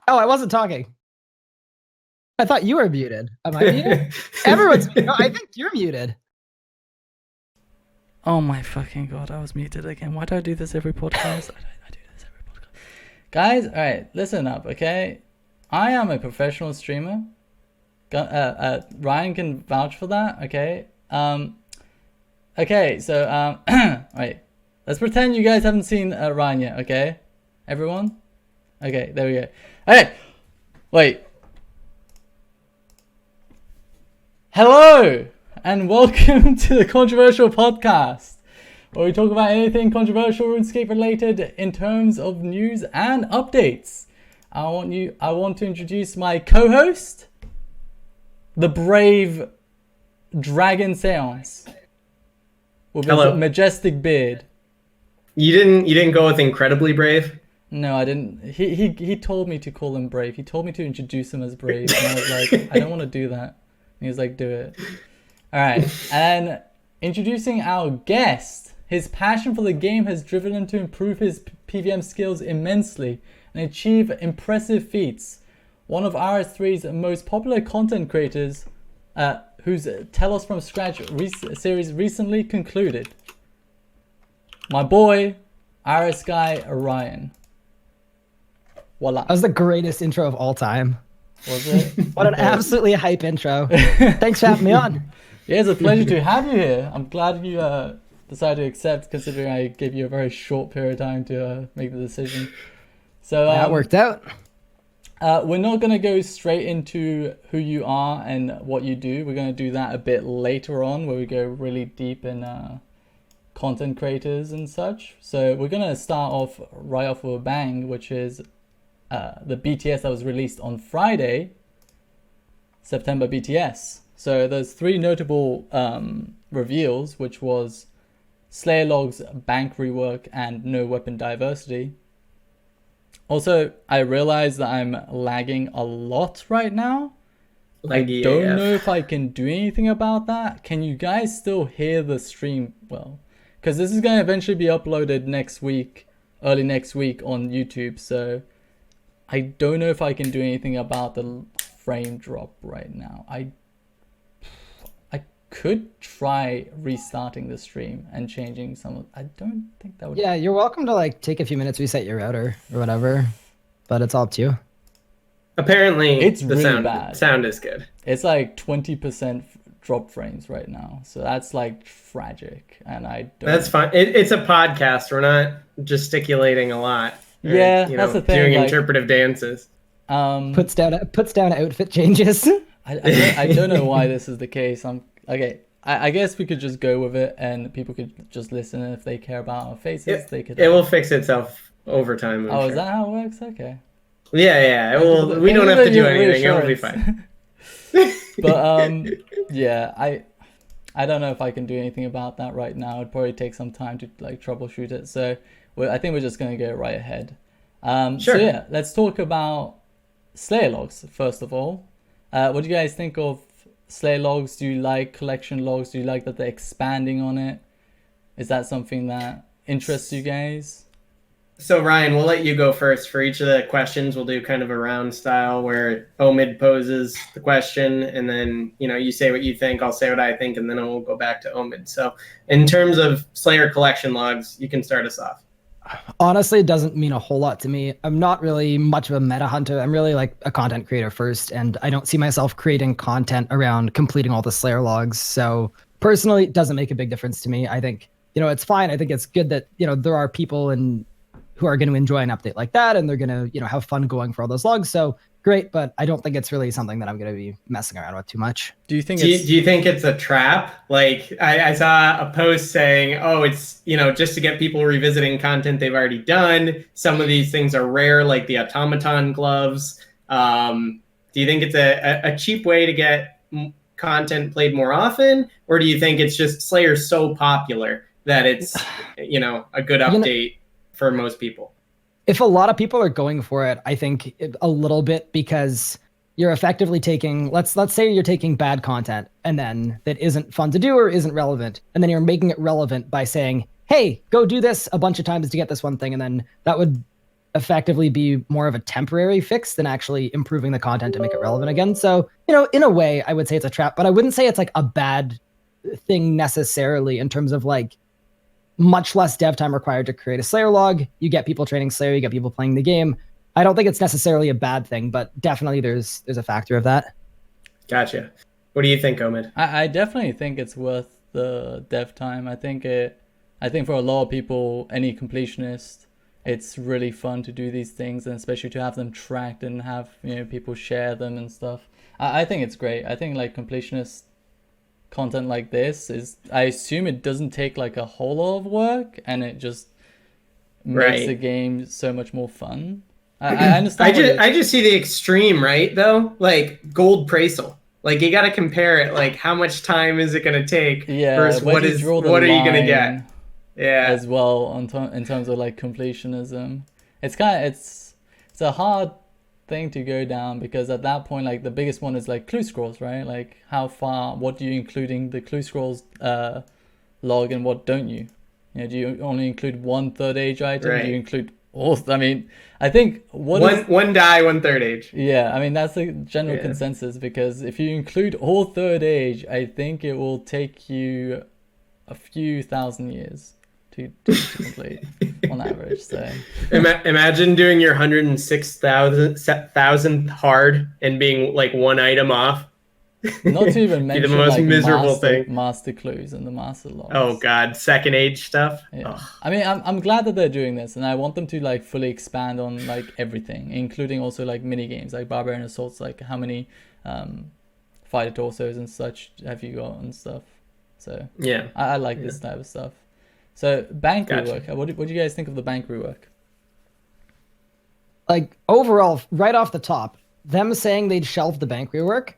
Oh, I wasn't talking. I thought you were muted. Am I muted? Everyone's muted. No, I think you're muted. Oh my fucking god, I was muted again. Why do I do this every podcast? I do this every podcast. Guys, alright, listen up, okay? I am a professional streamer. Ryan can vouch for that, okay? Okay, so, wait. Let's pretend you guys haven't seen Ryan yet, okay? Everyone? Okay, there we go. Hey! Wait. Hello! And welcome to the Controversial Podcast, where we talk about anything controversial RuneScape related in terms of news and updates. I want to introduce my co-host, the brave Dragonseance with his majestic beard. You didn't go with incredibly brave? No, I didn't. He told me to call him brave. He told me to introduce him as brave, and I was like, I don't want to do that. And he was like, do it. All right, and introducing our guest. His passion for the game has driven him to improve his PvM skills immensely and achieve impressive feats. One of RS3's most popular content creators, whose Tell Us From Scratch series recently concluded. My boy, RSGuy Ryan. Voila. That was the greatest intro of all time. Was it? What an absolutely hype intro. Thanks for having me on. Yeah, it's a pleasure to have you here. I'm glad you decided to accept, considering I gave you a very short period of time to make the decision. So that worked out. We're not going to go straight into who you are and what you do. We're going to do that a bit later on, where we go really deep in content creators and such. So we're going to start off right off with a bang, which is the BTS that was released on Friday, September BTS. So there's three notable reveals, which was Slayer Log's bank rework and no weapon diversity. Also, I realize that I'm lagging a lot right now. I don't know if I can do anything about that. Can you guys still hear the stream well? Because this is going to eventually be uploaded next week, early next week on YouTube. So I don't know if I can do anything about the frame drop right now. I could try restarting the stream and changing some of, I don't think that would. Yeah, you're welcome to like take a few minutes, reset your router or whatever, but it's all up to you. Apparently it's the really bad. Sound is good. It's like 20% drop frames right now, so that's like tragic, and I don't. That's fine. It's a podcast. We're not gesticulating a lot. Yeah, that's the thing. Doing like, interpretive dances. Puts down outfit changes. I don't know why this is the case. Okay. I guess we could just go with it, and people could just listen. And if they care about our faces, they could. It will fix itself over time. I'm sure. Is that how it works? Okay. Yeah. Well, we don't have to do anything. It'll be fine. But yeah, I don't know if I can do anything about that right now. It'd probably take some time to like troubleshoot it. So I think we're just gonna go right ahead. Sure. So yeah, let's talk about Slayer Logs first of all. What do you guys think of Slayer Logs? Do you like collection logs? Do you like that they're expanding on it? Is that something that interests you guys? So Ryan, we'll let you go first. For each of the questions, we'll do kind of a round style where Omid poses the question, and then you say what you think, I'll say what I think, and then we'll go back to Omid. So in terms of Slayer collection logs, you can start us off. Honestly, it doesn't mean a whole lot to me. I'm not really much of a meta hunter. I'm really like a content creator first, and I don't see myself creating content around completing all the Slayer logs. So personally, it doesn't make a big difference to me. I think, it's fine. I think it's good that, there are people who are going to enjoy an update like that, and they're going to, have fun going for all those logs. So great, but I don't think it's really something that I'm going to be messing around with too much. Do you think it's a trap? Like I saw a post saying, oh, it's, just to get people revisiting content they've already done. Some of these things are rare, like the automaton gloves. Do you think it's a cheap way to get content played more often? Or do you think it's just Slayer's so popular that it's, a good update for most people? If a lot of people are going for it, I think a little bit, because you're effectively taking, let's say you're taking bad content and then that isn't fun to do or isn't relevant, and then you're making it relevant by saying, hey, go do this a bunch of times to get this one thing, and then that would effectively be more of a temporary fix than actually improving the content to make it relevant again. So, in a way, I would say it's a trap, but I wouldn't say it's like a bad thing necessarily in terms of like much less dev time required to create a Slayer log. You get people training Slayer, you get people playing the game. I don't think it's necessarily a bad thing, but definitely there's a factor of that. Gotcha. What do you think, Omid? I definitely think it's worth the dev time. I think for a lot of people, any completionist, it's really fun to do these things, and especially to have them tracked and have people share them and stuff. I think it's great. I think like completionist content like this is, I assume it doesn't take like a whole lot of work, and it just makes the game so much more fun. I understand. I just see the extreme, right? Though, like gold Praisal. Like you got to compare it. Like how much time is it going to take? Yeah. Versus what are you going to get? Yeah. As well in terms of like completionism, it's a hard thing to go down, because at that point, like the biggest one is like clue scrolls, right? Like how far, what do you including the clue scrolls log, and what don't you? Do you only include 1/3 age item? Right. Do you include all? I mean, I think one die 1/3 age. Yeah, I mean that's the general consensus, because if you include all 3rd age, I think it will take you a few thousand years to complete on average. So imagine doing your 106,000th hard and being like one item off. Not to even mention the most like miserable thing. Master clues and the master logs. Oh god, 2nd age stuff. Yeah. I mean, I'm glad that they're doing this, and I want them to like fully expand on like everything, including also like mini games like Barbarian Assaults. Like how many fighter torsos and such have you got and stuff. So yeah, I like this type of stuff. So bank rework. What do you guys think of the bank rework? Like overall, right off the top, them saying they'd shelve the bank rework,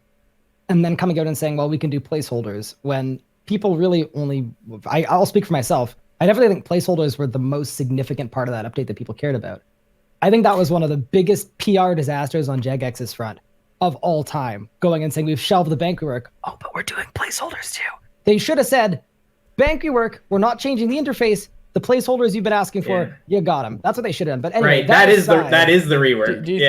and then coming out and saying, well, we can do placeholders, when people really only, I'll speak for myself. I definitely think placeholders were the most significant part of that update that people cared about. I think that was one of the biggest PR disasters on Jegex's front of all time, going and saying, we've shelved the bank rework. Oh, but we're doing placeholders too. They should have said, bank rework, we're not changing the interface. The placeholders you've been asking for, you got them. That's what they should have done. But anyway, right, that is the rework. Do you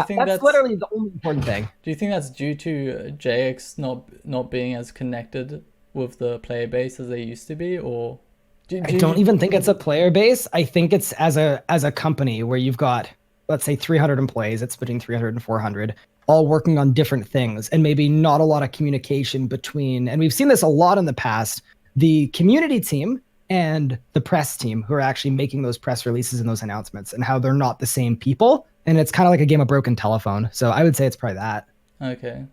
think that's literally the only important thing. Do you think that's due to JX not being as connected with the player base as they used to be, or? I don't even think it's a player base. I think it's as a company where you've got, let's say, 300 employees. It's between 300 and 400, all working on different things, and maybe not a lot of communication between. And we've seen this a lot in the past. The community team and the press team who are actually making those press releases and those announcements, and how they're not the same people. And it's kind of like a game of broken telephone. So I would say it's probably that. Okay.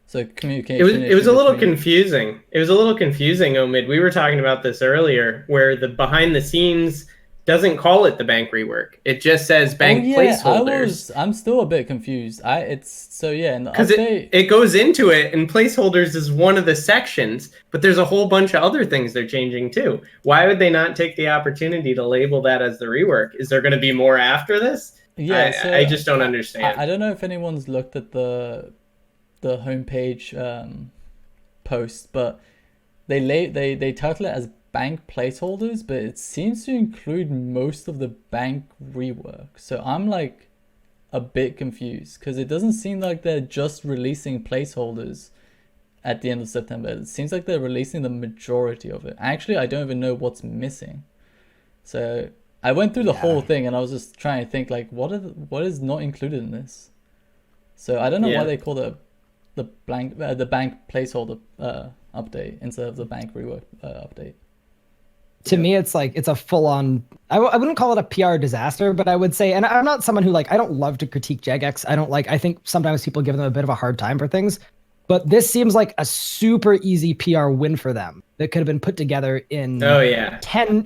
So communication. It was a little confusing. It was a little confusing, Omid. We were talking about this earlier, where the behind the scenes doesn't call it the bank rework. It just says bank placeholders. I'm still a bit confused. Because it goes into it, and placeholders is one of the sections, but there's a whole bunch of other things they're changing too. Why would they not take the opportunity to label that as the rework? Is there going to be more after this? Yeah, I just don't understand. I don't know if anyone's looked at the homepage post, but they title it as bank placeholders, but it seems to include most of the bank rework. So I'm like a bit confused, because it doesn't seem like they're just releasing placeholders at the end of September. It seems like they're releasing the majority of it. Actually, I don't even know what's missing. So I went through the whole thing, and I was just trying to think like, what is not included in this? So I don't know why they call it the bank placeholder update instead of the bank rework update. To me, it's like, it's a full-on, I wouldn't call it a PR disaster, but I would say, and I'm not someone who I don't love to critique Jagex. I think sometimes people give them a bit of a hard time for things, but this seems like a super easy PR win for them that could have been put together in 10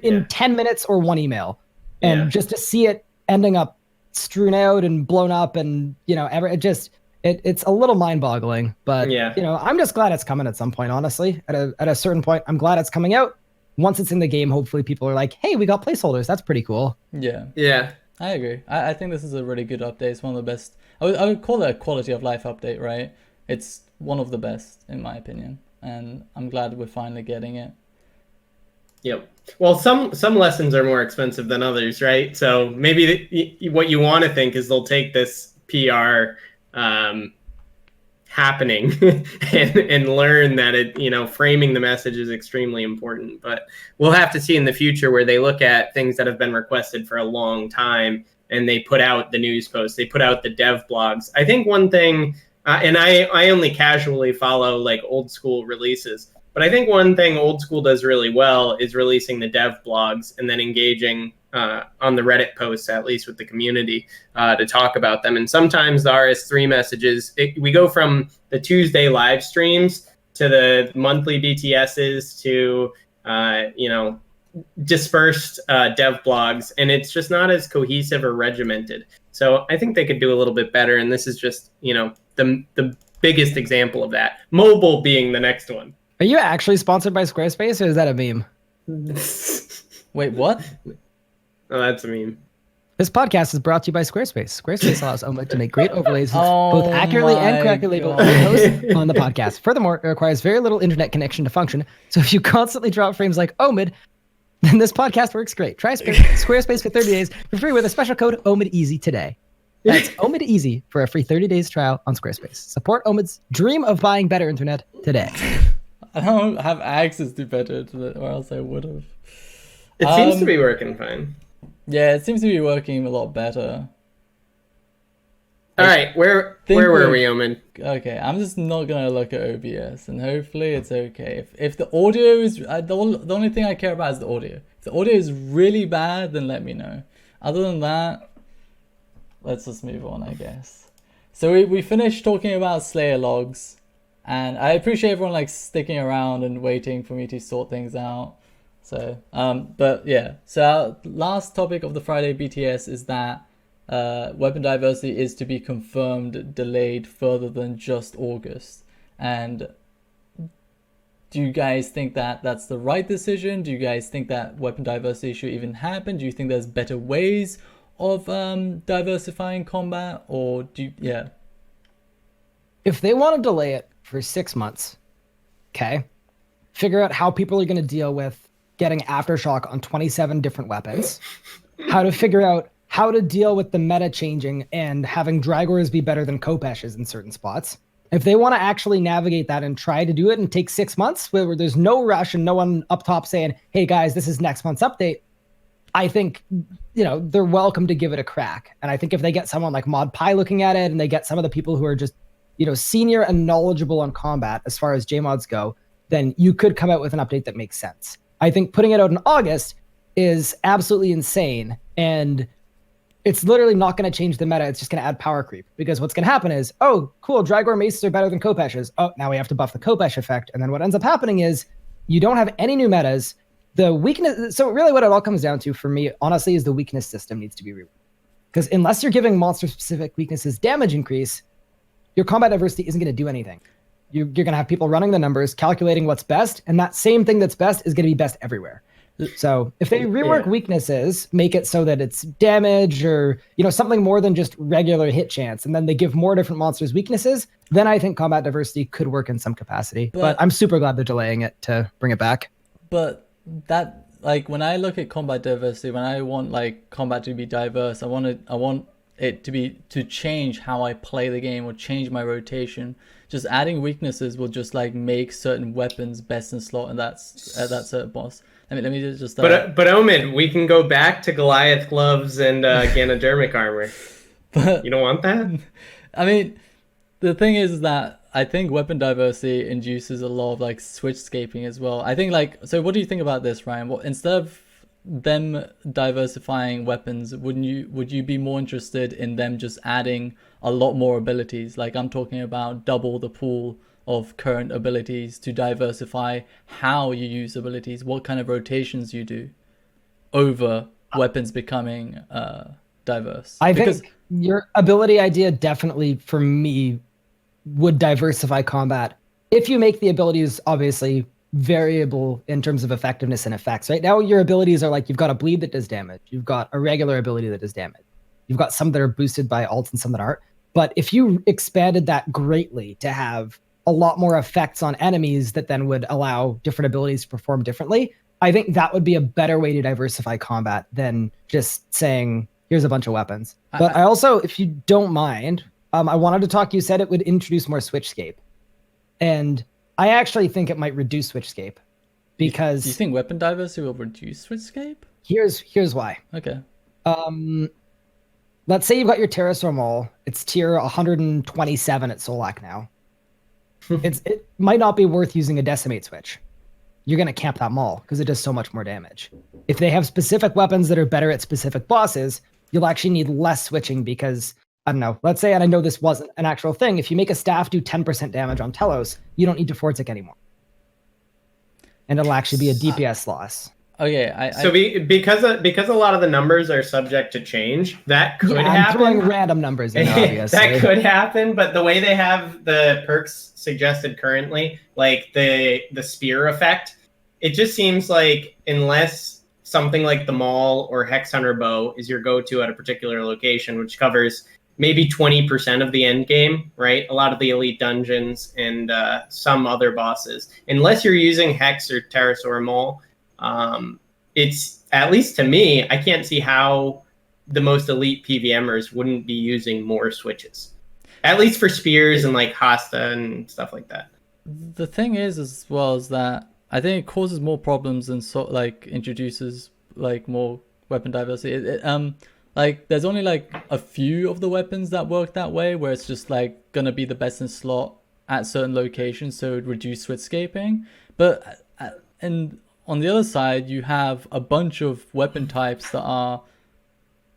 minutes or one email. And just to see it ending up strewn out and blown up, and it's a little mind-boggling. But I'm just glad it's coming at some point, honestly. At a certain point, I'm glad it's coming out. Once it's in the game, hopefully people are like, hey, we got placeholders. That's pretty cool. Yeah, I agree. I think this is a really good update. It's one of the best. I would call it a quality of life update, right? It's one of the best, in my opinion, and I'm glad we're finally getting it. Yep. Well, some lessons are more expensive than others, right? So maybe what you want to think is they'll take this PR happening and learn that framing the message is extremely important. But we'll have to see in the future where they look at things that have been requested for a long time and they put out the news posts, they put out the dev blogs. I think one thing, and I only casually follow like old school releases, but I think one thing old school does really well is releasing the dev blogs and then engaging on the Reddit posts, at least with the community, to talk about them. And sometimes the RS3 messages, we go from the Tuesday live streams to the monthly BTSs to, dispersed dev blogs, and it's just not as cohesive or regimented. So I think they could do a little bit better. And this is just, the biggest example of that. Mobile being the next one. Are you actually sponsored by Squarespace, or is that a meme? Wait, what? Oh, that's a meme. This podcast is brought to you by Squarespace. Squarespace allows Omid to make great overlays with both accurately and correctly labeled hosts on the podcast. Furthermore, it requires very little internet connection to function. So if you constantly drop frames like Omid, then this podcast works great. Try Squarespace for 30 days for free with a special code OMIDEASY today. That's OMIDEASY for a free 30 days trial on Squarespace. Support Omid's dream of buying better internet today. I don't have access to better internet, or else I would have. It seems to be working fine. Yeah, it seems to be working a lot better. All right, where were we, Omid? Okay, I'm just not gonna look at OBS, and hopefully it's okay. If the audio is the only thing I care about is the audio. If the audio is really bad, then let me know. Other than that, let's just move on, I guess. So we finished talking about Slayer logs, and I appreciate everyone like sticking around and waiting for me to sort things out. So but yeah, so our last topic of the Friday BTS is that weapon diversity is to be confirmed, delayed further than just August. And do you guys think that that's the right decision? Do you guys think that weapon diversity should even happen? Do you think there's better ways of diversifying combat, or If they want to delay it for 6 months, okay, figure out how people are going to deal with getting aftershock on 27 different weapons, how to figure out how to deal with the meta changing and having Dragors be better than Kopeshes in certain spots. If they want to actually navigate that and try to do it and take 6 months where there's no rush and no one up top saying, hey guys, this is next month's update, I think, they're welcome to give it a crack. And I think if they get someone like Mod Pi looking at it and they get some of the people who are just, senior and knowledgeable on combat as far as JMods go, then you could come out with an update that makes sense. I think putting it out in August is absolutely insane. And it's literally not going to change the meta. It's just going to add power creep, because what's going to happen is, oh, cool, Dragor Maces are better than Kopeshes. Oh, now we have to buff the Kopesh effect. And then what ends up happening is you don't have any new metas. The weakness, so really what it all comes down to for me, honestly, is the weakness system needs to be reworked. Because unless you're giving monster-specific weaknesses damage increase, your combat diversity isn't going to do anything. You're going to have people running the numbers, calculating what's best, and that same thing that's best is going to be best everywhere. So if they rework weaknesses, make it so that it's damage or something more than just regular hit chance, and then they give more different monsters weaknesses, then I think combat diversity could work in some capacity. But I'm super glad they're delaying it to bring it back. But that, like, when I look at combat diversity, when I want like combat to be diverse, I want it to change how I play the game or change my rotation. Just adding weaknesses will just like make certain weapons best in slot, and that's at that certain boss. Let me just. But Omid, we can go back to Goliath gloves and Ganodermic armor. But you don't want that? I mean, the thing is that I think weapon diversity induces a lot of like switch scaping as well. I think so what do you think about this, Ryan? Well, instead of them diversifying weapons, would you be more interested in them just adding a lot more abilities? Like, I'm talking about double the pool of current abilities to diversify how you use abilities, what kind of rotations you do, over weapons becoming diverse. I think your ability idea definitely, for me, would diversify combat if you make the abilities obviously variable in terms of effectiveness and effects. Right now your abilities are like, you've got a bleed that does damage, you've got a regular ability that does damage, you've got some that are boosted by ults and some that aren't. But if you expanded that greatly to have a lot more effects on enemies that then would allow different abilities to perform differently, I think that would be a better way to diversify combat than just saying, here's a bunch of weapons. But I also, if you don't mind, I wanted to talk, you said it would introduce more switchscape. And I actually think it might reduce switchscape because... You think weapon diversity will reduce switchscape? Here's why. Okay. Let's say you've got your Pterosaur Mole. It's tier 127 at Solak now. It might not be worth using a Decimate switch. You're going to camp that mall because it does so much more damage. If they have specific weapons that are better at specific bosses, you'll actually need less switching because, I don't know, let's say, and I know this wasn't an actual thing, if you make a staff do 10% damage on Telos, you don't need to Fortic anymore. And it'll actually be a DPS loss. Okay, because a lot of the numbers are subject to change, that could happen. I'm throwing random numbers in, obviously. That could happen, but the way they have the perks suggested currently, like the spear effect, it just seems like unless something like the Maul or Hex Hunter Bow is your go-to at a particular location, which covers maybe 20% of the end game, right? A lot of the elite dungeons and some other bosses. Unless you're using Hex or Pterosaur or Maul, it's, at least to me, I can't see how the most elite PVMers wouldn't be using more switches. At least for spears and like Hasta and stuff like that. The thing is, as well, is that I think it causes more problems and introduces like more weapon diversity. Like there's only like a few of the weapons that work that way, where it's just like gonna be the best in slot at certain locations, so it reduce switchscaping. But and on the other side, you have a bunch of weapon types that are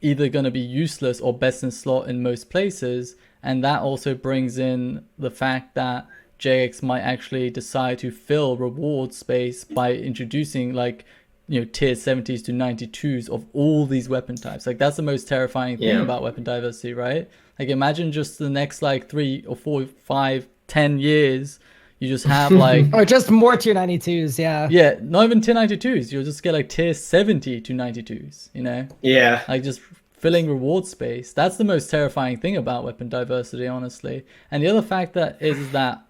either going to be useless or best in slot in most places. And that also brings in the fact that JX might actually decide to fill reward space by introducing like, you know, tier 70s to 92s of all these weapon types. Like that's the most terrifying thing about weapon diversity, right? Like imagine just the next like 3 or 4, 5, 10 years, you just have like... or just more tier 92s, yeah. Yeah, not even tier 92s. You'll just get like tier 70 to 92s, you know? Yeah. Like just filling reward space. That's the most terrifying thing about weapon diversity, honestly. And the other fact that is that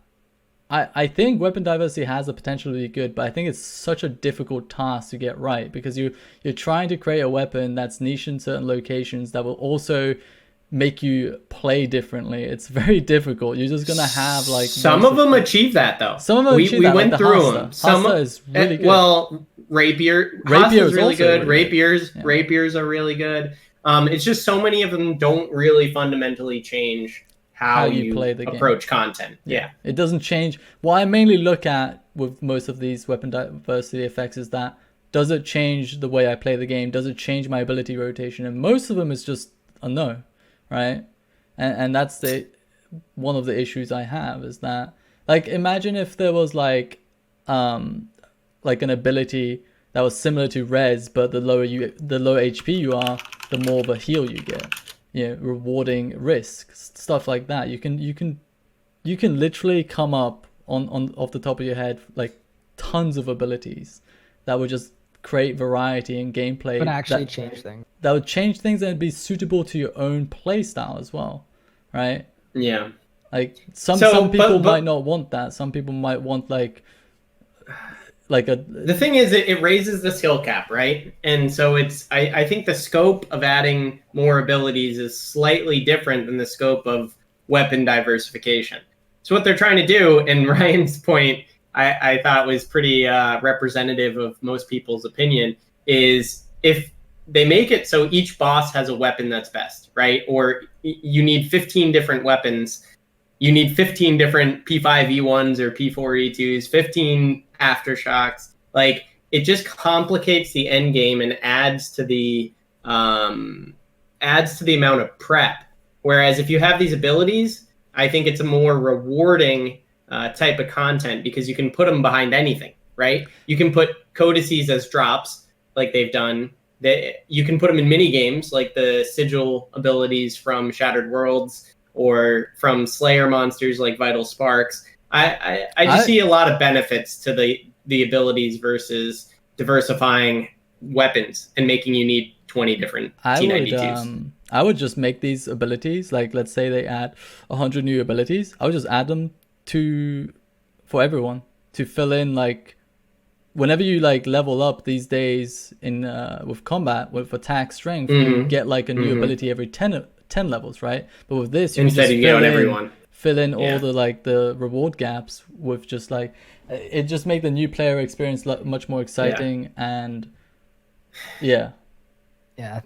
I think weapon diversity has the potential to be good, but I think it's such a difficult task to get right because you're trying to create a weapon that's niche in certain locations that will also make you play differently. It's very difficult. You're just gonna have like some of them achieve that though. Some of them achieve that. We went like through Hasta. them. Some Hasta is really good. Well, Rapier is really good. Rapiers are really good. It's just so many of them don't really fundamentally change how you play the approach game. Content. Yeah, it doesn't change. What I mainly look at with most of these weapon diversity effects is that does it change the way I play the game? Does it change my ability rotation? And most of them is just a no. Right, and that's one of the issues I have is that, like, imagine if there was like an ability that was similar to Res, but the lower HP you are, the more of a heal you get. You know, rewarding risk, stuff like that. You can literally come up on off the top of your head like tons of abilities that would just create variety in gameplay. But actually change things. That would change things and be suitable to your own play style as well, right? Yeah. Like some people might not want that. Some people might want like a. The thing is, it raises the skill cap, right? And so I think the scope of adding more abilities is slightly different than the scope of weapon diversification. So what they're trying to do, and Ryan's point, I thought was pretty representative of most people's opinion, is if they make it so each boss has a weapon that's best, right? Or you need 15 different weapons. You need 15 different P5E1s or P4E2s, 15 aftershocks. Like, it just complicates the end game and adds to the amount of prep. Whereas if you have these abilities, I think it's a more rewarding type of content because you can put them behind anything, right? You can put codices as drops like they've done. You can put them in mini games like the sigil abilities from Shattered Worlds or from Slayer monsters like Vital Sparks. I just see a lot of benefits to the abilities versus diversifying weapons and making you need 20 different T92s. I would just make these abilities, like let's say they add 100 new abilities. I would just add them for everyone to fill in like whenever you like level up these days in with combat with attack strength, you get like a new ability every 10 levels, right? But with this, you Instead can you just get on everyone. fill in all the like the reward gaps with just like it just make the new player experience much more exciting and yeah.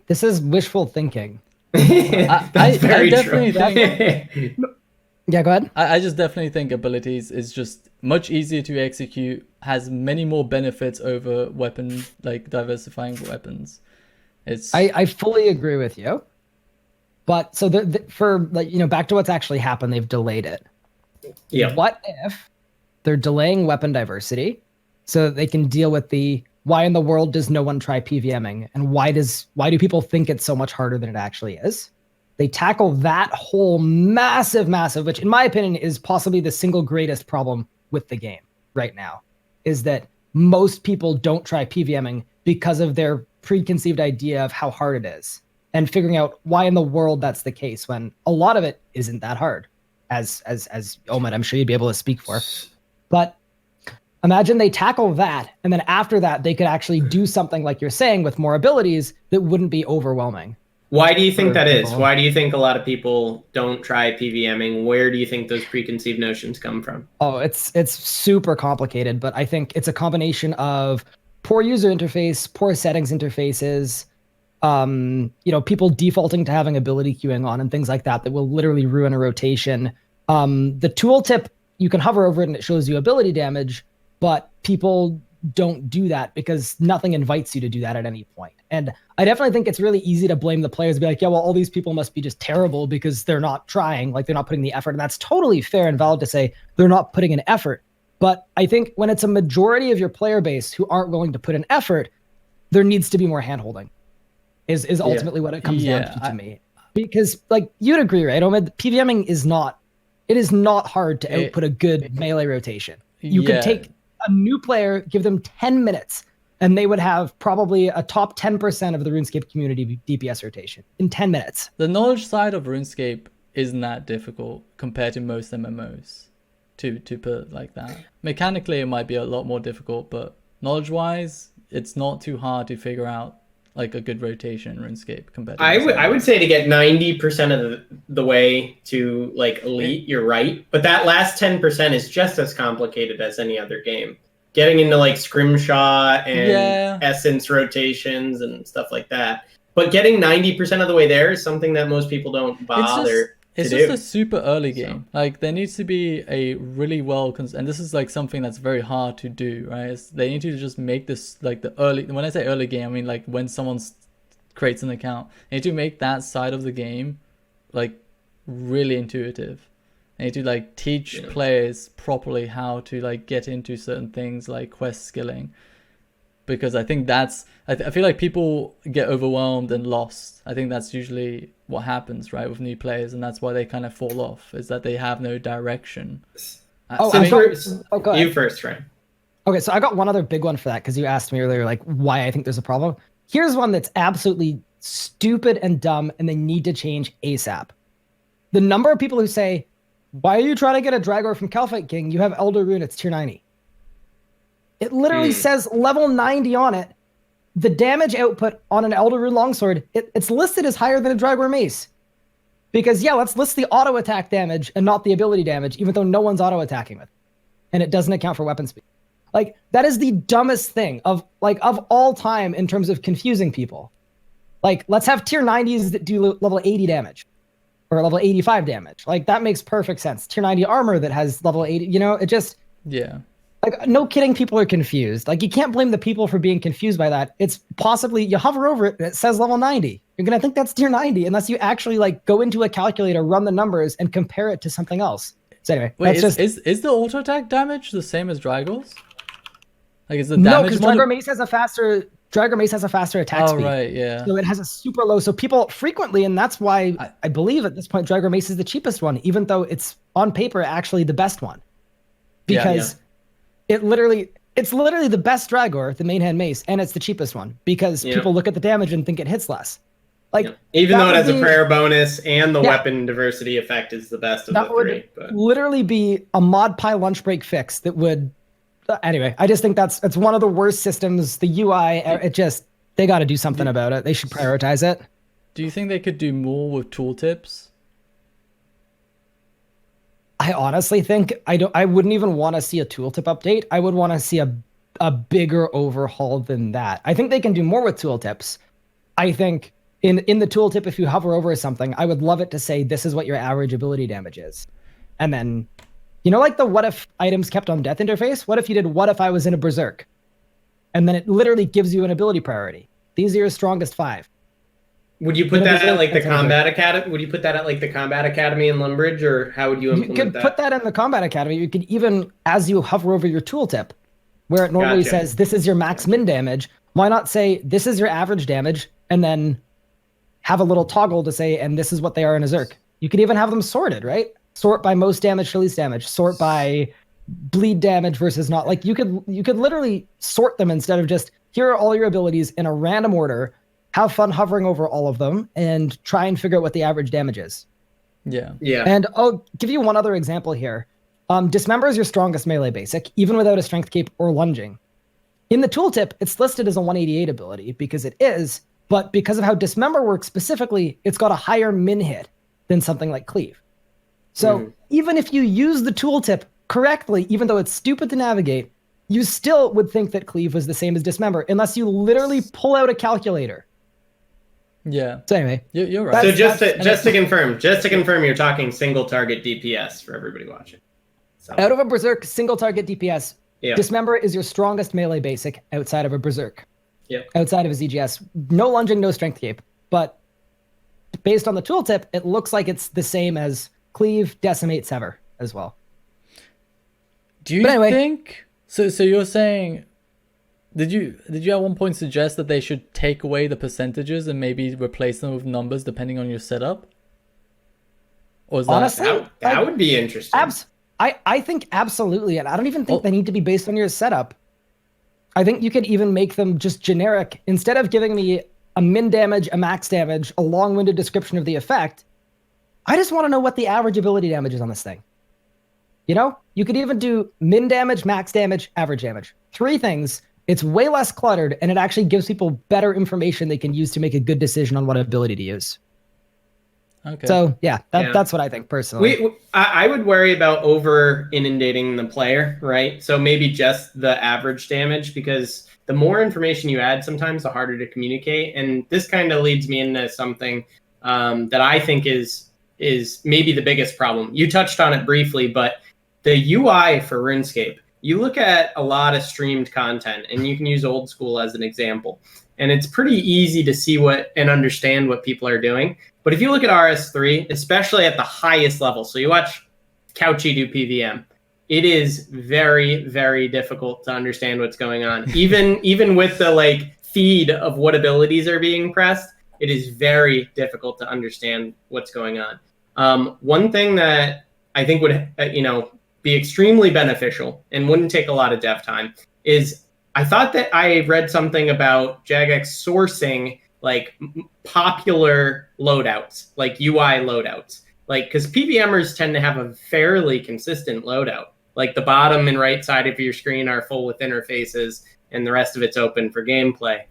This is wishful thinking. I definitely think. Yeah, go ahead. I just definitely think abilities is just much easier to execute, has many more benefits over weapon, like diversifying weapons. I fully agree with you. But so for like, back to what's actually happened, they've delayed it. Yeah. What if they're delaying weapon diversity so that they can deal with the why in the world does no one try PvMing and why do people think it's so much harder than it actually is? They tackle that whole massive, which in my opinion is possibly the single greatest problem with the game right now, is that most people don't try PvMing because of their preconceived idea of how hard it is, and figuring out why in the world that's the case when a lot of it isn't that hard, as Omid, I'm sure you'd be able to speak for. But imagine they tackle that, and then after that, they could actually do something like you're saying with more abilities that wouldn't be overwhelming. Why do you think that is? Why do you think a lot of people don't try PvMing? Where do you think those preconceived notions come from? Oh, it's super complicated, but I think it's a combination of poor user interface, poor settings interfaces, people defaulting to having ability queuing on and things like that will literally ruin a rotation. The tooltip, you can hover over it and it shows you ability damage, but people don't do that because nothing invites you to do that at any point. And I definitely think it's really easy to blame the players, be like, yeah, well, all these people must be just terrible because they're not trying, like they're not putting the effort. And that's totally fair and valid to say they're not putting an effort. But I think when it's a majority of your player base who aren't willing to put an effort, there needs to be more handholding is ultimately what it comes down to me. Because like you'd agree, right, Omid? PvMing is not hard to output a good melee rotation. You could take a new player, give them 10 minutes, and they would have probably a top 10% of the RuneScape community DPS rotation in 10 minutes. The knowledge side of RuneScape isn't that difficult compared to most MMOs, to put it like that. Mechanically, it might be a lot more difficult, but knowledge-wise, it's not too hard to figure out like a good rotation in RuneScape compared to I would say to get 90% of the way to like elite, you're right. But that last 10% is just as complicated as any other game. Getting into like scrimshaw and essence rotations and stuff like that. But getting 90% of the way there is something that most people don't bother. It's just a super early game. Like there needs to be a really and this is like something that's very hard to do, right? They need to just make this like the early. When I say early game, I mean like when someone creates an account, they need to make that side of the game like really intuitive. They need to like teach players properly how to like get into certain things like quest skilling. Because I think I feel like people get overwhelmed and lost. I think that's usually what happens, right, with new players, and that's why they kind of fall off, is that they have no direction. You first, Ryan. Okay, so I got one other big one for that, because you asked me earlier, like, why I think there's a problem. Here's one that's absolutely stupid and dumb, and they need to change ASAP. The number of people who say, why are you trying to get a Dragor from Calphite King? You have Elder Rune, it's tier 90. It literally says level 90 on it. The damage output on an Elder Rune Longsword, it's listed as higher than a Dragor Mace. Because, let's list the auto attack damage and not the ability damage, even though no one's auto attacking with it. And it doesn't account for weapon speed. Like, that is the dumbest thing of all time in terms of confusing people. Like, let's have tier 90s that do level 80 damage. Or level 85 damage. Like, that makes perfect sense. Tier 90 armor that has level 80, it just... Yeah. Like, no kidding, people are confused. Like, you can't blame the people for being confused by that. It's possibly, you hover over it and it says level 90. You're going to think that's tier 90 unless you actually, like, go into a calculator, run the numbers, and compare it to something else. So anyway, wait, is the auto attack damage the same as Dragor's? Like, is the damage... No, because Dragor Mace has a faster attack speed. Oh, right, yeah. So it has a super low... So people frequently, and that's why I believe at this point Dragor Mace is the cheapest one, even though it's, on paper, actually the best one. Because... It's literally the best Dragor, the main hand mace, and it's the cheapest one because people look at the damage and think it hits less. Like even though it has a prayer bonus and the weapon diversity effect is the best of the three. That would literally be a mod pie lunch break fix that would Anyway, I just think it's one of the worst systems. The UI, they got to do something about it. They should prioritize it. Do you think they could do more with tooltips? I honestly think I wouldn't even want to see a tooltip update. I would want to see a bigger overhaul than that. I think they can do more with tooltips. I think in the tooltip, if you hover over something, I would love it to say this is what your average ability damage is. And then, like the what if items kept on death interface? What if you did what if I was in a berserk? And then it literally gives you an ability priority. These are your strongest 5. Would you put that at like the Combat Academy? Would you put that at like the Combat Academy in Lumbridge, or how would you implement that? You could put that in the Combat Academy. You could even, as you hover over your tooltip, where it normally says this is your max min damage, why not say this is your average damage, and then have a little toggle to say, and this is what they are in a Zerk. You could even have them sorted, right? Sort by most damage to least damage. Sort by bleed damage versus not. Like you could literally sort them instead of just here are all your abilities in a random order. Have fun hovering over all of them and try and figure out what the average damage is. Yeah. And I'll give you one other example here. Dismember is your strongest melee basic, even without a strength cape or lunging. In the tooltip, it's listed as a 188 ability because it is, but because of how Dismember works specifically, it's got a higher min hit than something like Cleave. So even if you use the tooltip correctly, even though it's stupid to navigate, you still would think that Cleave was the same as Dismember, unless you literally pull out a calculator. Yeah. So anyway, you're right. So just to confirm, you're talking single target DPS for everybody watching. So. Out of a Berserk single target DPS, Dismember is your strongest melee basic outside of a Berserk. Yep. Outside of a ZGS, no lunging, no strength cape. But based on the tooltip, it looks like it's the same as Cleave, Decimate, Sever as well. Do you think? So you're saying? Did you at one point suggest that they should take away the percentages and maybe replace them with numbers depending on your setup? Or is honestly, that would be interesting. I think absolutely, and I don't even think they need to be based on your setup. I think you could even make them just generic. Instead of giving me a min damage, a max damage, a long-winded description of the effect, I just want to know what the average ability damage is on this thing. You could even do min damage, max damage, average damage. 3 things. It's way less cluttered, and it actually gives people better information they can use to make a good decision on what ability to use. Okay. So, that's what I think, personally. I would worry about over-inundating the player, right? So maybe just the average damage, because the more information you add, sometimes the harder to communicate. And this kind of leads me into something that I think is maybe the biggest problem. You touched on it briefly, but the UI for RuneScape, you look at a lot of streamed content, and you can use old school as an example. And it's pretty easy to see and understand what people are doing. But if you look at RS3, especially at the highest level, so you watch Couchy do PvM, it is very, very difficult to understand what's going on. Even with the feed of what abilities are being pressed, it is very difficult to understand what's going on. One thing that I think would be extremely beneficial and wouldn't take a lot of dev time is I thought that I read something about Jagex sourcing popular loadouts, like UI loadouts, because PVMers tend to have a fairly consistent loadout. Like the bottom and right side of your screen are full with interfaces and the rest of it's open for gameplay.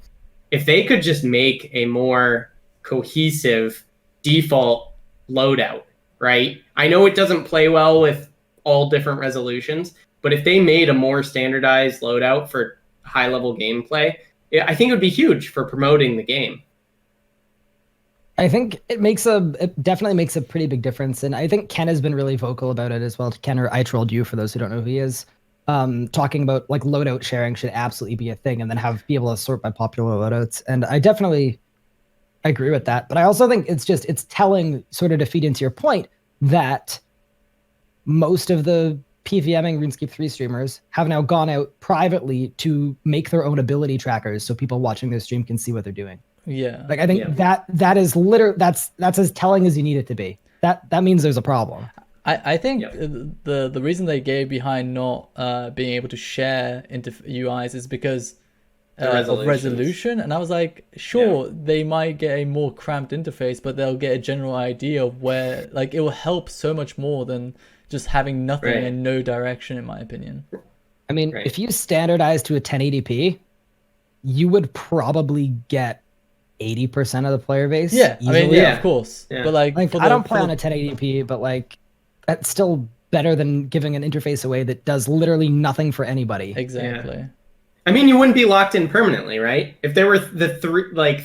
If they could just make a more cohesive default loadout, right? I know it doesn't play well with all different resolutions, but if they made a more standardized loadout for high level gameplay, I think it would be huge for promoting the game. I think it definitely makes a pretty big difference. And I think Ken has been really vocal about it as well. Ken, or I Trolled You, for those who don't know who he is, talking about loadout sharing should absolutely be a thing, and then be able to sort by popular loadouts. And I definitely agree with that. But I also think it's telling, sort of to feed into your point, that most of the PVMing RuneScape 3 streamers have now gone out privately to make their own ability trackers so people watching their stream can see what they're doing. Yeah. I think that is that's as telling as you need it to be. That means there's a problem. I think the reason they gave behind not being able to share into UIs is because of resolution. And I was like, sure, they might get a more cramped interface, but they'll get a general idea of where, it will help so much more than just having nothing and no direction, in my opinion. I mean, Right. if you standardize to a 1080p, you would probably get 80% of the player base. Yeah, I mean, easily. yeah, Yeah. of course. Yeah. But like, Like for I don't the, play for on the, a 1080p, but like that's still better than giving an interface away that does literally nothing for anybody. exactly. I mean, you wouldn't be locked in permanently, right? If there were the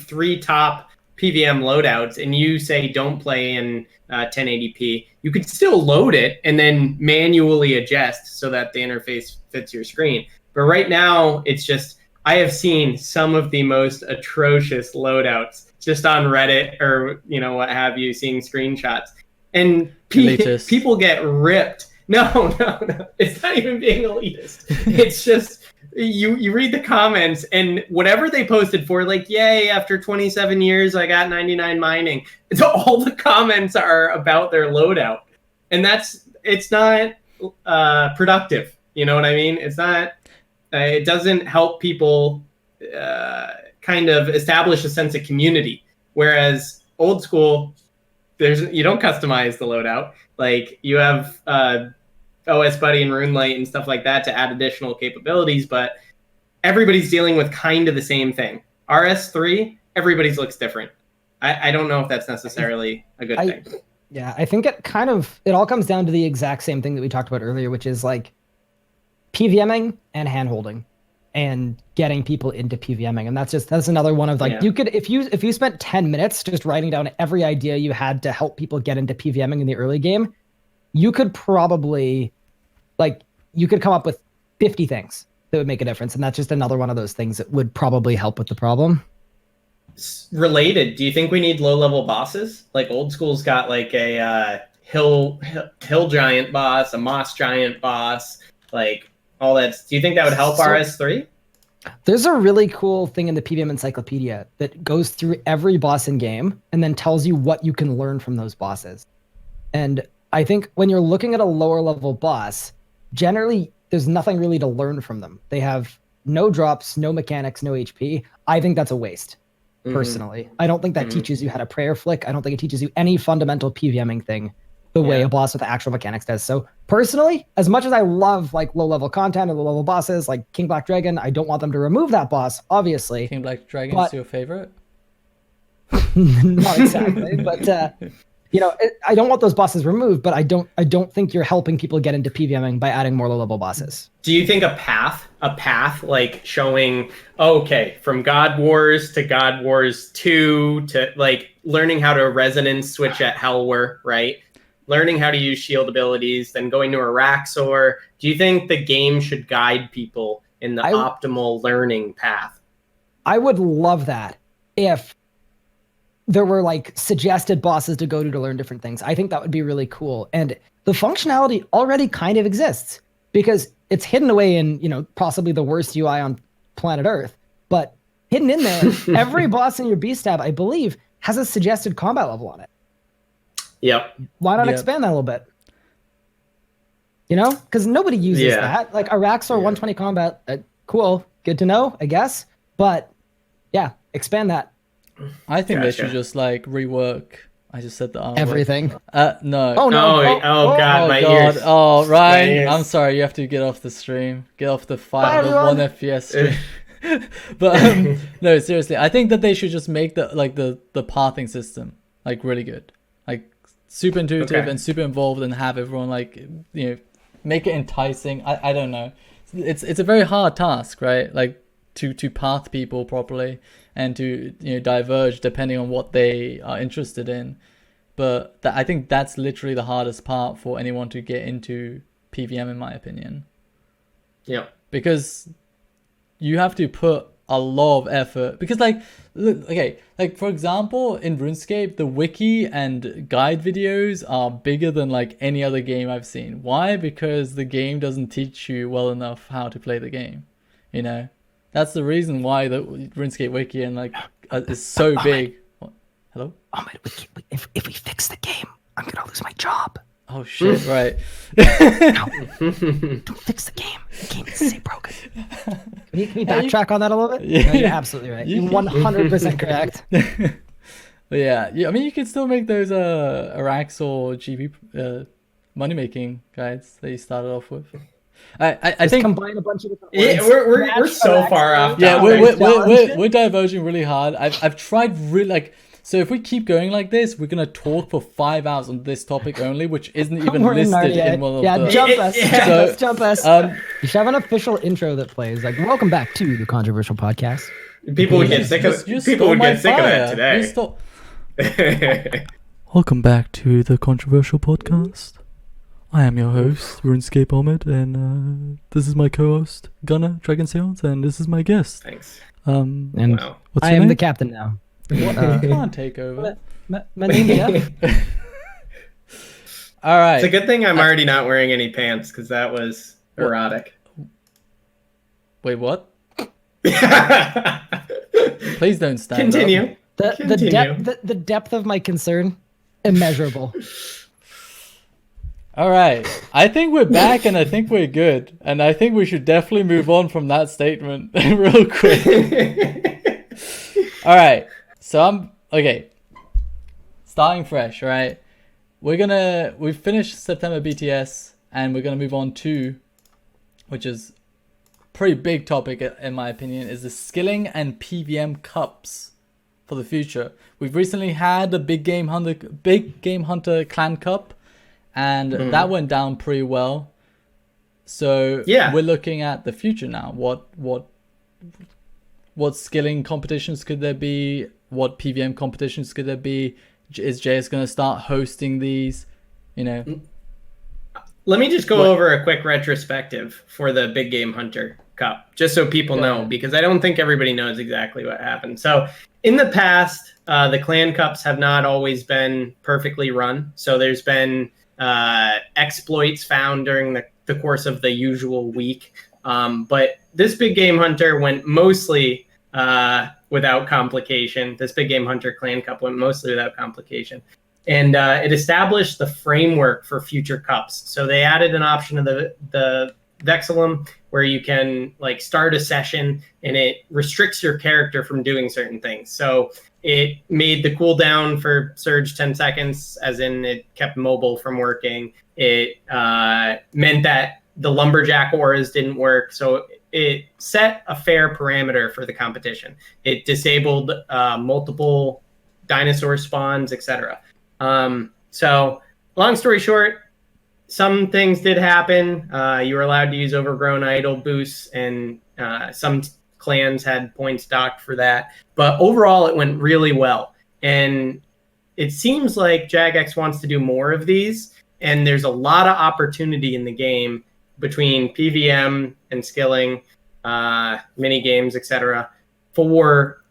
three top PVM loadouts, and you say don't play in 1080p, you could still load it and then manually adjust so that the interface fits your screen. But right now, it's just I have seen some of the most atrocious loadouts just on Reddit or what have you, seeing screenshots, and Elitist. people get ripped. No, it's not even being elitist. It's just you read the comments, and whatever they posted for, like, yay, after 27 years I got 99 mining, all the comments are about their loadout, and it's not productive, you know what I mean? It's not it doesn't help people kind of establish a sense of community, whereas old school, you don't customize the loadout. Like, you have OS Buddy and RuneLite and stuff like that to add additional capabilities, but everybody's dealing with kind of the same thing. RS3, everybody's looks different. I don't know if that's necessarily a good thing. Yeah, I think it all comes down to the exact same thing that we talked about earlier, which is like PVMing and handholding and getting people into PVMing. And that's another one of like, you could, if you spent 10 minutes just writing down every idea you had to help people get into PVMing in the early game, you could probably you could come up with 50 things that would make a difference. And that's just another one of those things that would probably help with the problem. Related, do you think we need low-level bosses? Like, old school's got like a hill giant boss, a moss giant boss, like all that. Do you think that would help RS3? There's a really cool thing in the PvM encyclopedia that goes through every boss in game and then tells you what you can learn from those bosses. And I think when you're looking at a lower level boss, generally there's nothing really to learn from them. They have no drops, no mechanics, no HP. I think that's a waste, personally. I don't think that teaches you how to prayer flick. I don't think it teaches you any fundamental PvMing thing the way a boss with actual mechanics does. So personally, as much as I love like low level content or low level bosses like King Black Dragon, I don't want them to remove that boss, obviously. King Black Dragon is your favorite? Not exactly, but I don't want those bosses removed, but I don't think you're helping people get into PvMing by adding more low level bosses. Do you think a path like showing, okay, from God Wars to God Wars 2 to like learning how to resonance switch at Hellwar, right? Learning how to use shield abilities, then going to Araxor. Do you think the game should guide people in the optimal learning path? I would love that if there were like suggested bosses to go to learn different things. I think that would be really cool. And the functionality already kind of exists because it's hidden away in, possibly the worst UI on planet Earth. But hidden in there, every boss in your beast tab, I believe, has a suggested combat level on it. Yep. Why not expand that a little bit? Because nobody uses that. Like Araxor 120 combat, cool, good to know, I guess. But yeah, expand that. I think they should just like rework. I just said the R everything. Word. No. Oh no. Oh god, my ears. Oh, Ryan, I'm sorry, you have to get off the stream. Get off the 1 FPS stream. But no, seriously, I think that they should just make the pathing system like really good. Like super intuitive and super involved, and have everyone make it enticing. I don't know. It's a very hard task, right? Like to path people properly and to diverge depending on what they are interested in. But I think that's literally the hardest part for anyone to get into PvM, in my opinion. Yeah. Because you have to put a lot of effort. Because for example, in RuneScape, the wiki and guide videos are bigger than like any other game I've seen. Why? Because the game doesn't teach you well enough how to play the game. That's the reason why the RuneScape wiki and is so big. What? Hello? If we fix the game, I'm gonna lose my job. Oh shit! Right. No, don't fix the game. The game is so broken. Can you backtrack on that a little bit? Yeah. No, you're absolutely right. You're 100% correct. But yeah. I mean, you can still make those Araxor GP money making guides that you started off with. I think combine a bunch of different Yeah, words. we're so far off. yeah, topic. we're diverging really hard. I've tried really like. So if we keep going like this, we're gonna talk for 5 hours on this topic only, which isn't even We're in listed Narnia. in one of Yeah, the. jump us, Yeah. jump us. You should have an official intro that plays like "Welcome back to the controversial podcast." People would get sick of that today. Welcome back to the controversial podcast. I am your host, RunescapeOmid, and this is my co-host, Gunnar Dragonseance, and this is my guest. Thanks. And Wow. What's I your am name? the captain now. Can't take over. My name's Jeff. All right. It's a good thing I'm already not wearing any pants because that was erotic. Wait, what? Please don't stand Continue. up. The depth of my concern, immeasurable. All right. I think we're back and I think we're good. And I think we should definitely move on from that statement real quick. All right. So I'm okay. Starting fresh, right? We've finished September BTS and we're gonna move on to, which is pretty big topic in my opinion, is the skilling and PvM cups for the future. We've recently had the Big Game Hunter Clan Cup, and that went down pretty well. So Yeah. we're looking at the future now. What skilling competitions could there be? What PvM competitions could there be? Is JS going to start hosting these? You know. Let me just go over a quick retrospective for the Big Game Hunter Cup, just so people know, because I don't think everybody knows exactly what happened. So in the past, the clan cups have not always been perfectly run. So there's been exploits found during the course of the usual week. But this Big Game Hunter went mostly without complication. This Big Game Hunter Clan Cup went mostly without complication. And it established the framework for future cups. So they added an option of the Vexillum where you can like start a session and it restricts your character from doing certain things. So it made the cooldown for Surge 10 seconds, as in it kept mobile from working. It meant that the Lumberjack auras didn't work. So it set a fair parameter for the competition. It disabled multiple dinosaur spawns, etc. So long story short, some things did happen. You were allowed to use overgrown idol boosts, and some clans had points docked for that. But overall, it went really well. And it seems like Jagex wants to do more of these. And there's a lot of opportunity in the game between PvM and skilling, mini games, etc., for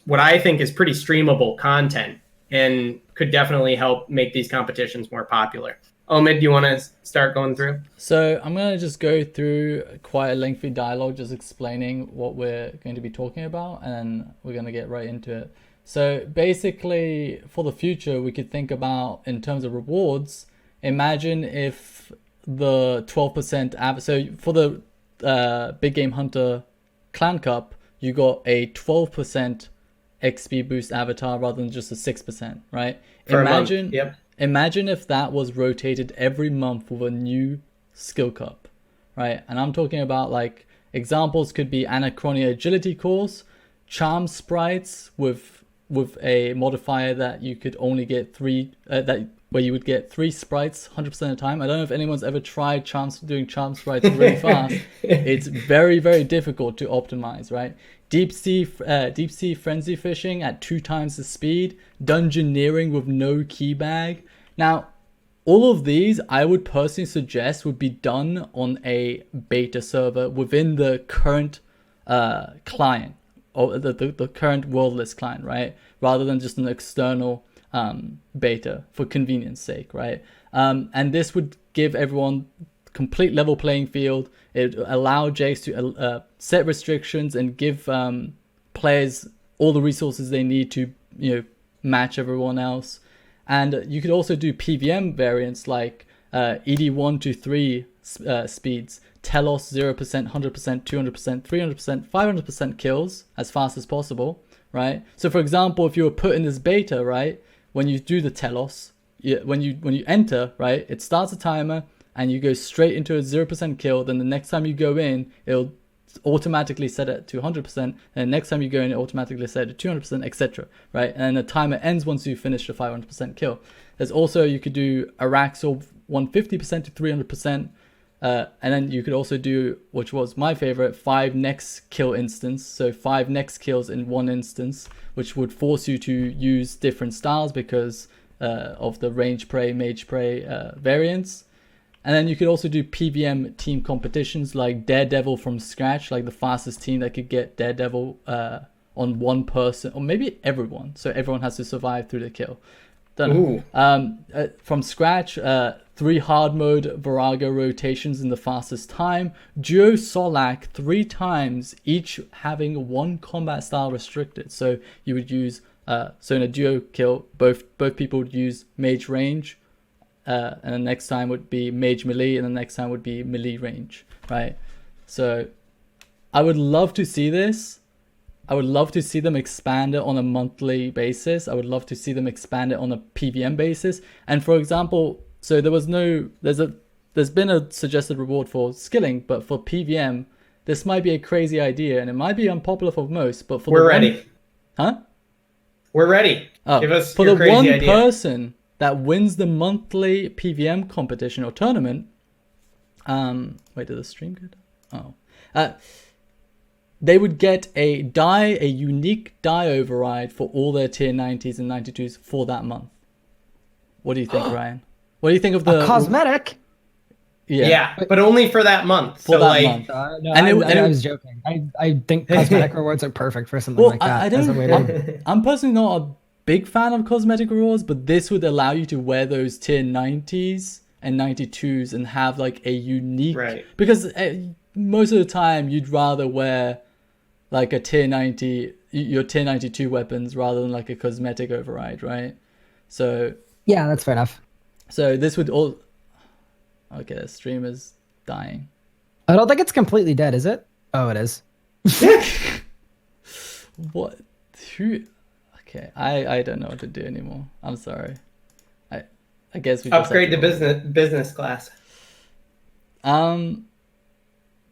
what I think is pretty streamable content and could definitely help make these competitions more popular. Omid, do you want to start going through? So I'm going to just go through quite a lengthy dialogue just explaining what we're going to be talking about, and then we're going to get right into it. So basically, for the future, we could think about, in terms of rewards, imagine if the 12% so for the Big Game Hunter Clan Cup, you got a 12% XP boost avatar rather than just a 6%, right? Imagine if that was rotated every month with a new skill cup, right? And I'm talking about, like, examples could be Anachronia Agility Course, Charm Sprites with a modifier that you could only get where you would get 3 sprites 100% of the time. I don't know if anyone's ever tried doing charm sprites really fast. It's very, very difficult to optimize, right? Deep sea frenzy fishing at 2 times the speed, dungeoneering with no key bag. Now, all of these I would personally suggest would be done on a beta server within the current client, or the current worldless client, right? Rather than just an external beta for convenience sake, right? And this would give everyone complete level playing field. It allowed Jace to set restrictions and give players all the resources they need to, match everyone else. And you could also do PvM variants like ED1 to 3 speeds, Telos 0%, 100%, 200%, 300%, 500% kills as fast as possible, right? So for example, if you were put in this beta, right, when you do the Telos, when you enter, right, it starts a timer, and you go straight into a 0% kill, then the next time you go in, it'll automatically set it to 100%, and next time you go in, it automatically set it to 200%, etc. Right? And the timer ends once you finish the 500% kill. There's also, you could do Araxor 150% to 300%, and then you could also do, which was my favorite, 5 next kill instance. So 5 next kills in one instance, which would force you to use different styles because of the range prey, mage prey variants. And then you could also do PvM team competitions like Daredevil from scratch, like the fastest team that could get Daredevil on one person, or maybe everyone. So everyone has to survive through the kill. Don't know. From scratch, 3 hard mode Virago rotations in the fastest time. Duo Solak 3 times, each having 1 combat style restricted. So you would use, so in a duo kill, both people would use mage range, and the next time would be mage melee, and the next time would be melee range, right? So I would love to see this. I would love to see them expand it on a monthly basis. I would love to see them expand it on a PvM basis. And for example, so there's been a suggested reward for skilling, but for PvM, this might be a crazy idea, and it might be unpopular for most, but for We're ready. We're ready. Give us for your the crazy one idea. person that wins the monthly PvM competition or tournament. Wait, did the stream go? They would get a unique die override for all their tier 90s and 92s for that month. What do you think, Ryan? What do you think of the cosmetic? Yeah, but only for that month. For that month. No, I was joking. I think cosmetic rewards are perfect for something like that. I'm personally not a big fan of cosmetic rewards, but this would allow you to wear those tier 90s and 92s and have like a unique... Right. Because most of the time you'd rather wear like a tier 90, your tier 92 weapons rather than like a cosmetic override, right? So... Yeah, that's fair enough. So this would all... Okay, the stream is dying. I don't think it's completely dead, is it? Oh, it is. What? Who? Okay, I don't know what to do anymore. I'm sorry. I guess we just upgrade to business class.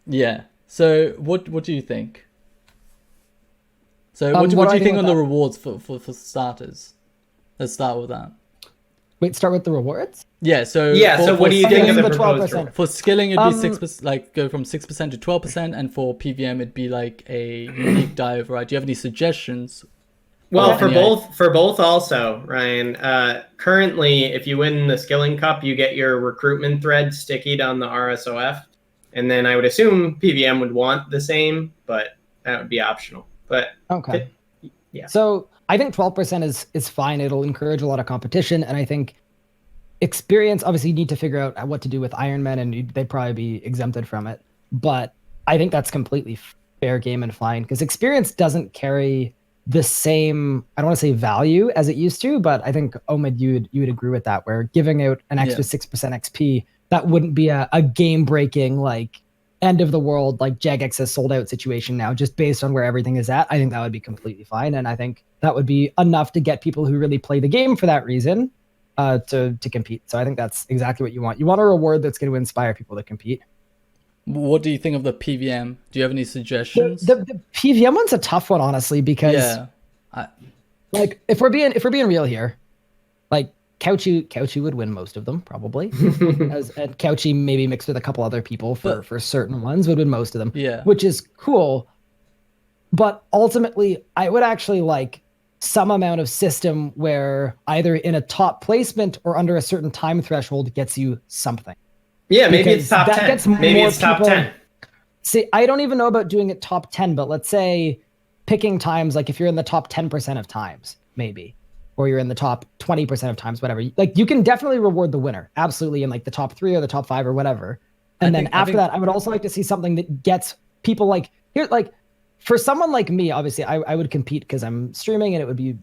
Yeah. So what do you think? So what do you think on the rewards for starters? Let's start with that. Wait, start with the rewards? Yeah, so what do you think of the proposed 12%? For skilling, it'd be 6%, like go from 6% to 12%, and for PvM, it'd be like a unique die override. Do you have any suggestions? Well, for both also, Ryan. Currently, if you win the Skilling Cup, you get your recruitment thread stickied on the RSOF, and then I would assume PvM would want the same, but that would be optional. But okay, yeah. So I think 12% is fine. It'll encourage a lot of competition, and I think experience. Obviously, you need to figure out what to do with Ironmen, and they'd probably be exempted from it. But I think that's completely fair game and fine because experience doesn't carry the same, I don't want to say value as it used to, but I think Omid, you would agree with that, where giving out an extra 6% XP, that wouldn't be a game breaking, like end of the world, like Jagex has sold out situation now, just based on where everything is at. I think that would be completely fine. And I think that would be enough to get people who really play the game for that reason to compete. So I think that's exactly what you want. You want a reward that's going to inspire people to compete. What do you think of the PvM? Do you have any suggestions? The PvM one's a tough one, honestly, because like if we're being real here, like Couchy would win most of them probably, and Couchy maybe mixed with a couple other people for certain ones would win most of them. Yeah, which is cool. But ultimately, I would actually like some amount of system where either in a top placement or under a certain time threshold gets you something. Yeah, maybe it's top 10. Maybe it's top 10. See, I don't even know about doing it top 10, but let's say picking times, like if you're in the top 10% of times, maybe, or you're in the top 20% of times, whatever. Like you can definitely reward the winner, absolutely, in like the top 3 or the top 5 or whatever. And then after that, I would also like to see something that gets people like here, like for someone like me, obviously, I would compete because I'm streaming and it would be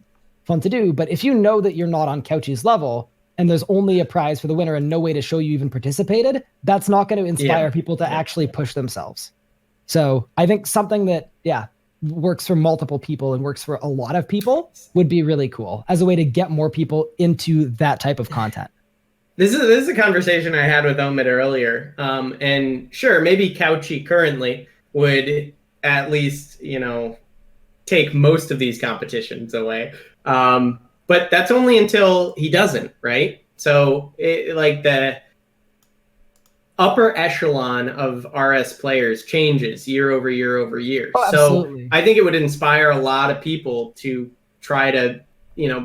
fun to do. But if you know that you're not on Couchy's level, and there's only a prize for the winner and no way to show you even participated, that's not going to inspire people to actually push themselves. So I think something that, works for multiple people and works for a lot of people would be really cool as a way to get more people into that type of content. This is a conversation I had with Omid earlier, and sure, maybe Couchy currently would at least take most of these competitions away, but that's only until he doesn't, right? So like the upper echelon of RS players changes year over year over year. Oh, so absolutely. I think it would inspire a lot of people to try to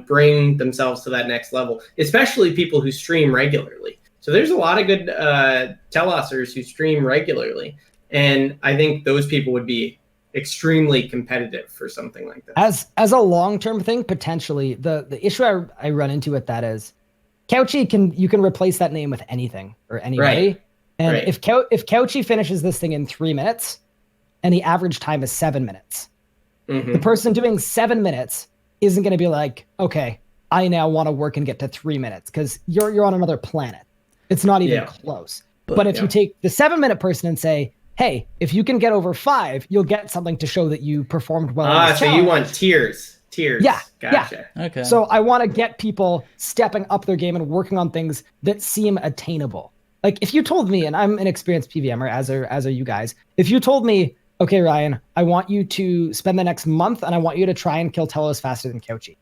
bring themselves to that next level, especially people who stream regularly. So there's a lot of good Telosers who stream regularly, and I think those people would be extremely competitive for something like this. As a long-term thing, potentially, the issue I run into with that is Couchy you can replace that name with anything or anybody. Right. And Right. if Couchy finishes this thing in 3 minutes and the average time is 7 minutes, the person doing 7 minutes isn't going to be like, okay, I now want to work and get to 3 minutes, because you're on another planet. It's not even close. But if you take the 7-minute person and say, hey, if you can get over 5, you'll get something to show that you performed well. So you want tiers. Yeah. Gotcha. Yeah. Okay. So I want to get people stepping up their game and working on things that seem attainable. Like if you told me, and I'm an experienced PvMer, as are you guys, if you told me, okay, Ryan, I want you to spend the next month and I want you to try and kill Telos faster than Couchy,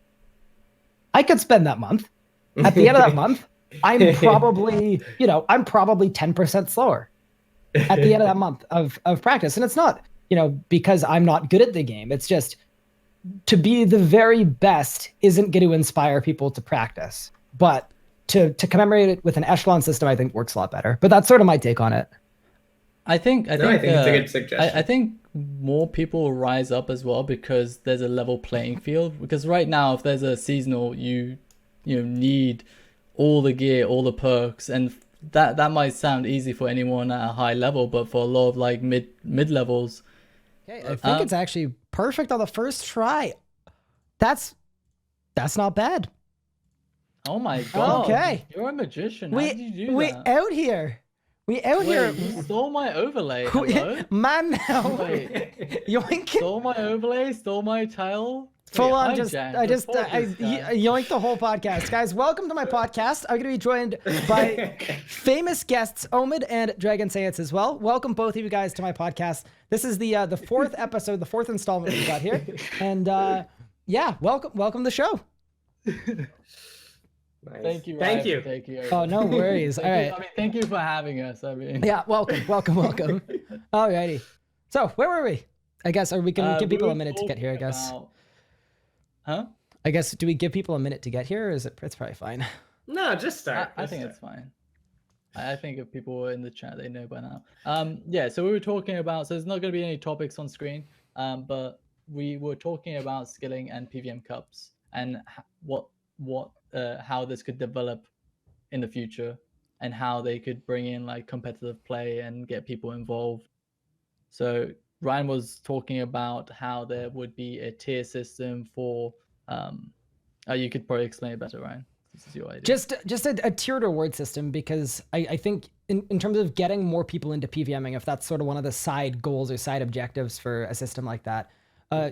I could spend that month. At the end of that month, I'm probably 10% slower at the end of that month of practice. And it's not, because I'm not good at the game. It's just to be the very best isn't going to inspire people to practice. But to commemorate it with an echelon system, I think works a lot better. But that's sort of my take on it. I think it's a good suggestion. I think more people will rise up as well because there's a level playing field. Because right now, if there's a seasonal, you need all the gear, all the perks, and that might sound easy for anyone at a high level, but for a lot of like mid levels, okay, I think it's actually perfect on the first try. That's not bad. Oh my god! Okay, you're a magician. How did you do that? Out here. We out here. You stole my overlay. Hello? Man, now. Wait. Yoink. Stole my overlay. Stole my tile. Full on, I yoinked the whole podcast. Guys, welcome to my podcast. I'm going to be joined by famous guests, Omid and Dragonseance as well. Welcome both of you guys to my podcast. This is the 4th episode, the 4th installment we got here. And welcome to the show. Nice. Thank you. Thank Ryan. you. Thank you. Oh, no worries. All right. Thank you for having us. Yeah, welcome. Alrighty. So, where were we? I guess, we can give people a minute to get here, I guess. Huh? I guess, do we give people a minute to get here, or it's probably fine? No, just start. I think it's fine. I think if people were in the chat, they know by now. Yeah, so we were talking about, so there's not going to be any topics on screen, but we were talking about skilling and PvM Cups and how this could develop in the future and how they could bring in like competitive play and get people involved. So Ryan was talking about how there would be a tier system for you could probably explain it better, Ryan. This is your idea. Just a tiered reward system, because I think in terms of getting more people into PvMing, if that's sort of one of the side goals or side objectives for a system like that,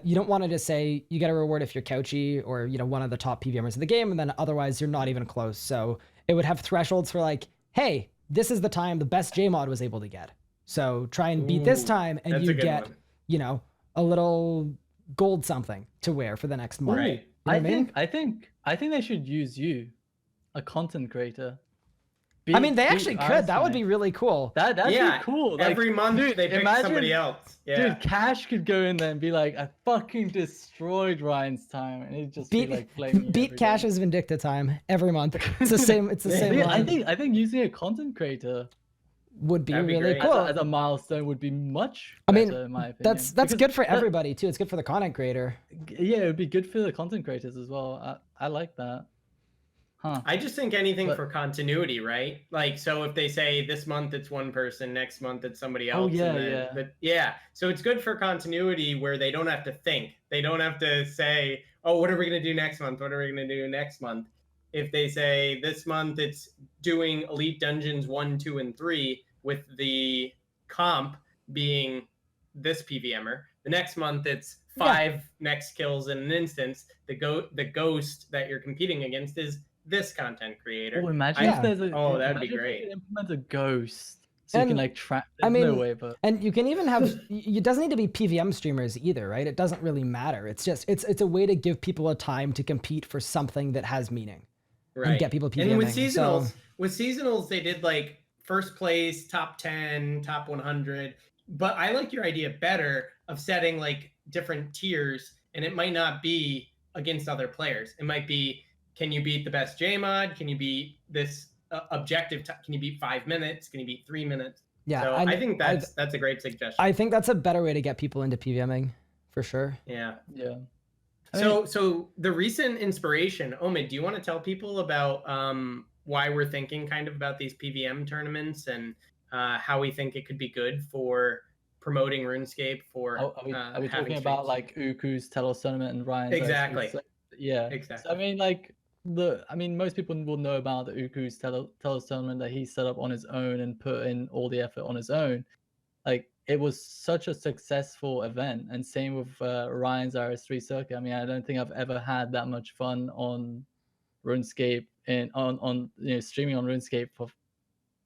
you don't want to just say you get a reward if you're Couchy or one of the top PvMers in the game, and then otherwise you're not even close. So it would have thresholds for like, hey, this is the time the best JMod was able to get. So try and beat this time, and you get a little gold something to wear for the next month. Right. I think they should use you, a content creator. I mean, they actually could. That would be really cool. That'd be cool. Like, every month they pick somebody else. Yeah. Dude, Cash could go in there and be like, I fucking destroyed Ryan's time, and he'd just be like flaming. Beat Cash's Vindicta time every month. It's the same. It's the same. Yeah, I think using a content creator would be really cool. As a milestone would be much better, in my opinion. That's good for everybody too. It's good for the content creator. Yeah, it would be good for the content creators as well. I like that. Huh. I just think anything for continuity, right? Like, so if they say this month it's one person, next month it's somebody else. So it's good for continuity where they don't have to think. They don't have to say, oh, what are we going to do next month? What are we going to do next month? If they say this month it's doing Elite Dungeons 1, 2, and 3 with the comp being this PvMer, the next month it's 5 next kills in an instance. The ghost that you're competing against is this content creator. Oh, imagine Yeah. if there's a that'd be imagine if they great. could implement a ghost so you And, can like track. I There's no mean, way, but and you can even have, it doesn't need to be PvM streamers either, right? It doesn't really matter. It's just, it's a way to give people a time to compete for something that has meaning. Right. And get people PvMing. And with seasonals, they did like first place, top 10, top 100. But I like your idea better of setting like different tiers, and it might not be against other players. It might be, can you beat the best JMod? Can you beat this objective? Can you beat 5 minutes? Can you beat 3 minutes? Yeah, So I think that's a great suggestion. I think that's a better way to get people into PvMing, for sure. Yeah. yeah. So the recent inspiration, Omid, do you want to tell people about why we're thinking kind of about these PvM tournaments and how we think it could be good for promoting RuneScape for Are we talking about like Uku's Telos tournament and Ryan's? Exactly. Yeah. Exactly. So, I mean, like most people will know about the Uku's Telos tournament that he set up on his own and put in all the effort on his own. Like, it was such a successful event, and same with Ryan's RS3 circuit. I mean, I don't think I've ever had that much fun on RuneScape and on streaming on RuneScape for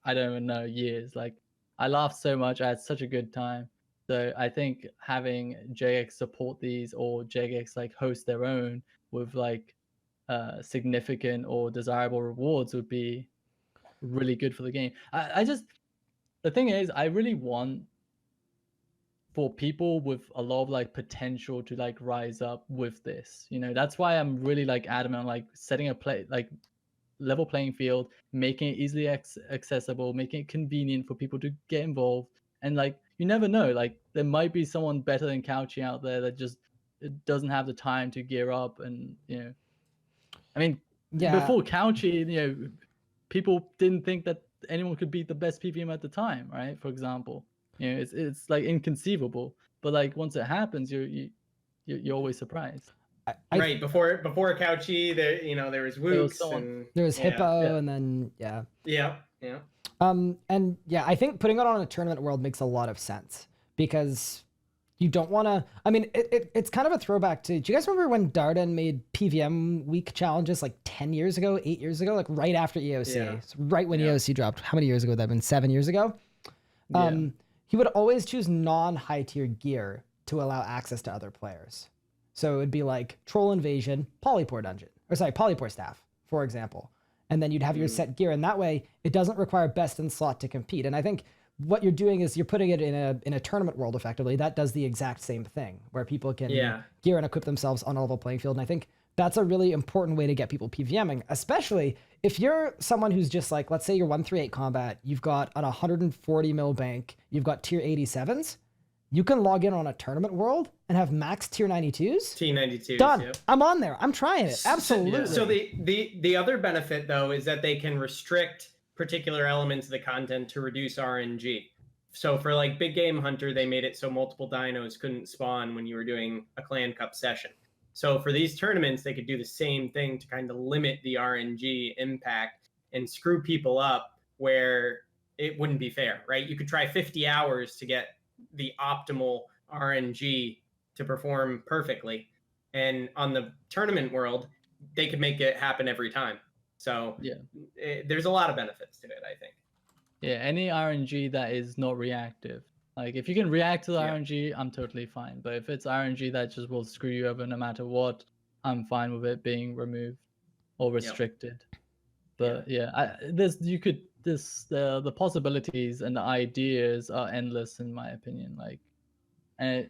I don't even know, years. Like, I laughed so much. I had such a good time. So I think having JX support these, or JX like host their own with like significant or desirable rewards would be really good for the game. The thing is, I really want for people with a lot of like potential to like rise up with this. That's why I'm really like adamant on like setting a level playing field, making it easily accessible, making it convenient for people to get involved. And like, you never know, like there might be someone better than Couchy out there that just doesn't have the time to gear up. And I mean, before Couchy, people didn't think that anyone could beat the best PvM at the time, right? For example, it's like inconceivable, but like once it happens, you're always surprised. Right, before Couchy, there was Wooks, and there was Hippo, and then yeah. And I think putting it on a tournament world makes a lot of sense, because you don't want to. I mean, it's kind of a throwback to. Do you guys remember when Darden made PvM week challenges like 10 years ago, 8 years ago, like right after EOC, so right when EOC dropped? How many years ago would that have been? 7 years ago. He would always choose non-high tier gear to allow access to other players. So it would be like Troll Invasion, Polypore Staff, for example. And then you'd have your set gear, and that way it doesn't require best in slot to compete. And I think what you're doing is you're putting it in a tournament world effectively. That does the exact same thing, where people can gear and equip themselves on a level playing field. And I think that's a really important way to get people PvMing, especially if you're someone who's just like, let's say you're 138 combat, you've got an 140 mil bank, you've got tier 87s. You can log in on a tournament world and have max tier 92s. T92s. Done. Yep. I'm on there. I'm trying it. Absolutely. So the other benefit though is that they can restrict particular elements of the content to reduce RNG. So for like Big Game Hunter, they made it so multiple dinos couldn't spawn when you were doing a clan cup session. So for these tournaments, they could do the same thing to kind of limit the RNG impact and screw people up where it wouldn't be fair, right? You could try 50 hours to get the optimal RNG to perform perfectly. And on the tournament world, they could make it happen every time. So there's a lot of benefits to it, I think. Yeah, any RNG that is not reactive. Like, if you can react to the RNG, I'm totally fine. But if it's RNG that just will screw you over no matter what, I'm fine with it being removed or restricted. But the possibilities and the ideas are endless in my opinion. Like, and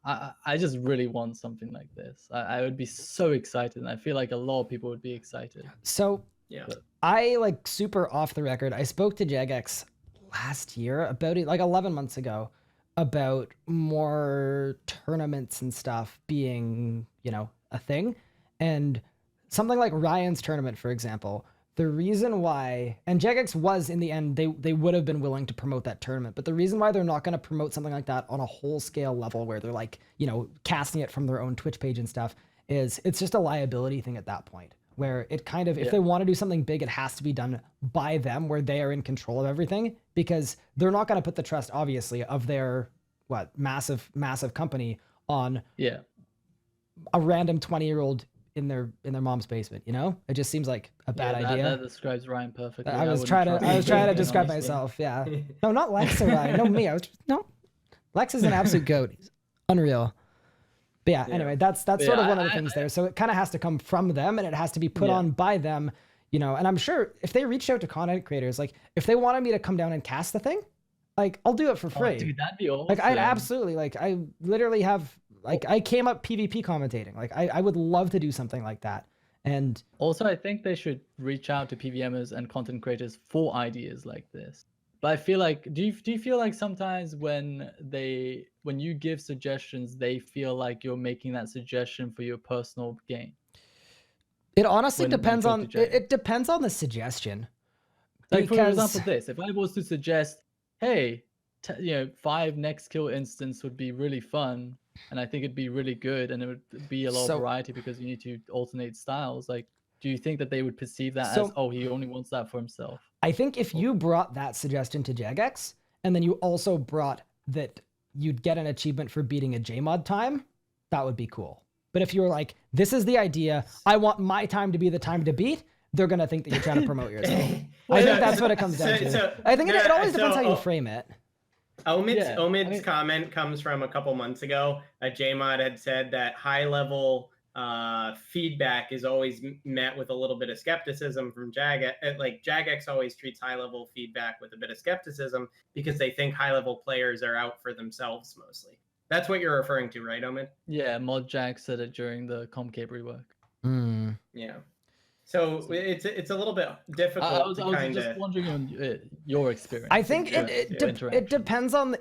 I just really want something like this. I would be so excited, and I feel like a lot of people would be excited. So I, like, super off the record, I spoke to Jagex last year about it, like 11 months ago, about more tournaments and stuff being, a thing. And something like Ryan's tournament, for example, the reason why, and Jagex was, in the end, they would have been willing to promote that tournament, but the reason why they're not going to promote something like that on a whole scale level where they're like, casting it from their own Twitch page and stuff, is it's just a liability thing at that point, where it kind of, if they want to do something big, it has to be done by them, where they are in control of everything, because they're not going to put the trust, obviously, of their massive company on a random 20-year-old in their mom's basement. You know, it just seems like a bad idea. That describes Ryan perfectly. I was trying to describe honestly. myself. Yeah. No, not Lex or Ryan. No, me. Lex is an absolute goat. He's unreal. But yeah, anyway, that's sort of one of the things there. So it kind of has to come from them, and it has to be put on by them, you know. And I'm sure if they reached out to content creators, like if they wanted me to come down and cast the thing, like I'll do it for free. Dude, that'd be awesome. Like I'd absolutely, like I literally have, like I came up PvP commentating. Like I would love to do something like that. And also, I think they should reach out to PVMers and content creators for ideas like this. But I feel like, do you feel like sometimes when you give suggestions, they feel like you're making that suggestion for your personal gain? It honestly depends on it depends on the suggestion. Like for example, this, if I was to suggest, hey, 5 next kill instance would be really fun, and I think it'd be really good, and it would be a lot of variety because you need to alternate styles. Like, do you think that they would perceive that as, oh, he only wants that for himself? I think if you brought that suggestion to Jagex, and then you also brought that you'd get an achievement for beating a JMod time, that would be cool. But if you were like, this is the idea, I want my time to be the time to beat, they're going to think that you're trying to promote yourself. I think that's what it comes down to. I think it always depends how you frame it. Omid's comment comes from a couple months ago. JMod had said that high-level feedback is always met with a little bit of skepticism from Jagex. Like Jagex always treats high-level feedback with a bit of skepticism because they think high-level players are out for themselves mostly. That's what you're referring to, right, Omid? Yeah, Mod Jack said it during the Comcape rework. Yeah. So it's a little bit difficult. I was just wondering on your experience. I think it depends on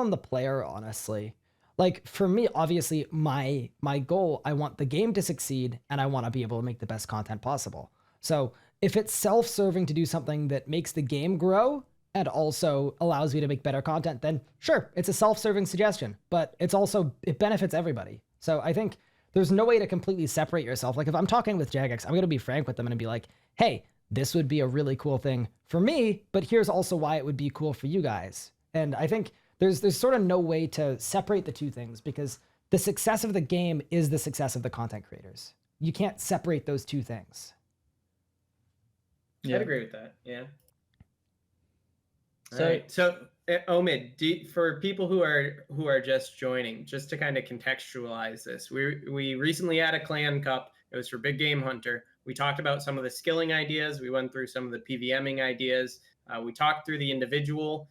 the player, honestly. Like for me, obviously, my goal, I want the game to succeed, and I want to be able to make the best content possible. So if it's self-serving to do something that makes the game grow and also allows me to make better content, then sure, it's a self-serving suggestion, but it benefits everybody. So I think there's no way to completely separate yourself. Like if I'm talking with Jagex, I'm going to be frank with them and be like, hey, this would be a really cool thing for me, but here's also why it would be cool for you guys. And I think there's sort of no way to separate the two things because the success of the game is the success of the content creators. You can't separate those two things. I'd agree with that. Yeah. So Omid, for people who are just joining, just to kind of contextualize this, we recently had a clan cup. It was for Big Game Hunter. We talked about some of the skilling ideas. We went through some of the PVMing ideas. We talked through the individual,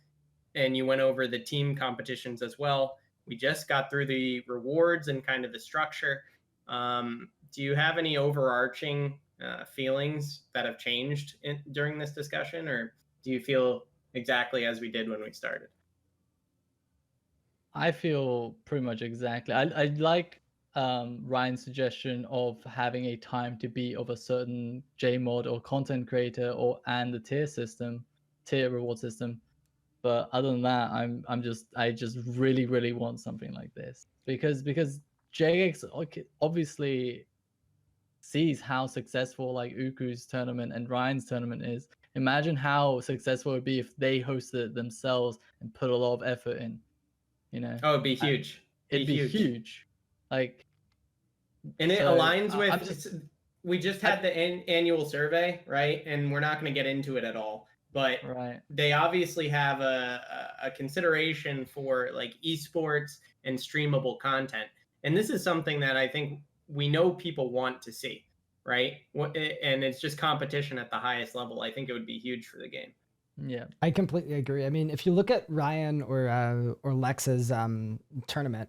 and you went over the team competitions as well. We just got through the rewards and kind of the structure. Do you have any overarching feelings that have changed during this discussion, or do you feel exactly as we did when we started? I feel pretty much exactly. I like Ryan's suggestion of having a time to beat of a certain JMod or content creator and the tier reward system. But other than that, I just really want something like this because Jagex obviously sees how successful like Uku's tournament and Ryan's tournament is. Imagine how successful it would be if they hosted it themselves and put a lot of effort in, you know? Oh, it'd be huge. It'd be huge. Like, and it aligns with, we just had the annual survey, right? And we're not going to get into it at all, but they obviously have a consideration for like esports and streamable content. And this is something that I think we know people want to see. Right. And it's just competition at the highest level. I think it would be huge for the game. Yeah, I completely agree. I mean, if you look at Ryan or Lex's tournament,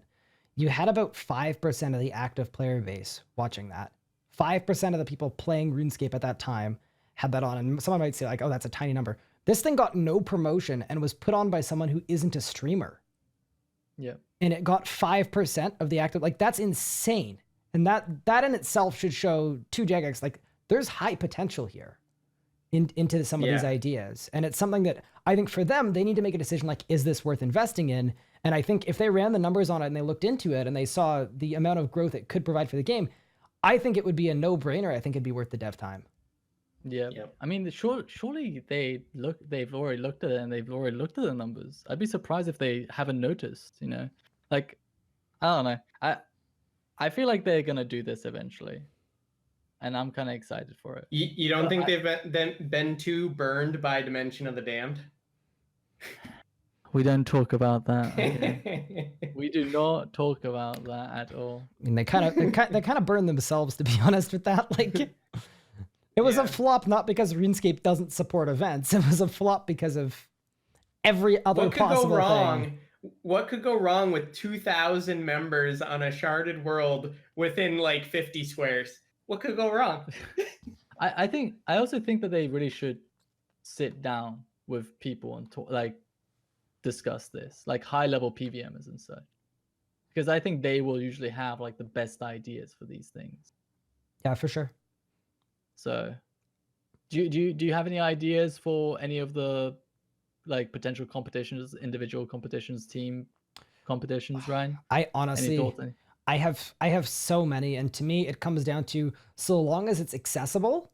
you had about 5% of the active player base watching that. 5% of the people playing RuneScape at that time had that on. And someone might say like, oh, that's a tiny number. This thing got no promotion and was put on by someone who isn't a streamer. Yeah. And it got 5% of the active. Like, that's insane. And that in itself should show to Jagex, like, there's high potential here into some of these ideas. And it's something that I think for them, they need to make a decision like, is this worth investing in? And I think if they ran the numbers on it and they looked into it and they saw the amount of growth it could provide for the game, I think it would be a no-brainer. I think it'd be worth the dev time. Yeah. I mean, surely they've already looked at it and they've already looked at the numbers. I'd be surprised if they haven't noticed, you know? Like, I don't know. I feel like they're going to do this eventually. and I'm kind of excited for it. You don't think they've been too burned by Dimension of the Damned? We don't talk about that. Okay? We do not talk about that at all. I mean, they kind of burned themselves, to be honest with that. Like, it was a flop not because RuneScape doesn't support events. It was a flop because of every other possible thing. What could go wrong with 2,000 members on a sharded world within like 50 squares? What could go wrong? I also think that they really should sit down with people and talk, like, discuss this, like high-level PVMers and such, because I think they will usually have like the best ideas for these things. Yeah, for sure. So, do you have any ideas for any of the like potential competitions, individual competitions, team competitions, Ryan? I honestly, I have so many, and to me, it comes down to, so long as it's accessible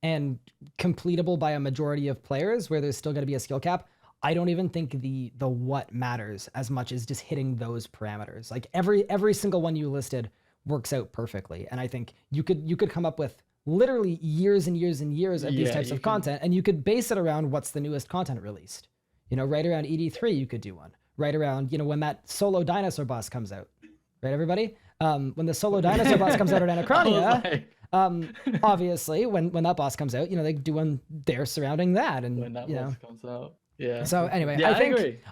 and completable by a majority of players, where there's still going to be a skill cap. I don't even think the what matters as much as just hitting those parameters. Like every single one you listed works out perfectly, and I think you could come up with literally years and years and years of these types of content, and you could base it around what's the newest content released. You know, right around ED3 you could do one. Right around, you know, when that solo dinosaur boss comes out. Right, everybody? When the solo dinosaur boss comes out at Anachronia, obviously when that boss comes out, you know, they do one there surrounding that, and when that boss comes out. Yeah. So anyway,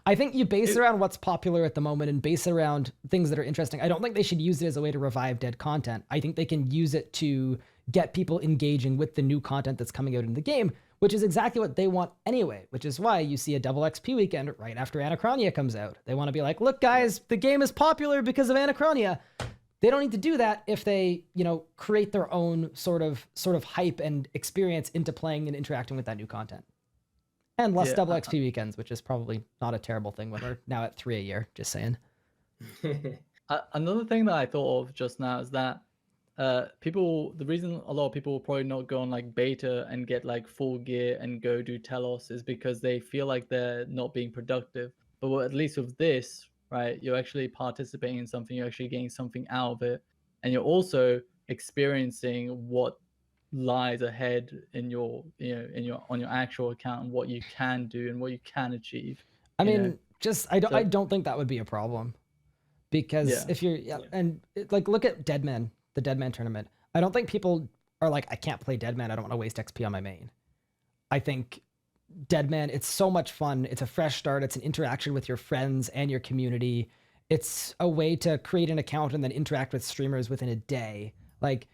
I think you base it around what's popular at the moment and base it around things that are interesting. I don't think they should use it as a way to revive dead content. I think they can use it to get people engaging with the new content that's coming out in the game, which is exactly what they want anyway, which is why you see a double XP weekend right after Anachronia comes out. They want to be like, look guys, the game is popular because of Anachronia. They don't need to do that if they, you know, create their own sort of hype and experience into playing and interacting with that new content. And less double XP weekends, which is probably not a terrible thing when we're now at 3 a year, just saying. Another thing that I thought of just now is that the reason a lot of people will probably not go on like beta and get like full gear and go do Telos is because they feel like they're not being productive. But at least with this, right, you're actually participating in something, you're actually getting something out of it, and you're also experiencing what lies ahead in your, you know, on your actual account, and what you can do and what you can achieve. I mean, I don't think that would be a problem, because if you're and like look at Deadman, the Deadman tournament. I don't think people are like, I can't play Deadman, I don't want to waste XP on my main. I think Deadman, it's so much fun. It's a fresh start. It's an interaction with your friends and your community. It's a way to create an account and then interact with streamers within a day. Like,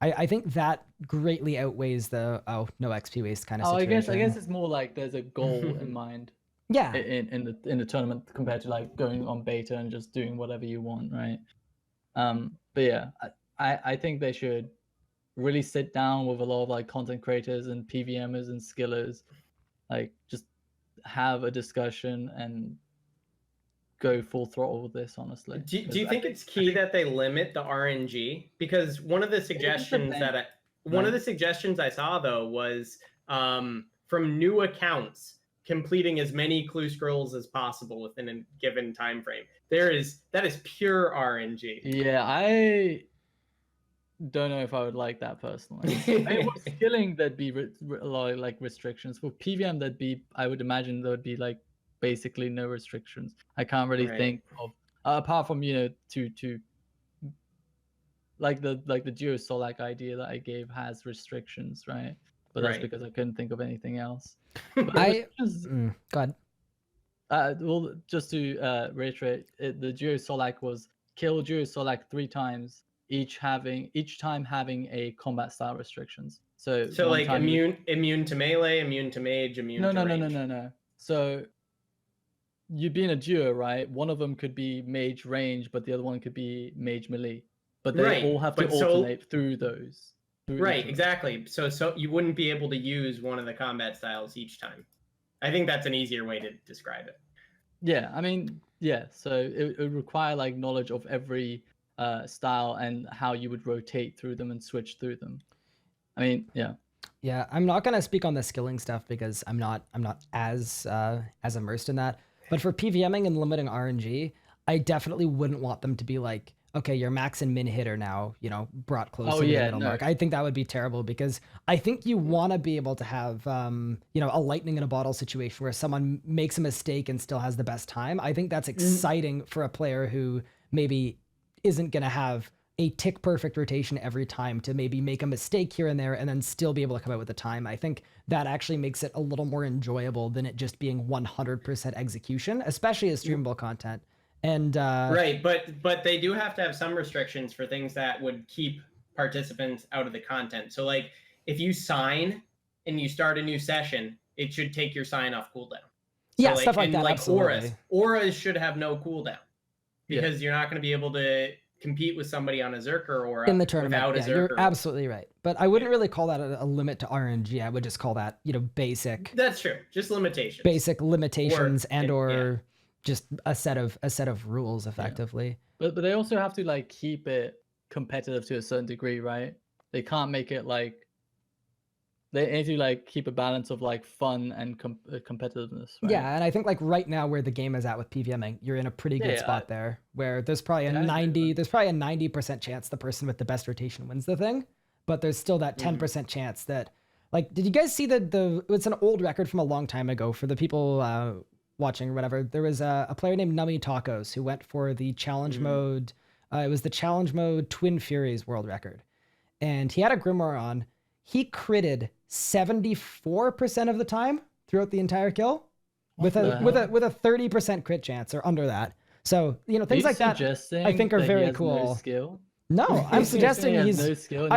I think that greatly outweighs the no XP waste kind of situation. I guess it's more like there's a goal in mind. Yeah. In the tournament compared to like going on beta and just doing whatever you want, right? But yeah, I think they should really sit down with a lot of like content creators and PVMers and skillers, like just have a discussion and go full throttle with this, honestly. Do you think it's key that they limit the RNG? Because one of the suggestions I saw though was from new accounts completing as many clue scrolls as possible within a given time frame. That is pure RNG. Yeah, I don't know if I would like that personally. For skilling, there'd be a lot of like restrictions. For PVM, I would imagine there would be like basically no restrictions. I can't really think of apart from, you know, to like the Duo Solak idea that I gave has restrictions, right? But that's because I couldn't think of anything else. Go ahead. Well, just to reiterate, the Duo Solak was kill Duo Solak 3 times, each time having a combat style restrictions. So like immune to melee, immune to mage, immune to range. No. So you'd be in a duo, right? One of them could be mage range, but the other one could be mage melee. But they all have to alternate through those. Exactly. So you wouldn't be able to use one of the combat styles each time. I think that's an easier way to describe it. Yeah, I mean, yeah. So it would require like knowledge of every style and how you would rotate through them and switch through them. I mean, yeah. Yeah, I'm not gonna speak on the skilling stuff because I'm not as immersed in that. But for PVMing and limiting RNG, I definitely wouldn't want them to be like, okay, your max and min hit are now, brought close to the middle mark. I think that would be terrible because I think you want to be able to have, a lightning in a bottle situation where someone makes a mistake and still has the best time. I think that's exciting for a player who maybe isn't going to have a tick perfect rotation every time to maybe make a mistake here and there and then still be able to come out with the time. I think that actually makes it a little more enjoyable than it just being 100% execution, especially as streamable content. And right, but they do have to have some restrictions for things that would keep participants out of the content. So like if you sign and you start a new session, it should take your sign off cooldown. So stuff like that. Like absolutely. auras should have no cooldown because you're not going to be able to compete with somebody on a Zerker aura in the tournament. Without a Zerker. You're absolutely right. But I wouldn't really call that a limit to RNG. I would just call that, basic. That's true. Just limitations. Basic limitations or just a set of rules effectively. But they also have to like keep it competitive to a certain degree, right? They can't make it like they need to like keep a balance of like fun and competitiveness. Right? Yeah, and I think like right now where the game is at with PvMing, you're in a pretty good spot there where there's probably a 90% chance the person with the best rotation wins the thing, but there's still that 10% chance that like did you guys see it's an old record from a long time ago for the people watching or whatever. There was a player named Nummy Tacos who went for the challenge mode. It was the challenge mode Twin Furies world record. And he had a Grimoire on. He critted 74% of the time throughout the entire kill with a 30% crit chance or under that. So, things like that I think are very cool. No skill? No, I'm suggesting he's no skill.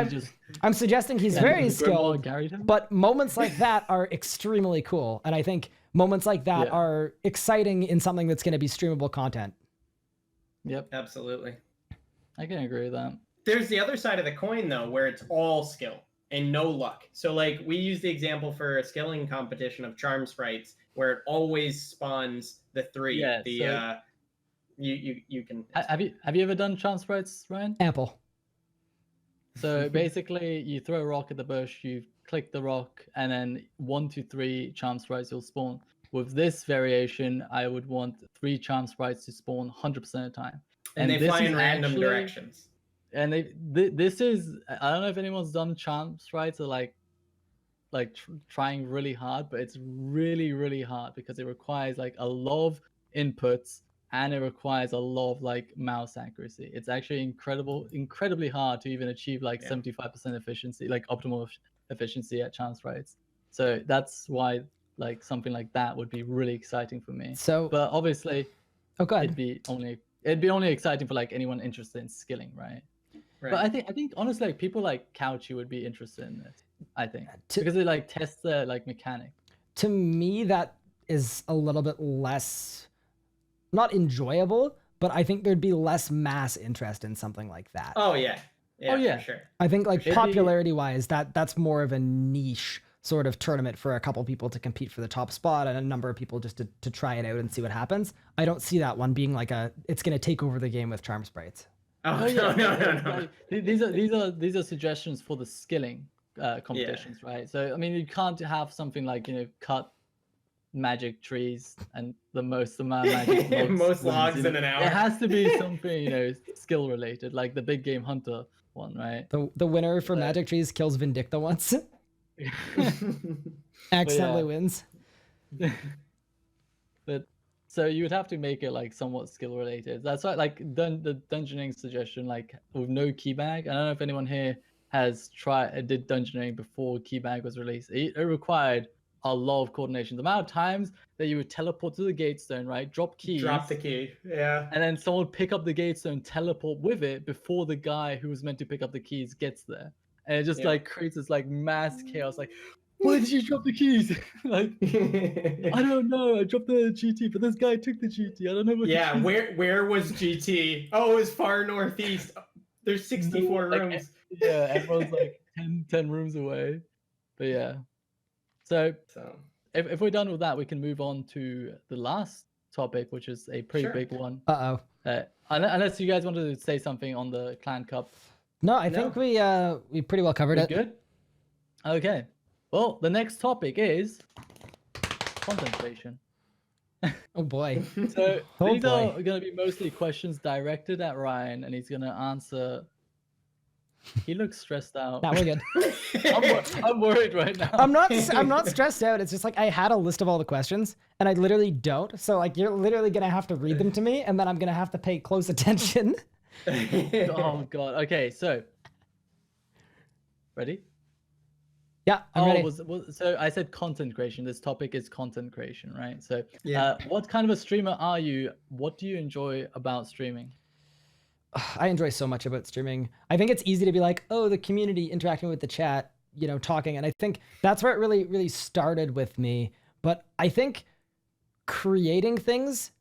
I'm suggesting he's very skilled, but moments like that are extremely cool. And I think moments like that are exciting in something that's going to be streamable content. Yep. Absolutely. I can agree with that. There's the other side of the coin, though, where it's all skill and no luck. So, like, we use the example for a skilling competition of charm sprites, where it always spawns the 3. Yeah, you can. Have you ever done charm sprites, Ryan? Ample. So basically, you throw a rock at the bush, you click the rock, and then 1 to 3 charm sprites will spawn. With this variation, I would want 3 charm sprites to spawn 100% of the time. And they fly in random directions. And this is, I don't know if anyone's done charm sprites or like trying really hard, but it's really, really hard because it requires like a lot of inputs and it requires a lot of like mouse accuracy. It's actually incredibly hard to even achieve like 75% efficiency, like optimal efficiency at charm sprites. So that's why like something like that would be really exciting for me. So, but obviously, go ahead. It'd be only exciting for like anyone interested in skilling, right? Right. But I think honestly, like, people like Couchy would be interested in this. I think because it like tests the like mechanic. To me, that is a little bit less, not enjoyable, but I think there'd be less mass interest in something like that. Oh yeah, for sure. I think like popularity-wise, that's more of a niche sort of tournament for a couple people to compete for the top spot and a number of people just to try it out and see what happens. I don't see that one being like it's going to take over the game with charm sprites. Oh, no. Like, these are suggestions for the skilling competitions, right? So I mean, you can't have something like cut magic trees and the most amount of magic most logs in an hour. It has to be something skill related, like the big game hunter one, right? The winner for magic trees kills Vindicta once. Accidentally wins. But so you would have to make it like somewhat skill related. That's why like the dungeoning suggestion, like with no keybag. I don't know if anyone here did dungeoning before keybag was released. It required a lot of coordination. The amount of times that you would teleport to the gatestone, right? Drop the key, yeah. And then someone pick up the gatestone, teleport with it before the guy who was meant to pick up the keys gets there. And it just like creates this like mass chaos. Like, why did you drop the keys? Like, I don't know. I dropped the GT, but this guy took the GT. I don't know. Where was GT? Oh, it was far northeast. There's 64 rooms. Everyone's like 10 rooms away. But yeah. So if we're done with that, we can move on to the last topic, which is a pretty big one. Unless you guys wanted to say something on the Clan Cup. No, I think we pretty well covered it. Good? Okay. Well, the next topic is content creation. Oh boy. So Oh these are boy. going to be mostly questions directed at Ryan, and he's going to answer. He looks stressed out. Now we're good. I'm worried right now. I'm not stressed out. It's just like I had a list of all the questions and I literally don't. So like you're literally gonna have to read them to me and then I'm gonna have to pay close attention. Oh god. Okay, so ready? Yeah, I'm ready. So I said content creation. This topic is content creation, right? So Yeah. what kind of a streamer are you? What do you enjoy about streaming? I enjoy so much about streaming. I think it's easy to be like, oh, the community interacting with the chat, you know, talking. And I think that's where it really, really started with me. But I think creating things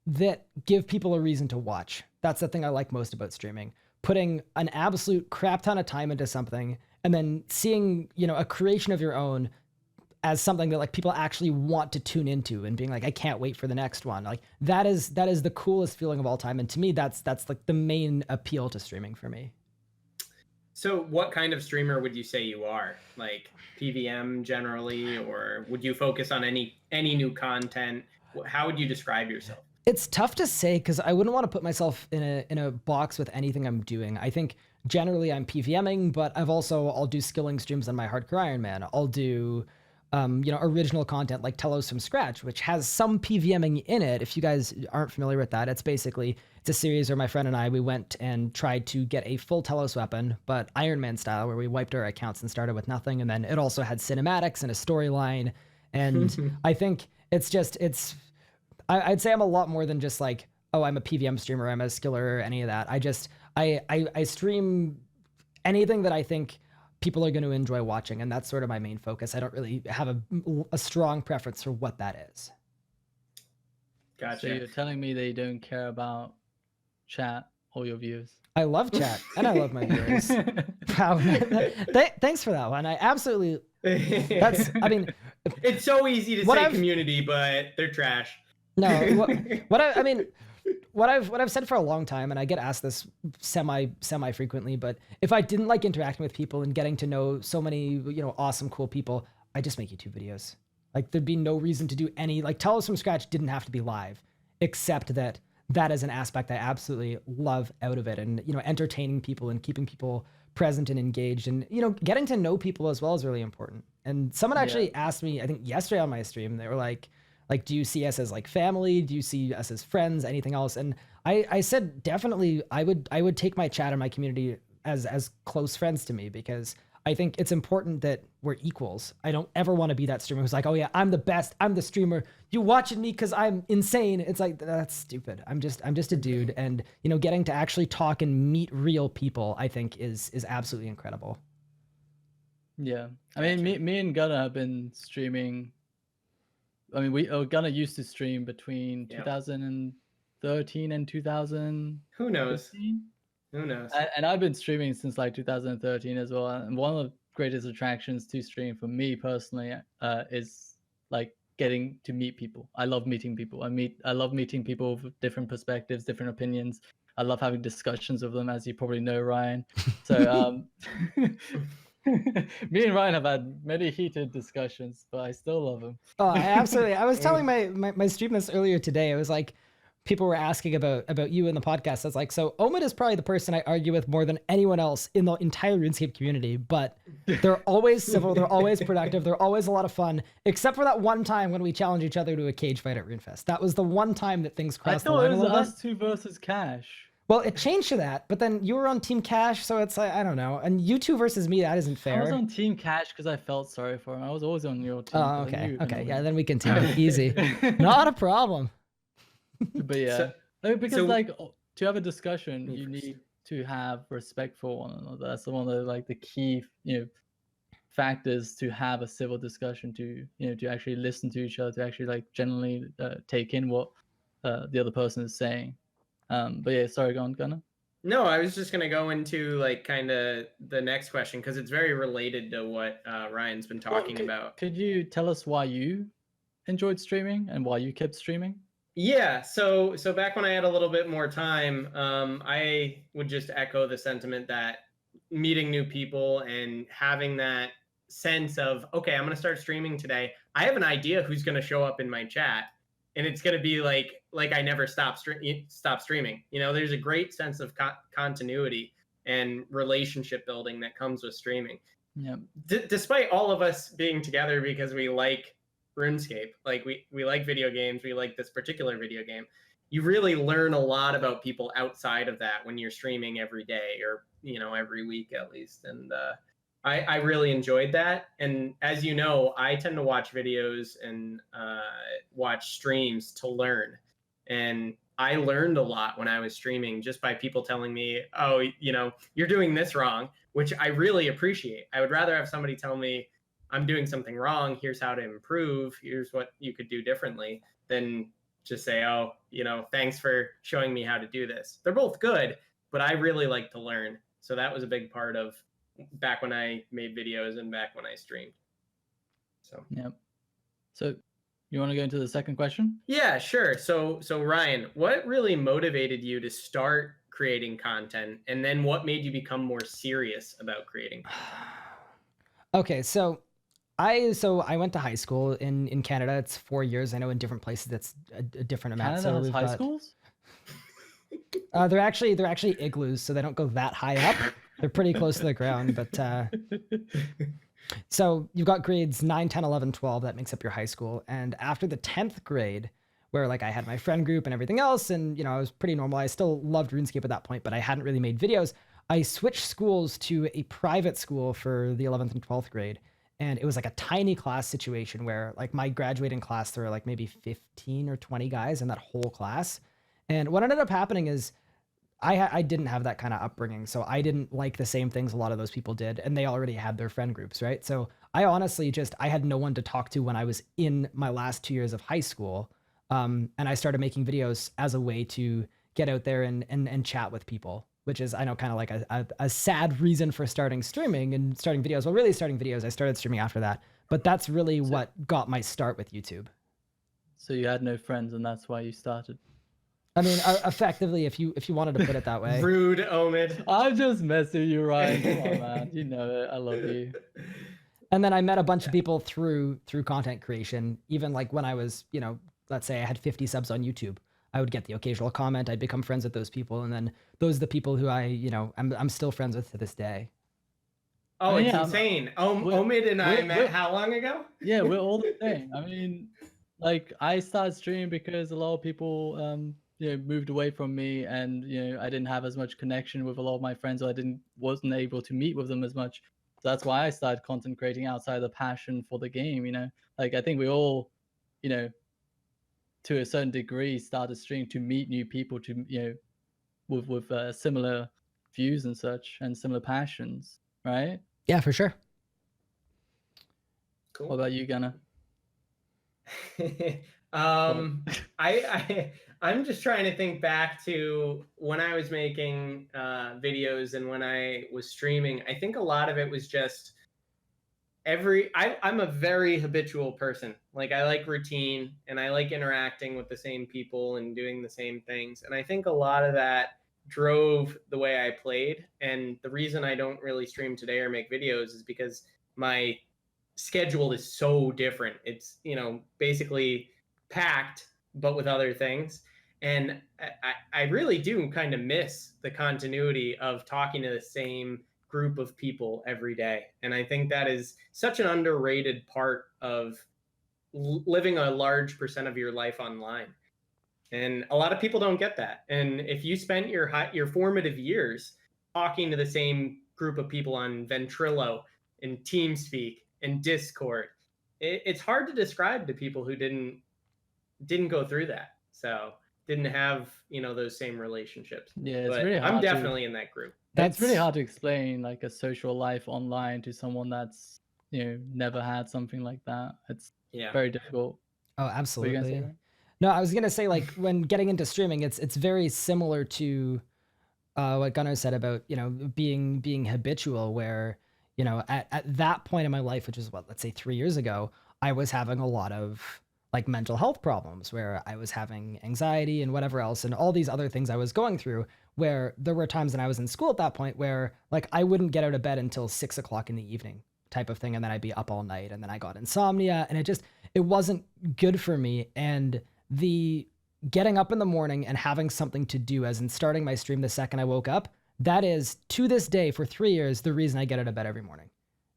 that give people a reason to watch. That's the thing I like most about streaming. Putting an absolute crap ton of time into something and then seeing, you know, a creation of your own as something that like people actually want to tune into and being like, I can't wait for the next one. Like that is the coolest feeling of all time. And to me, that's like the main appeal to streaming for me. So what kind of streamer would you say you are? Like PvM generally, or would you focus on any new content? How would you describe yourself? It's tough to say because I wouldn't want to put myself in a box with anything I'm doing. I think generally I'm PvMing, but I'll do skilling streams on my Hardcore Iron Man. I'll do you know, original content like Telos from scratch, which has some PvMing in it. If you guys aren't familiar with that, it's a series where my friend and I, we went and tried to get a full Telos weapon, but Iron Man style, where we wiped our accounts and started with nothing. And then it also had cinematics and a storyline. And I think I'd say I'm a lot more than just like, oh, I'm a PvM streamer, I'm a skiller, or any of that. I stream anything that I think people are going to enjoy watching, and that's sort of my main focus. I don't really have a strong preference for what that is. Gotcha. So you're telling me they don't care about chat or your views? I love chat and I love my viewers. Thanks for that one. I absolutely. I mean, it's so easy to say community, but they're trash. No, what I've said for a long time, and I get asked this semi frequently, but if I didn't like interacting with people and getting to know so many, you know, awesome, cool people, I just make YouTube videos. Like there'd be no reason to do any, like Telos from scratch didn't have to be live, except that is an aspect I absolutely love out of it. And, you know, entertaining people and keeping people present and engaged and, you know, getting to know people as well is really important. And someone actually asked me, I think yesterday on my stream, they were like, do you see us as like family? Do you see us as friends? Anything else? And I said, definitely, I would take my chat and my community as close friends to me, because I think it's important that we're equals. I don't ever want to be that streamer who's like, oh yeah, I'm the best. I'm the streamer. You watching me because I'm insane. It's like, that's stupid. I'm just a dude. And, you know, getting to actually talk and meet real people, I think is absolutely incredible. Yeah. I mean, me and Gunnar have been streaming. I mean, Gunnar used to stream between 2013 and 2000. Who knows? Who knows? And I've been streaming since like 2013 as well. And one of the greatest attractions to stream for me personally is like getting to meet people. I love meeting people. I love meeting people with different perspectives, different opinions. I love having discussions with them, as you probably know, Ryan. So me and Ryan have had many heated discussions, but I still love him. Oh, I was telling my stream this earlier today. It was like, people were asking about you in the podcast. I was like, so Omid is probably the person I argue with more than anyone else in the entire RuneScape community, but they're always civil, they're always productive, they're always a lot of fun, except for that one time when we challenged each other to a cage fight at RuneFest. That was the one time that things crossed the line a little bit. I thought it was us two versus Cash. Well, it changed to that, but then you were on Team Cash, so it's like, I don't know. And you two versus me, that isn't fair. I was on Team Cash because I felt sorry for him. I was always on your team. Oh, okay. Okay, yeah, then we continue. Easy. Not a problem. But yeah, because like to have a discussion, you need to have respect for one another. That's one of the key, you know, factors to have a civil discussion, to, you know, to actually listen to each other, to actually like generally take in what the other person is saying. But yeah, sorry, go on, Gunnar. No, I was just gonna go into like kind of the next question because it's very related to what Ryan's been talking about. Could you tell us why you enjoyed streaming and why you kept streaming? Yeah, so back when I had a little bit more time, I would just echo the sentiment that meeting new people and having that sense of, okay, I'm gonna start streaming today. I have an idea who's gonna show up in my chat. and it's going to be like I never stop streaming. You know, there's a great sense of continuity and relationship building that comes with streaming. Yeah. Despite all of us being together because we like RuneScape, like we like video games, we like this particular video game, you really learn a lot about people outside of that when you're streaming every day, or, you know, every week at least. And I really enjoyed that. And as you know, I tend to watch videos and watch streams to learn. And I learned a lot when I was streaming just by people telling me, oh, you know, you're doing this wrong, which I really appreciate. I would rather have somebody tell me I'm doing something wrong, here's how to improve, here's what you could do differently, than just say, oh, you know, thanks for showing me how to do this. They're both good, but I really like to learn. So that was a big part of back when I made videos and back when I streamed. So, yeah. So you want to go into the second question? Yeah, sure. So Ryan, what really motivated you to start creating content, and then what made you become more serious about creating content? Okay, so I went to high school in Canada. It's 4 years. I know in different places that's a different amount. Canada has we've high got- schools? They're actually igloos, so they don't go that high up. They're pretty close to the ground, but so you've got grades 9, 10, 11, 12. That makes up your high school. And after the 10th grade, where like I had my friend group and everything else, and you know, I was pretty normal. I still loved RuneScape at that point, but I hadn't really made videos. I switched schools to a private school for the 11th and 12th grade. And it was like a tiny class situation where like my graduating class, there were like maybe 15 or 20 guys in that whole class. And what ended up happening is I didn't have that kind of upbringing. So I didn't like the same things a lot of those people did. And they already had their friend groups, right? So I honestly I had no one to talk to when I was in my last 2 years of high school. And I started making videos as a way to get out there and chat with people, which is, I know, kind of like a sad reason for starting streaming and starting videos. Well, really starting videos, I started streaming after that. But that's really what got my start with YouTube. So you had no friends and that's why you started? I mean, effectively, if you wanted to put it that way. Rude, Omid. I'm just messing with you, Ryan. Come on, man. You know it. I love you. And then I met a bunch of people through content creation. Even like when I was, you know, let's say I had 50 subs on YouTube, I would get the occasional comment. I'd become friends with those people, and then those are the people who I'm still friends with to this day. Oh, it's insane. Omid and I met how long ago? Yeah, we're all the same. I mean, like I started streaming because a lot of people moved away from me, and I didn't have as much connection with a lot of my friends, so I wasn't able to meet with them as much. So that's why I started content creating outside the passion for the game. Like I think we all, to a certain degree, started streaming to meet new people, to with similar views and such, and similar passions, right? Yeah, for sure. Cool. What about you, Gunnar? I'm just trying to think back to when I was making videos and when I was streaming. I think a lot of it was just I'm a very habitual person. Like I like routine and I like interacting with the same people and doing the same things. And I think a lot of that drove the way I played. And the reason I don't really stream today or make videos is because my schedule is so different. It's, basically packed, but with other things. And I really do kind of miss the continuity of talking to the same group of people every day. And I think that is such an underrated part of living a large percent of your life online. And a lot of people don't get that. And if you spent your formative years talking to the same group of people on Ventrilo and TeamSpeak and Discord, it's hard to describe to people who didn't go through that. So didn't have, those same relationships. Yeah, it's but really hard. I'm definitely in that group. That's really hard to explain, like a social life online to someone that's, never had something like that. It's very difficult. Oh, absolutely. No, I was gonna say, like, when getting into streaming, it's very similar to what Gunnar said about being habitual. Where at that point in my life, which is let's say 3 years ago, I was having a lot of like mental health problems, where I was having anxiety and whatever else, and all these other things I was going through. Where there were times when I was in school at that point where like I wouldn't get out of bed until 6 o'clock in the evening, type of thing, and then I'd be up all night, and then I got insomnia, and it wasn't good for me. And the getting up in the morning and having something to do, as in starting my stream the second I woke up, that is, to this day, for 3 years, the reason I get out of bed every morning.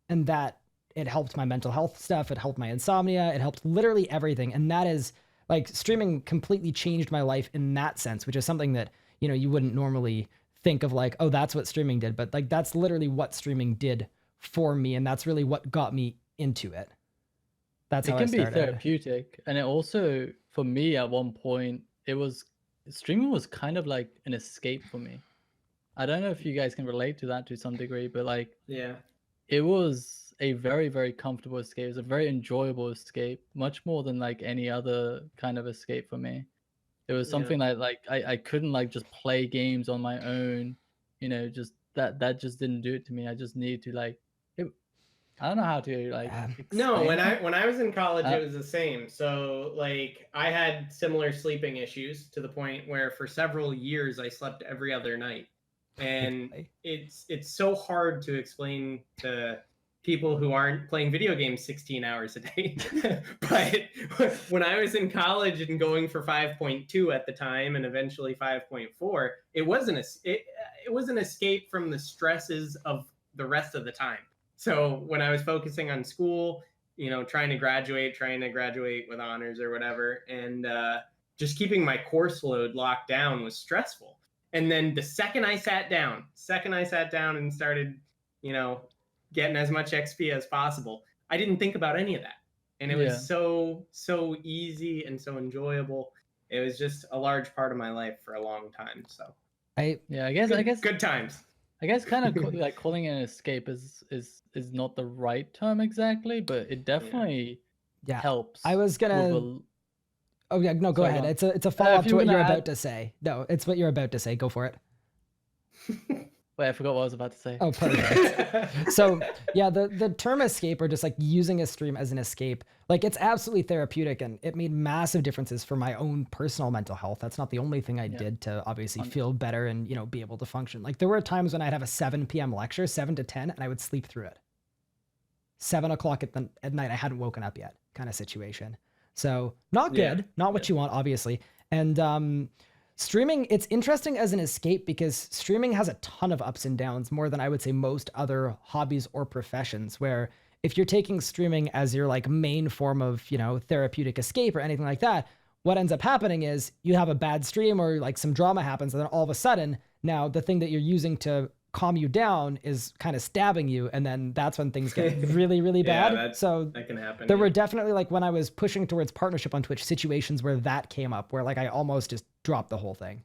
And that, it helped my mental health stuff, it helped my insomnia, it helped literally everything. And that is, like, streaming completely changed my life in that sense, which is something that, you know, you wouldn't normally think of, like, oh, that's what streaming did. But like, that's literally what streaming did for me. And that's really what got me into it. That's how I started. It can be therapeutic. And it also, for me at one point, streaming was kind of like an escape for me. I don't know if you guys can relate to that to some degree, but like, yeah, it was a very, very comfortable escape. It was a very enjoyable escape, much more than like any other kind of escape for me. It was something like I couldn't like just play games on my own, you know, just that just didn't do it to me. I just needed to like, I don't know how to like. No, when I was in college, it was the same. So like I had similar sleeping issues to the point where for several years I slept every other night, and it's so hard to explain to people who aren't playing video games 16 hours a day. But when I was in college and going for 5.2 at the time and eventually 5.4, it was an escape from the stresses of the rest of the time. So when I was focusing on school, you know, trying to graduate with honors or whatever, and just keeping my course load locked down was stressful. And then the second I sat down and started, you know, getting as much XP as possible, I didn't think about any of that. And it was so easy and so enjoyable. It was just a large part of my life for a long time. So I guess good times. I guess kind of like calling it an escape is not the right term exactly, but it definitely helps. I was gonna. Oh yeah, no, go ahead. It's a follow up to what you're about to say. No, it's what you're about to say. Go for it. Wait, I forgot what I was about to say. Oh, perfect. So yeah, the term escape, or just like using a stream as an escape, like it's absolutely therapeutic, and it made massive differences for my own personal mental health. That's not the only thing I did to obviously feel better and, you know, be able to function. Like there were times when I'd have a 7 p.m. lecture, 7 to 10, and I would sleep through it. 7 o'clock at night, I hadn't woken up yet, kind of situation. So not good, not what you want, obviously. And streaming, it's interesting as an escape because streaming has a ton of ups and downs, more than I would say most other hobbies or professions, where if you're taking streaming as your like main form of, you know, therapeutic escape or anything like that, what ends up happening is you have a bad stream or like some drama happens, and then all of a sudden now the thing that you're using to calm you down is kind of stabbing you, and then that's when things get really, really bad. So that can happen. There were definitely, like, when I was pushing towards partnership on Twitch, situations where that came up, where like I almost just dropped the whole thing.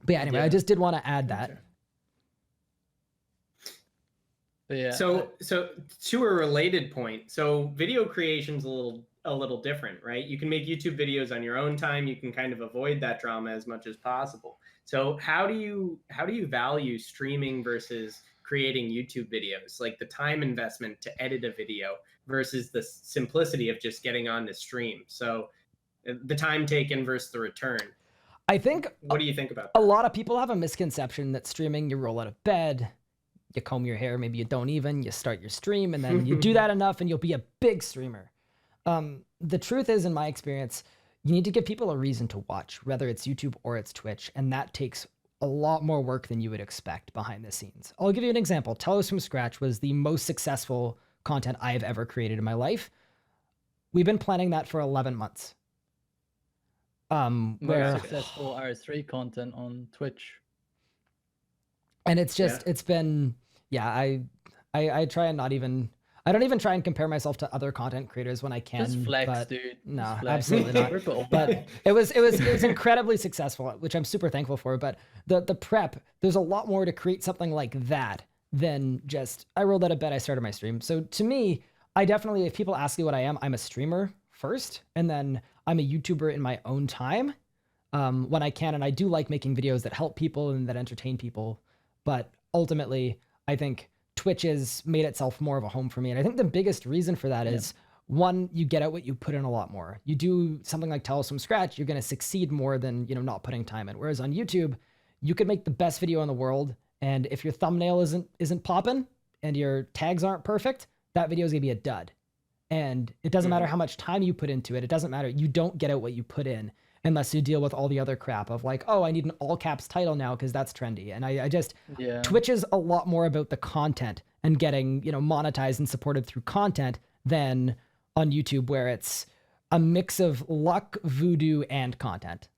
But yeah, anyway, I just did want to add that. But yeah. So to a related point, so video creation's a little different, right? You can make YouTube videos on your own time. You can kind of avoid that drama as much as possible. So how do you value streaming versus creating YouTube videos? Like the time investment to edit a video versus the simplicity of just getting on the stream. So the time taken versus the return. I think. What do you think about that? A lot of people have a misconception that streaming, you roll out of bed, you comb your hair, maybe you don't even, you start your stream, and then you do that enough and you'll be a big streamer. The truth is, in my experience, you need to give people a reason to watch, whether it's YouTube or it's Twitch, and that takes a lot more work than you would expect behind the scenes. I'll give you an example. Tell Us From Scratch was the most successful content I've ever created in my life. We've been planning that for 11 months. More successful RS3 content on Twitch. And it's just, it's been, I try and not even, I don't even try and compare myself to other content creators when I can. Just flex, but dude. No, flex. absolutely not. But it was incredibly successful, which I'm super thankful for. But the prep, there's a lot more to create something like that than just, I rolled out of bed, I started my stream. So to me, I definitely, if people ask me what I am, I'm a streamer first, and then I'm a YouTuber in my own time when I can. And I do like making videos that help people and that entertain people. But ultimately, I think Twitch has made itself more of a home for me. And I think the biggest reason for that is, one, you get out what you put in a lot more. You do something like Tell Us From Scratch, you're going to succeed more than, you know, not putting time in. Whereas on YouTube, you could make the best video in the world, and if your thumbnail isn't popping and your tags aren't perfect, that video is going to be a dud. And it doesn't matter how much time you put into it. It doesn't matter. You don't get out what you put in unless you deal with all the other crap of like, oh, I need an all caps title now because that's trendy. And I just, Twitch is a lot more about the content and getting, monetized and supported through content than on YouTube, where it's a mix of luck, voodoo, and content.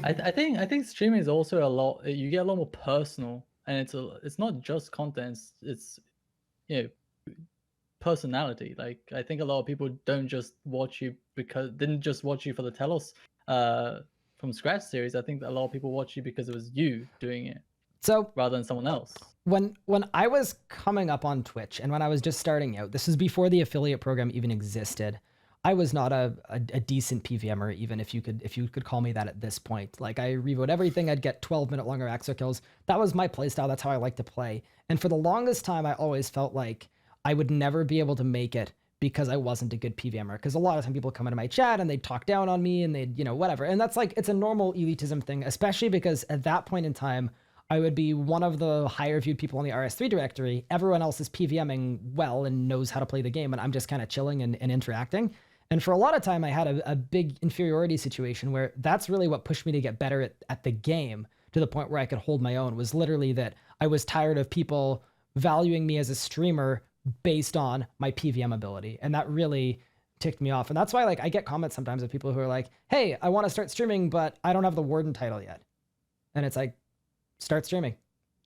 I think streaming is also a lot. You get a lot more personal, and it's not just content. It's personality. Like, I think a lot of people didn't just watch you for the Telos from scratch series. I think that a lot of people watch you because it was you doing it, so rather than someone else. When I was coming up on Twitch and when I was just starting out, this is before the affiliate program even existed. I was not a decent PVMer, even if you could call me that at this point. Like, I revote everything. I'd get 12-minute longer Axor kills. That was my playstyle. That's how I like to play. And for the longest time, I always felt like I would never be able to make it because I wasn't a good PVMer. Because a lot of time people come into my chat and they'd talk down on me and they'd, whatever. And that's like, it's a normal elitism thing, especially because at that point in time, I would be one of the higher viewed people on the RS3 directory. Everyone else is PVMing well and knows how to play the game. And I'm just kind of chilling and interacting. And for a lot of time, I had a big inferiority situation where that's really what pushed me to get better at the game, to the point where I could hold my own. Was literally that I was tired of people valuing me as a streamer based on my PVM ability. And that really ticked me off. And that's why, like, I get comments sometimes of people who are like, hey, I want to start streaming, but I don't have the warden title yet. And it's like, start streaming.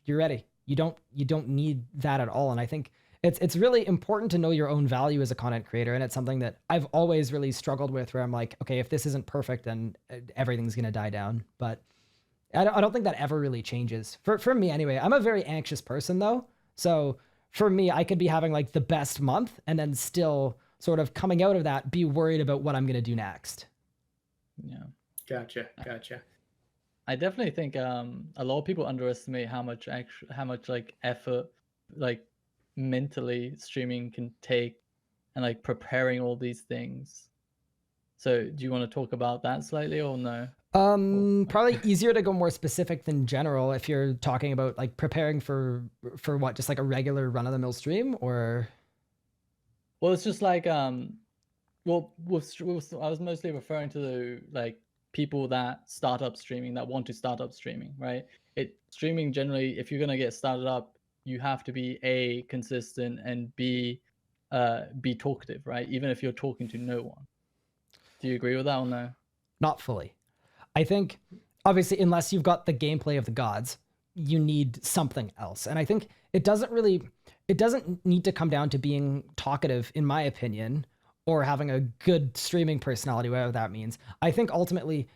You're ready. You don't need that at all. And I think it's really important to know your own value as a content creator. And it's something that I've always really struggled with, where I'm like, okay, if this isn't perfect, then everything's going to die down. But I don't think that ever really changes. For me anyway, I'm a very anxious person though. So for me, I could be having like the best month and then still sort of coming out of that, be worried about what I'm going to do next. Yeah. Gotcha. I definitely think a lot of people underestimate how much like effort, like, mentally streaming can take, and like preparing all these things. So do you want to talk about that slightly or no? Probably easier to go more specific than general if you're talking about like preparing for what, just like a regular run-of-the-mill stream, or well, it's just like I was mostly referring to the like people that start up streaming, that want to start up streaming, right? Streaming generally, if you're gonna get started up, you have to be A, consistent, and B, be talkative, right? Even if you're talking to no one. Do you agree with that or no? Not fully. I think, obviously, unless you've got the gameplay of the gods, you need something else. And I think it doesn't need to come down to being talkative, in my opinion, or having a good streaming personality, whatever that means. I think ultimately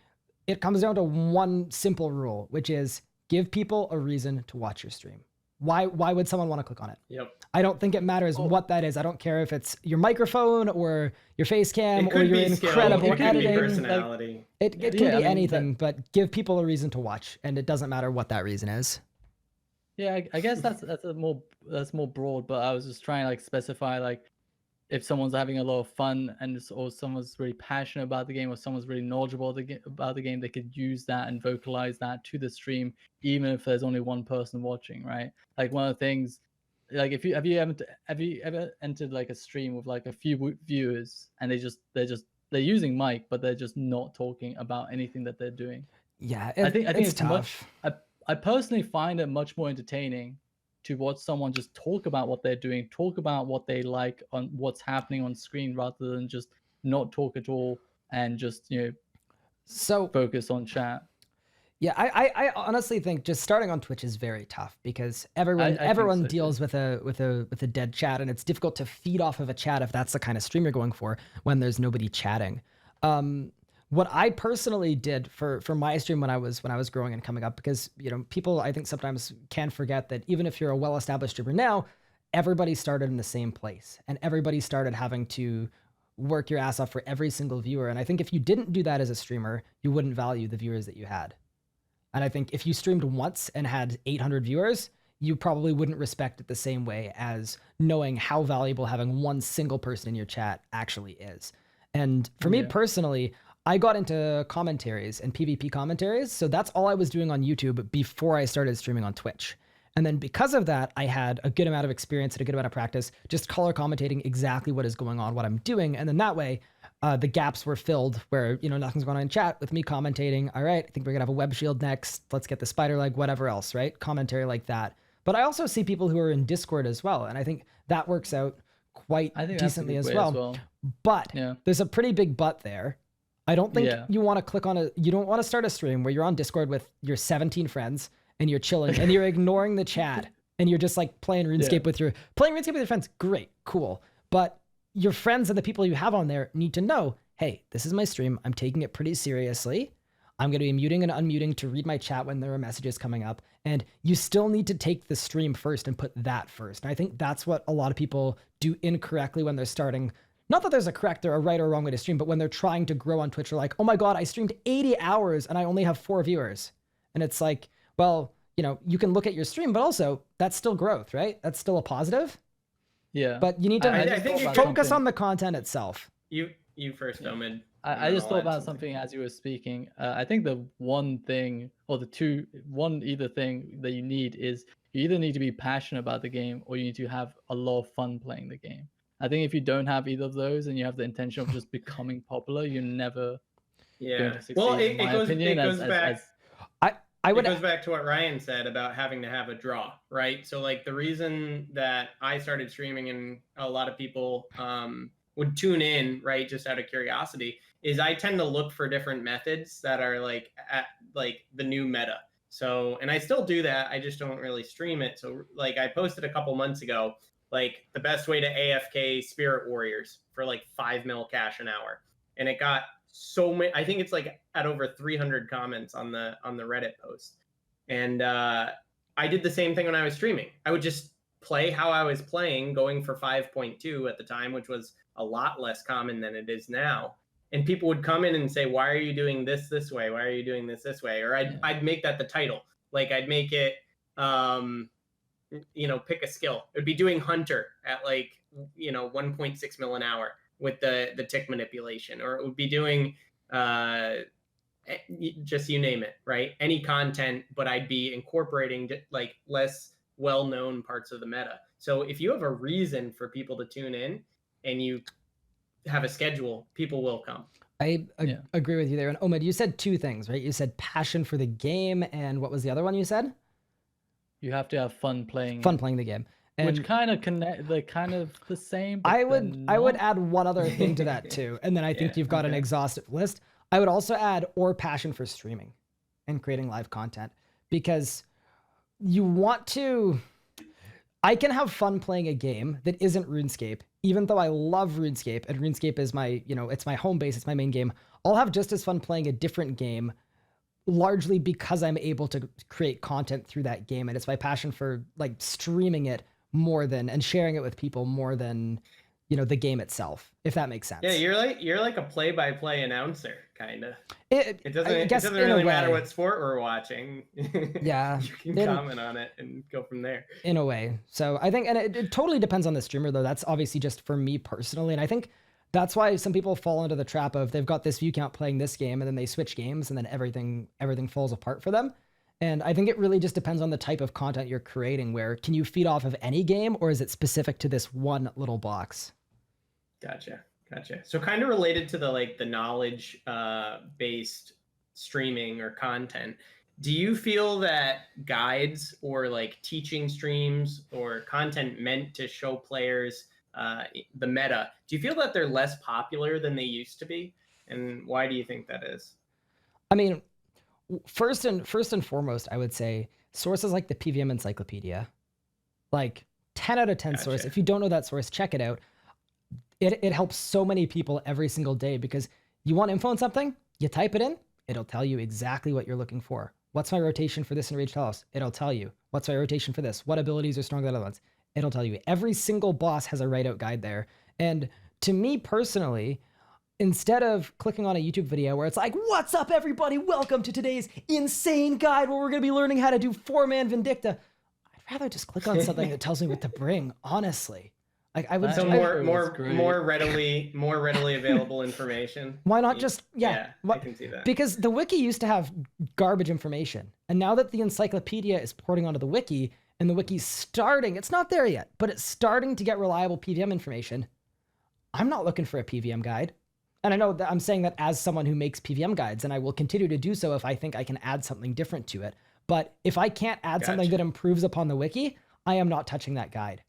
it comes down to one simple rule, which is give people a reason to watch your stream. Why would someone want to click on it? Yep. I don't think it matters what that is. I don't care if it's your microphone or your face cam or your incredible editing. Personality. It can be anything, but give people a reason to watch, and it doesn't matter what that reason is. Yeah, I guess that's more broad, but I was just trying to like specify, like, if someone's having a lot of fun or someone's really passionate about the game, or someone's really knowledgeable about the game, they could use that and vocalize that to the stream, even if there's only one person watching, right? Like, one of the things, like, have you ever entered like a stream with like a few viewers and they're using mic, but they're just not talking about anything that they're doing? Yeah, I think it's tough. I personally find it much more entertaining to watch someone just talk about what they're doing, talk about what they like on what's happening on screen, rather than just not talk at all and just focus on chat. Yeah, I honestly think just starting on Twitch is very tough, because everyone deals with a dead chat, and it's difficult to feed off of a chat if that's the kind of stream you're going for when there's nobody chatting. What I personally did for my stream when I was growing and coming up, because people I think sometimes can forget that even if you're a well-established streamer now, everybody started in the same place, and everybody started having to work your ass off for every single viewer. And I think if you didn't do that as a streamer, you wouldn't value the viewers that you had. And I think if you streamed once and had 800 viewers, you probably wouldn't respect it the same way as knowing how valuable having one single person in your chat actually is. And for me personally, I got into commentaries and PvP commentaries. So that's all I was doing on YouTube before I started streaming on Twitch. And then because of that, I had a good amount of experience and a good amount of practice just color commentating exactly what is going on, what I'm doing. And then that way, the gaps were filled where, nothing's going on in chat with me commentating. All right, I think we're going to have a web shield next. Let's get the spider leg, whatever else, right? Commentary like that. But I also see people who are in Discord as well. And I think that works out quite decently as well. But there's a pretty big but there. I don't think you want to click on you don't want to start a stream where you're on Discord with your 17 friends and you're chilling and you're ignoring the chat and you're just like playing RuneScape with your friends. Great, cool. But your friends and the people you have on there need to know, hey, this is my stream. I'm taking it pretty seriously. I'm going to be muting and unmuting to read my chat when there are messages coming up. And you still need to take the stream first and put that first. And I think that's what a lot of people do incorrectly when they're starting. Not that there's a correct or a right or wrong way to stream, but when they're trying to grow on Twitch, they're like, oh my God, I streamed 80 hours and I only have 4 viewers. And it's like, well, you can look at your stream, but also that's still growth, right? That's still a positive. Yeah. But you need to I think you focus on the content itself. You first, Omid. I just thought about something as you were speaking. I think the one thing, or either thing that you need is you either need to be passionate about the game or you need to have a lot of fun playing the game. I think if you don't have either of those and you have the intention of just becoming popular, you're never going to succeed. Well, it goes back to what Ryan said about having to have a draw, right? So like the reason that I started streaming and a lot of people would tune in, right, just out of curiosity, is I tend to look for different methods that are like at like the new meta. So, and I still do that. I just don't really stream it. So like I posted a couple months ago, like the best way to AFK Spirit Warriors for like 5 mil cash an hour. And it got so many, I think it's like at over 300 comments on the Reddit post. And I did the same thing when I was streaming. I would just play how I was playing, going for 5.2 at the time, which was a lot less common than it is now. And people would come in and say, why are you doing this way? Why are you doing this way? Or I'd make that the title. Like I'd make it, pick a skill. It would be doing Hunter at 1.6 mil an hour with the tick manipulation. Or it would be doing, just you name it, right? Any content, but I'd be incorporating like less well-known parts of the meta. So if you have a reason for people to tune in and you have a schedule, people will come. I agree with you there. And Omid, you said 2 things, right? You said passion for the game, and what was the other one you said? You have to have fun playing the game. And which kind of they're kind of the same. I would add one other thing to that too. And then I think you've got an exhaustive list. I would also add passion for streaming and creating live content, because you want to, I can have fun playing a game that isn't RuneScape, even though I love RuneScape and RuneScape is my, it's my home base, it's my main game. I'll have just as fun playing a different game, largely because I'm able to create content through that game. And it's my passion for like streaming it more than, and sharing it with people more than, the game itself, if that makes sense. Yeah, you're like a play-by-play announcer, kind of. It doesn't really matter what sport we're watching. Yeah. You can comment on it and go from there. In a way. So I think, and it totally depends on the streamer, though. That's obviously just for me personally. And I think that's why some people fall into the trap of they've got this view count playing this game and then they switch games and then everything falls apart for them. And I think it really just depends on the type of content you're creating, where can you feed off of any game, or is it specific to this one little box? Gotcha. So kind of related to the knowledge based streaming or content, do you feel that guides or like teaching streams or content meant to show players the meta, do you feel that they're less popular than they used to be? And why do you think that is? I mean, first and foremost, I would say sources like the PvM Encyclopedia, like 10 out of 10 source. If you don't know that source, check it out. It helps so many people every single day, because you want info on something, you type it in, it'll tell you exactly what you're looking for. What's my rotation for this in Rage Talos? It'll tell you. What's my rotation for this? What abilities are stronger than other ones? It'll tell you. Every single boss has a write-out guide there. And to me personally, instead of clicking on a YouTube video where it's like, what's up everybody? Welcome to today's insane guide where we're going to be learning how to do 4-man Vindicta. I'd rather just click on something that tells me what to bring, honestly. Like I would more readily available information. Why not just I can see that. Because the wiki used to have garbage information, and now that the encyclopedia is porting onto the wiki, and the wiki's starting, it's not there yet, but it's starting to get reliable PvM information, I'm not looking for a PvM guide. And I know that I'm saying that as someone who makes PvM guides, and I will continue to do so if I think I can add something different to it. But if I can't add something that improves upon the wiki, I am not touching that guide.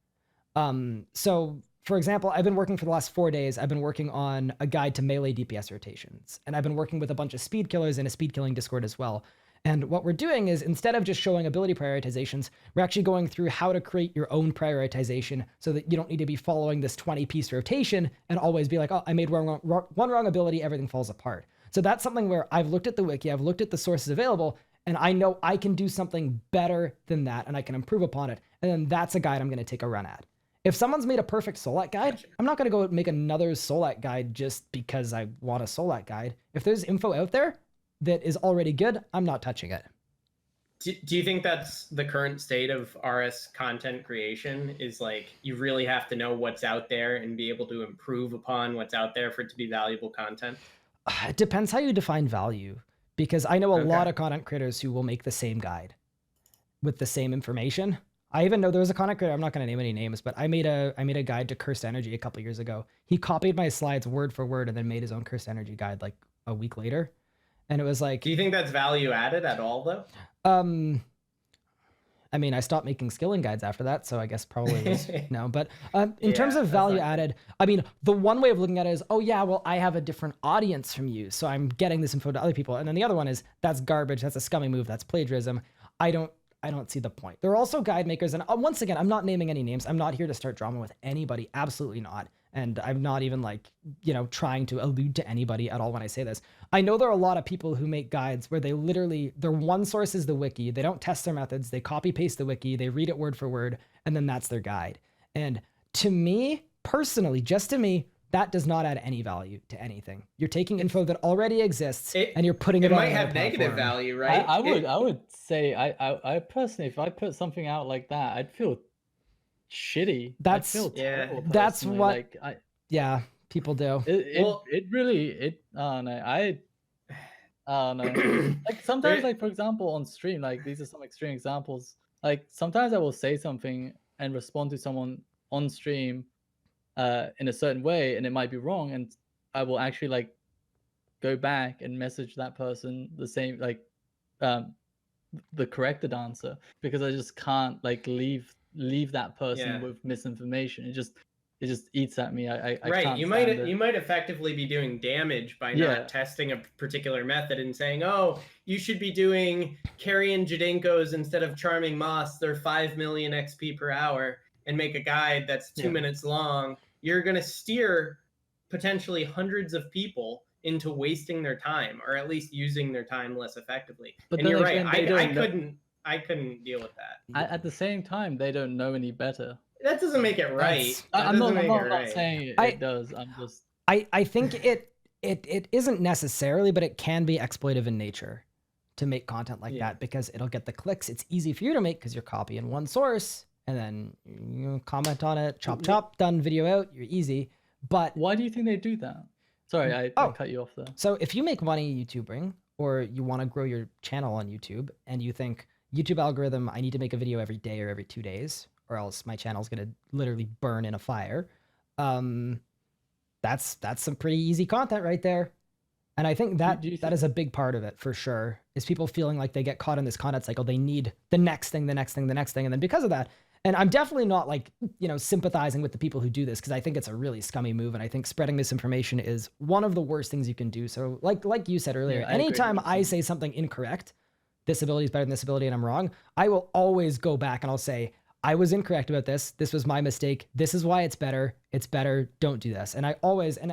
So for example, I've been working for the last 4 days. I've been working on a guide to melee DPS rotations, and I've been working with a bunch of speed killers in a speed killing Discord as well. And what we're doing is, instead of just showing ability prioritizations, we're actually going through how to create your own prioritization so that you don't need to be following this 20-piece rotation and always be like, oh, I made one wrong ability, everything falls apart. So that's something where I've looked at the wiki, I've looked at the sources available, and I know I can do something better than that, and I can improve upon it. And then that's a guide I'm going to take a run at. If someone's made a perfect Solat guide, I'm not going to go make another Solat guide just because I want a Solat guide. If there's info out there that is already good, I'm not touching it. Do you think that's the current state of RS content creation, is like you really have to know what's out there and be able to improve upon what's out there for it to be valuable content? It depends how you define value, because I know a lot of content creators who will make the same guide with the same information. I even know there was a content creator, I'm not going to name any names, but I made a guide to Cursed Energy a couple years ago. He copied my slides word for word and then made his own Cursed Energy guide like a week later. And it was like... Do you think that's value added at all, though? I mean, I stopped making skilling guides after that, so I guess probably was no. But in terms of value added, I mean, the one way of looking at it is, oh yeah, well, I have a different audience from you, so I'm getting this info to other people. And then the other one is, that's garbage, that's a scummy move, that's plagiarism. I don't see the point. There are also guide makers, and once again, I'm not naming any names. I'm not here to start drama with anybody, absolutely not. And I'm not even like, trying to allude to anybody at all when I say this. I know there are a lot of people who make guides where they literally, their one source is the wiki. They don't test their methods. They copy paste the wiki. They read it word for word, and then that's their guide. And to me, personally, just to me, that does not add any value to anything. You're taking info that already exists and you're putting it on might have negative value, right? I would say I personally, if I put something out like that, I'd feel shitty. I'd feel terrible, that's what like, people do. It really I don't know. Like sometimes, like for example on stream, like these are some extreme examples. Like sometimes I will say something and respond to someone on stream in a certain way, and it might be wrong, and I will actually like go back and message that person the same, like the corrected answer, because I just can't like leave that person with misinformation. It just eats at me. I can't you might effectively be doing damage by not testing a particular method and saying, oh, you should be doing carrying Jadenkos instead of charming Moss. They're 5 million XP per hour, and make a guide that's 2 minutes long. You're going to steer potentially hundreds of people into wasting their time, or at least using their time less effectively. But you're right. I couldn't deal with that. At the same time, they don't know any better. That doesn't make it right. I'm not saying it does. I'm just. I think it isn't necessarily, but it can be exploitive in nature to make content like that, because it'll get the clicks. It's easy for you to make because you're copying one source and then you comment on it, chop, done, video out, you're easy. But why do you think they do that? Sorry, I cut you off there. So if you make money YouTubing, or you want to grow your channel on YouTube, and you think YouTube algorithm, I need to make a video every day or every 2 days, or else my channel's going to literally burn in a fire. That's some pretty easy content right there. And I think that is a big part of it for sure, is people feeling like they get caught in this content cycle. They need the next thing, the next thing, the next thing. And then because of that, and I'm definitely not like, sympathizing with the people who do this, because I think it's a really scummy move. And I think spreading misinformation is one of the worst things you can do. So like you said earlier, anytime I say something incorrect, this ability is better than this ability, and I'm wrong, I will always go back and I'll say, I was incorrect about this. This was my mistake. This is why it's better. It's better. Don't do this. And I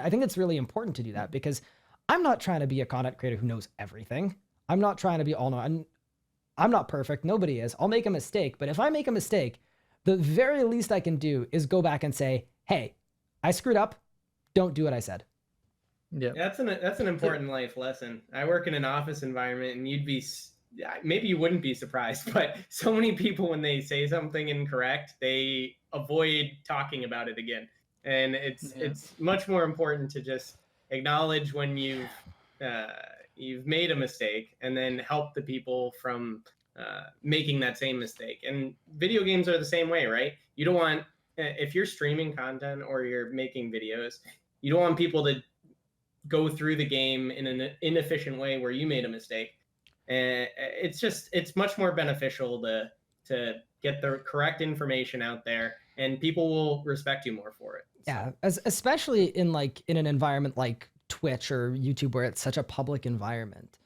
think it's really important to do that, because I'm not trying to be a content creator who knows everything. I'm not trying to be all-knowing. I'm not perfect. Nobody is. I'll make a mistake. But if I make a mistake, the very least I can do is go back and say, hey, I screwed up. Don't do what I said. Yeah, that's an important life lesson. I work in an office environment, and maybe you wouldn't be surprised, but so many people, when they say something incorrect, they avoid talking about it again. And it's much more important to just acknowledge when you've made a mistake, and then help the people from making that same mistake. And video games are the same way, right? You don't want, if you're streaming content or you're making videos, you don't want people to go through the game in an inefficient way where you made a mistake. And it's much more beneficial to get the correct information out there, and people will respect you more for it. Yeah, especially in an environment like Twitch or YouTube where it's such a public environment.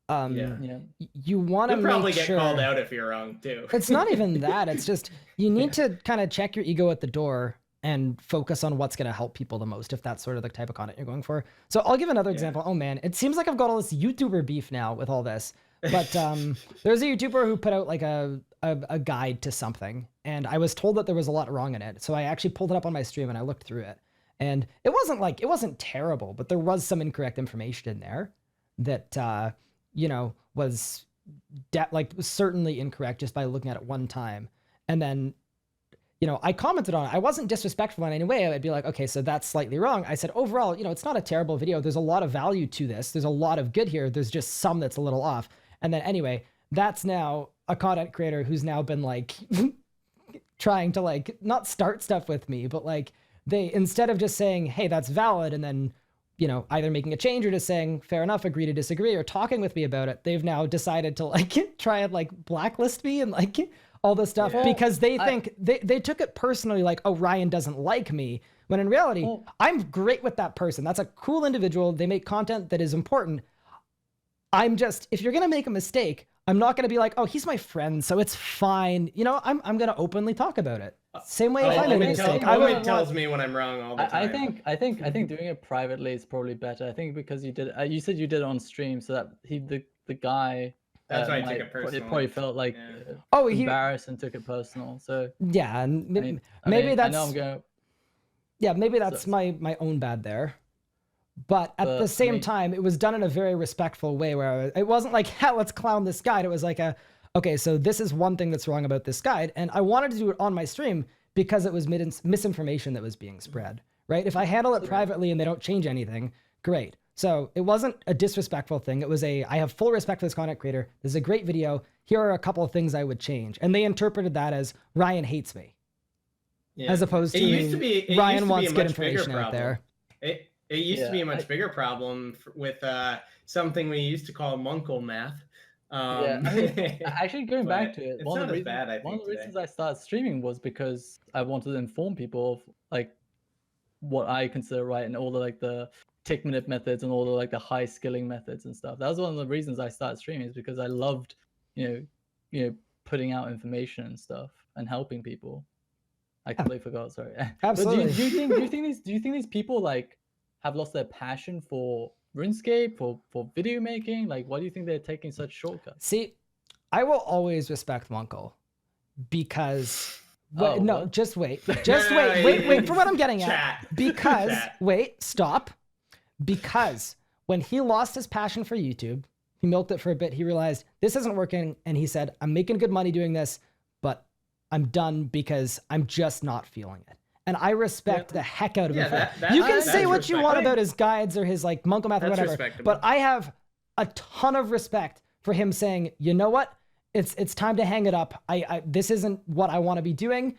You want to probably make sure get called out if you're wrong too. It's not even that. It's just you need to kind of check your ego at the door and focus on what's going to help people the most, if that's sort of the type of content you're going for. So I'll give another example. Oh man, it seems like I've got all this YouTuber beef now with all this. But there's a YouTuber who put out like a guide to something, and I was told that there was a lot wrong in it. So I actually pulled it up on my stream and I looked through it. And it wasn't terrible, but there was some incorrect information in there that was certainly incorrect just by looking at it one time. And then I commented on it. I wasn't disrespectful in any way. I'd be like, okay, so that's slightly wrong. I said, overall, it's not a terrible video. There's a lot of value to this. There's a lot of good here. There's just some that's a little off. And then anyway, that's now a content creator who's now been like trying to like not start stuff with me, but like they, instead of just saying, hey, that's valid, and then either making a change or just saying, fair enough, agree to disagree, or talking with me about it, they've now decided to like try and like blacklist me and like all this stuff because they think they took it personally, like, oh, Ryan doesn't like me, when in reality, I'm great with that person. That's a cool individual. They make content that is important. I'm just, if you're going to make a mistake, I'm not going to be like, oh, he's my friend, so it's fine. I'm going to openly talk about it. Same way if I make a mistake. Omid tells me when I'm wrong all the time. I think doing it privately is probably better. I think because you did, you said you did it on stream, so that the guy. That's why I took it personally. It probably felt like embarrassed and took it personal. So yeah, and maybe that's maybe that's my own bad there. But at the same time, it was done in a very respectful way where it wasn't like, let's clown this guide. It was like okay, so this is one thing that's wrong about this guide. And I wanted to do it on my stream because it was misinformation that was being spread, right? If I handle it privately and they don't change anything, great. So it wasn't a disrespectful thing. It was I have full respect for this content creator. This is a great video. Here are a couple of things I would change. And they interpreted that as Ryan hates me. Yeah. As opposed to Ryan wants good information out there. It used to be a much bigger problem with something we used to call Munkle math. Actually, going back to it, one of the reasons I started streaming was because I wanted to inform people of like what I consider right and all the like the tick minute methods and all the like the high skilling methods and stuff. That was one of the reasons I started streaming, is because I loved putting out information and stuff and helping people. I completely forgot. Sorry. Absolutely. Do you think these people like have lost their passion for RuneScape, for video making? Like, why do you think they're taking such shortcuts? See, I will always respect Munkle because just wait for what I'm getting at. Because stop. Because when he lost his passion for YouTube, he milked it for a bit. He realized this isn't working, and he said, "I'm making good money doing this, but I'm done because I'm just not feeling it." And I respect the heck out of him. You can say what you want about his guides or his like Munkle math or whatever, but I have a ton of respect for him saying, you know what? It's time to hang it up. This isn't what I want to be doing.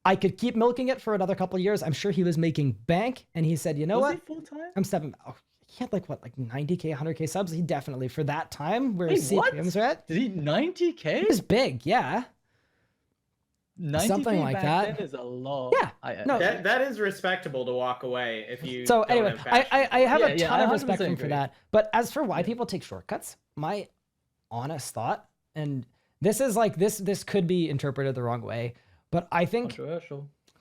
I could keep milking it for another couple of years. I'm sure he was making bank, and he said, you know what? Was he full-time? I'm stepping. Oh, he had like 90K, 100K subs. He definitely, for that time where CPMs are at. Did he 90K? He was big, yeah. 90K something like that is a lot. Yeah, that is respectable to walk away if you. So anyway, I have a ton of respect for him for that. But as for why people take shortcuts, my honest thought, and this is like this could be interpreted the wrong way, but I think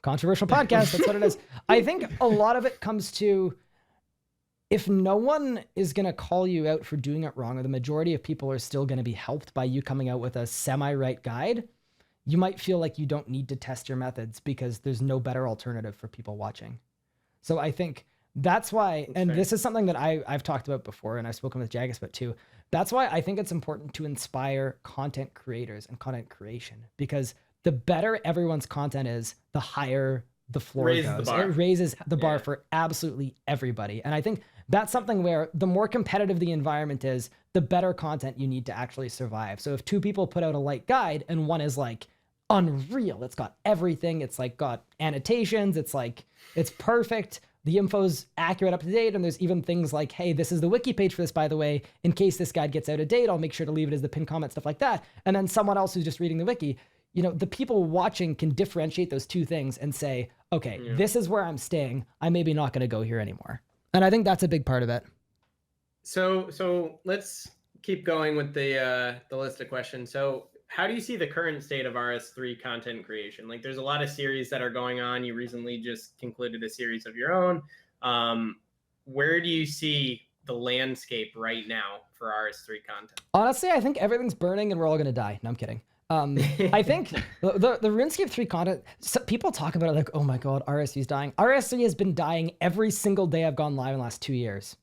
controversial podcast. That's what it is. I think a lot of it comes to, if no one is going to call you out for doing it wrong, or the majority of people are still going to be helped by you coming out with a semi-right guide, you might feel like you don't need to test your methods because there's no better alternative for people watching. So I think that's why, this is something that I've talked about before, and I've spoken with Jagus about too. That's why I think it's important to inspire content creators and content creation, because the better everyone's content is, the higher the floor goes. It raises the bar for absolutely everybody. And I think that's something where the more competitive the environment is, the better content you need to actually survive. So if 2 people put out a light guide and one is like unreal, it's got everything, it's like got annotations, it's like, it's perfect, the info's accurate, up to date, and there's even things like, hey, this is the wiki page for this, by the way, in case this guide gets out of date, I'll make sure to leave it as the pinned comment, stuff like that. And then someone else who's just reading the wiki, you know, the people watching can differentiate those 2 things and say, okay, this is where I'm staying, I'm maybe not going to go here anymore. And I think that's a big part of it. So let's keep going with the list of questions. So how do you see the current state of RS3 content creation? Like, there's a lot of series that are going on. You recently just concluded a series of your own. Where do you see the landscape right now for RS3 content? Honestly, I think everything's burning and we're all going to die. No, I'm kidding. I think the RuneScape 3 content, people talk about it like, oh my God, RS3 is dying. RS3 has been dying every single day I've gone live in the last 2 years.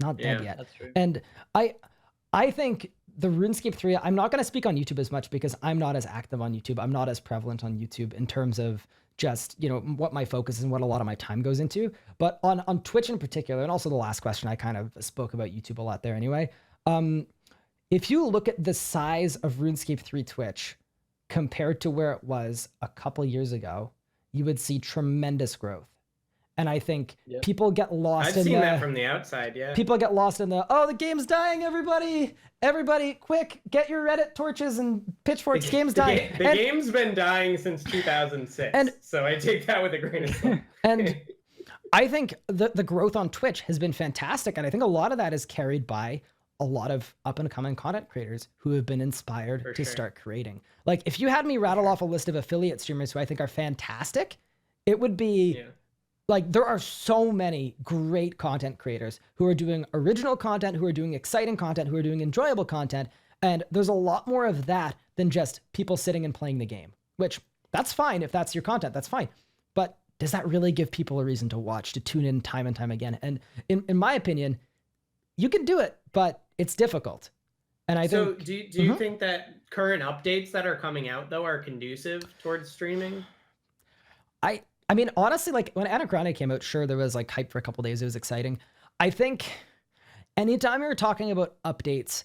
Not dead yet. That's true. And I think the RuneScape 3, I'm not going to speak on YouTube as much because I'm not as active on YouTube. I'm not as prevalent on YouTube in terms of just, you know, what my focus is and what a lot of my time goes into. But on Twitch in particular, and also the last question, I kind of spoke about YouTube a lot there anyway. If you look at the size of RuneScape 3 Twitch compared to where it was a couple years ago, you would see tremendous growth. And I think people get lost I've seen that from the outside, yeah. People get lost in the game's dying, everybody! Everybody, quick, get your Reddit torches and pitchforks, game's dying. The game's been dying since 2006, so I take that with a grain of salt. And I think the growth on Twitch has been fantastic, and I think a lot of that is carried by a lot of up-and-coming content creators who have been inspired to start creating. Like, if you had me rattle off a list of affiliate streamers who I think are fantastic, it would be... Yeah. Like, there are so many great content creators who are doing original content, who are doing exciting content, who are doing enjoyable content. And there's a lot more of that than just people sitting and playing the game, which that's fine. If that's your content, that's fine. But does that really give people a reason to watch, to tune in time and time again? And in my opinion, you can do it, but it's difficult. And I think... So do you think that current updates that are coming out, though, are conducive towards streaming? I mean, honestly, like when Anagrande came out, sure, there was like hype for a couple days. It was exciting. I think anytime you're talking about updates,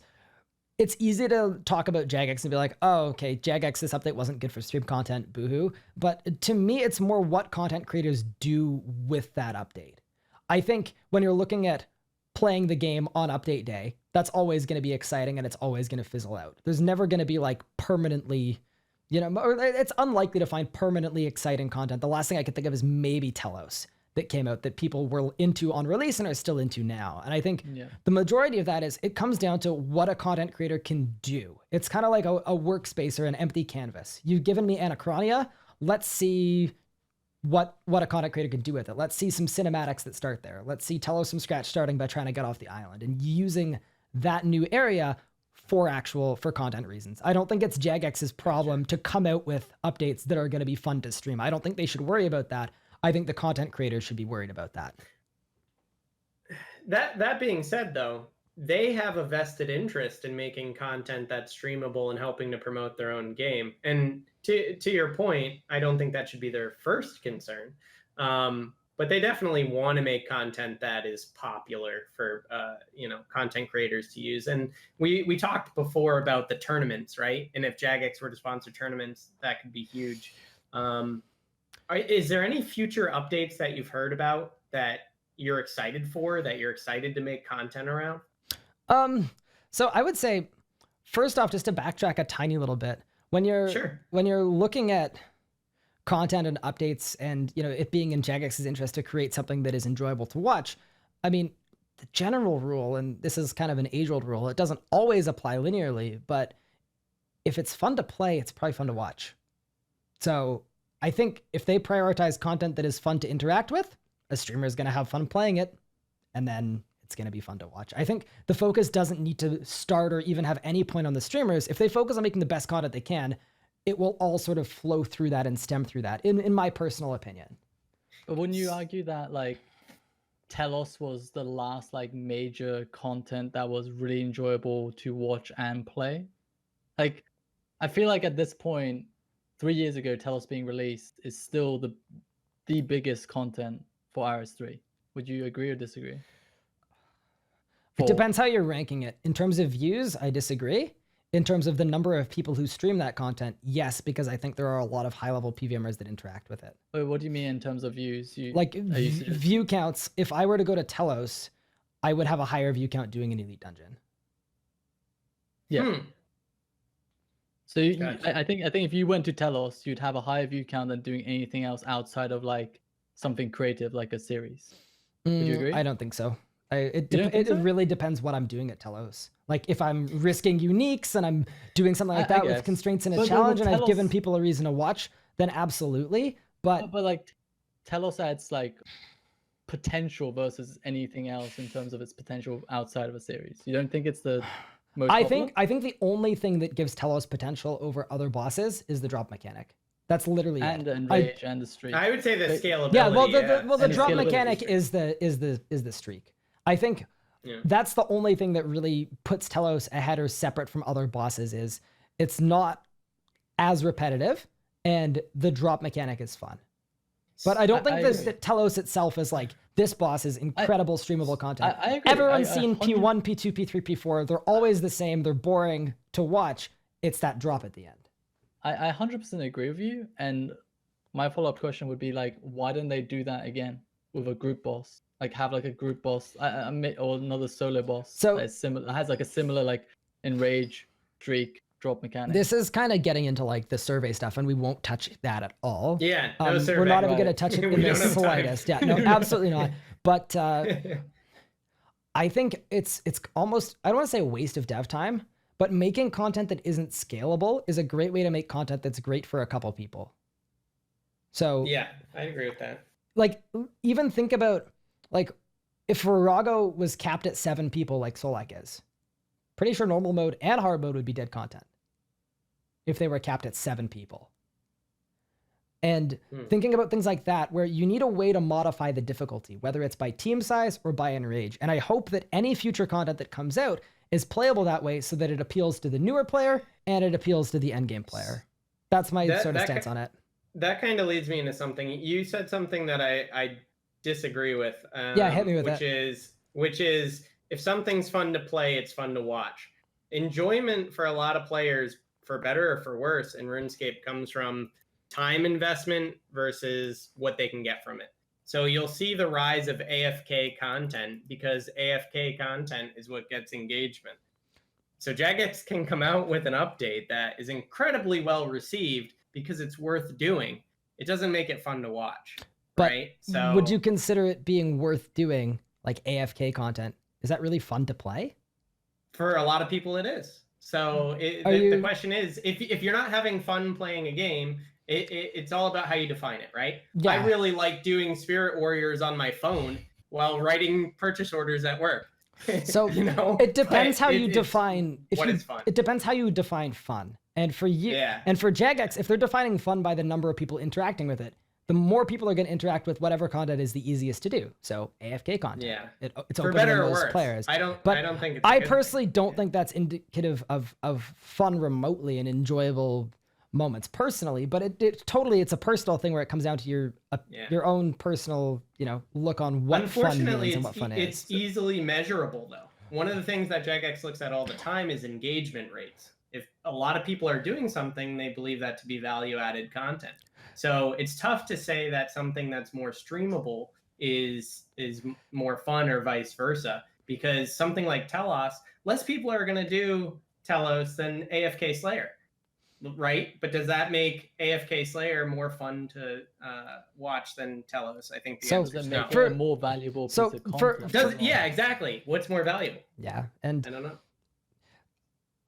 it's easy to talk about Jagex and be like, oh, okay, Jagex, this update wasn't good for stream content, boohoo. But to me, it's more what content creators do with that update. I think when you're looking at playing the game on update day, that's always going to be exciting and it's always going to fizzle out. There's never going to be like permanently... You know, it's unlikely to find permanently exciting content. The last thing I could think of is maybe Telos that came out that people were into on release and are still into now. And I think the majority of that is it comes down to what a content creator can do. It's kind of like a workspace or an empty canvas. You've given me Anachronia. Let's see what a content creator can do with it. Let's see some cinematics that start there. Let's see Telos from scratch starting by trying to get off the island and using that new area for content reasons. I don't think it's Jagex's problem to come out with updates that are going to be fun to stream. I don't think they should worry about that. I think the content creators should be worried about that. That being said, though, they have a vested interest in making content that's streamable and helping to promote their own game. And to your point, I don't think that should be their first concern. But they definitely want to make content that is popular for content creators to use. And we talked before about the tournaments, right? And if Jagex were to sponsor tournaments, that could be huge. Is there any future updates that you've heard about that you're excited for, that you're excited to make content around? So I would say, first off, just to backtrack a tiny little bit, when you're looking at content and updates and, you know, it being in Jagex's interest to create something that is enjoyable to watch, I mean, the general rule, and this is kind of an age-old rule, it doesn't always apply linearly, but if it's fun to play, it's probably fun to watch. So I think if they prioritize content that is fun to interact with, a streamer is going to have fun playing it, and then it's going to be fun to watch. I think the focus doesn't need to start or even have any point on the streamers. If they focus on making the best content they can, it will all sort of flow through that and stem through that, in my personal opinion. But wouldn't you argue that, like, Telos was the last, like, major content that was really enjoyable to watch and play? Like, I feel like at this point, 3 years ago, Telos being released is still the biggest content for RS3. Would you agree or disagree? It depends how you're ranking it. In terms of views, I disagree. In terms of the number of people who stream that content, yes, because I think there are a lot of high-level PvMers that interact with it. Wait, what do you mean in terms of views? View counts. If I were to go to Telos, I would have a higher view count doing an elite dungeon. Yeah. So Gotcha. I think if you went to Telos, you'd have a higher view count than doing anything else outside of like something creative like a series. Would you agree? I don't think so. It You don't think so? really depends what I'm doing at Telos. Like if I'm risking uniques and I'm doing something like that with guess. constraints in a But challenge and I've Telos- given people a reason to watch, then absolutely. But like Telos adds like potential versus anything else in terms of its potential outside of a series. You don't think it's the most I popular? think the only thing that gives Telos potential over other bosses is the drop mechanic. That's literally and it. Enrage and the streak. I would say the scalability. Yeah, well, the And drop scalability mechanic is is the streak. I think that's the only thing that really puts Telos ahead or separate from other bosses. Is it's not as repetitive, and the drop mechanic is fun. But I don't think that Telos itself is like this boss is incredible streamable content. I agree. Everyone's I seen P1, P2, P3, P4. They're always the same. They're boring to watch. It's that drop at the end. I 100% agree with you. And my follow-up question would be like, why didn't they do that again with a group boss? Like have like a group boss or another solo boss So that has like a similar like enrage, streak, drop mechanic. This is kind of getting into like the survey stuff, and we won't touch that at all. Yeah, no survey. We're not even Right. going to touch it in We the don't have time. slightest. Yeah, no, absolutely not. But I think it's almost, I don't want to say a waste of dev time, but making content that isn't scalable is a great way to make content that's great for a couple people. So Yeah, I agree with that. like even think about like if Virago was capped at 7 people like Solak is, pretty sure normal mode and hard mode would be dead content if they were capped at 7 people. And thinking about things like that, where you need a way to modify the difficulty, whether it's by team size or by enrage. And I hope that any future content that comes out is playable that way so that it appeals to the newer player and it appeals to the endgame player. That's my sort of stance on it. That kind of leads me into something. You said something that I disagree with. Yeah, hit me with which that. Which is, if something's fun to play, it's fun to watch. Enjoyment for a lot of players, for better or for worse, in RuneScape comes from time investment versus what they can get from it. So you'll see the rise of AFK content because AFK content is what gets engagement. So Jagex can come out with an update that is incredibly well received because it's worth doing. It doesn't make it fun to watch, But right? So would you consider it being worth doing, like AFK content? Is that really fun to play? for a lot of people, it is. So the question is, if you're not having fun playing a game, it's all about how you define it, right? Yeah. I really like doing Spirit Warriors on my phone while writing purchase orders at work. So it depends how you define what is fun. It depends how you define fun. And for you and for Jagex, if they're defining fun by the number of people interacting with it, the more people are going to interact with whatever content is the easiest to do. So AFK content. Yeah. It's For open better to or most worse. players. I don't think it's I a good personally don't think that's indicative of fun remotely and enjoyable moments personally, but it totally, it's a personal thing where it comes down to your own personal, look on what fun means and what fun is. It's easily measurable though. One of the things that Jagex looks at all the time is engagement rates. If a lot of people are doing something, they believe that to be value-added content. So it's tough to say that something that's more streamable is more fun or vice versa, because something like Telos, less people are going to do Telos than AFK Slayer, right? But does that make AFK Slayer more fun to watch than Telos? I think the answer is no. Make it a more valuable piece of content. Yeah, exactly. What's more valuable? Yeah, and I don't know.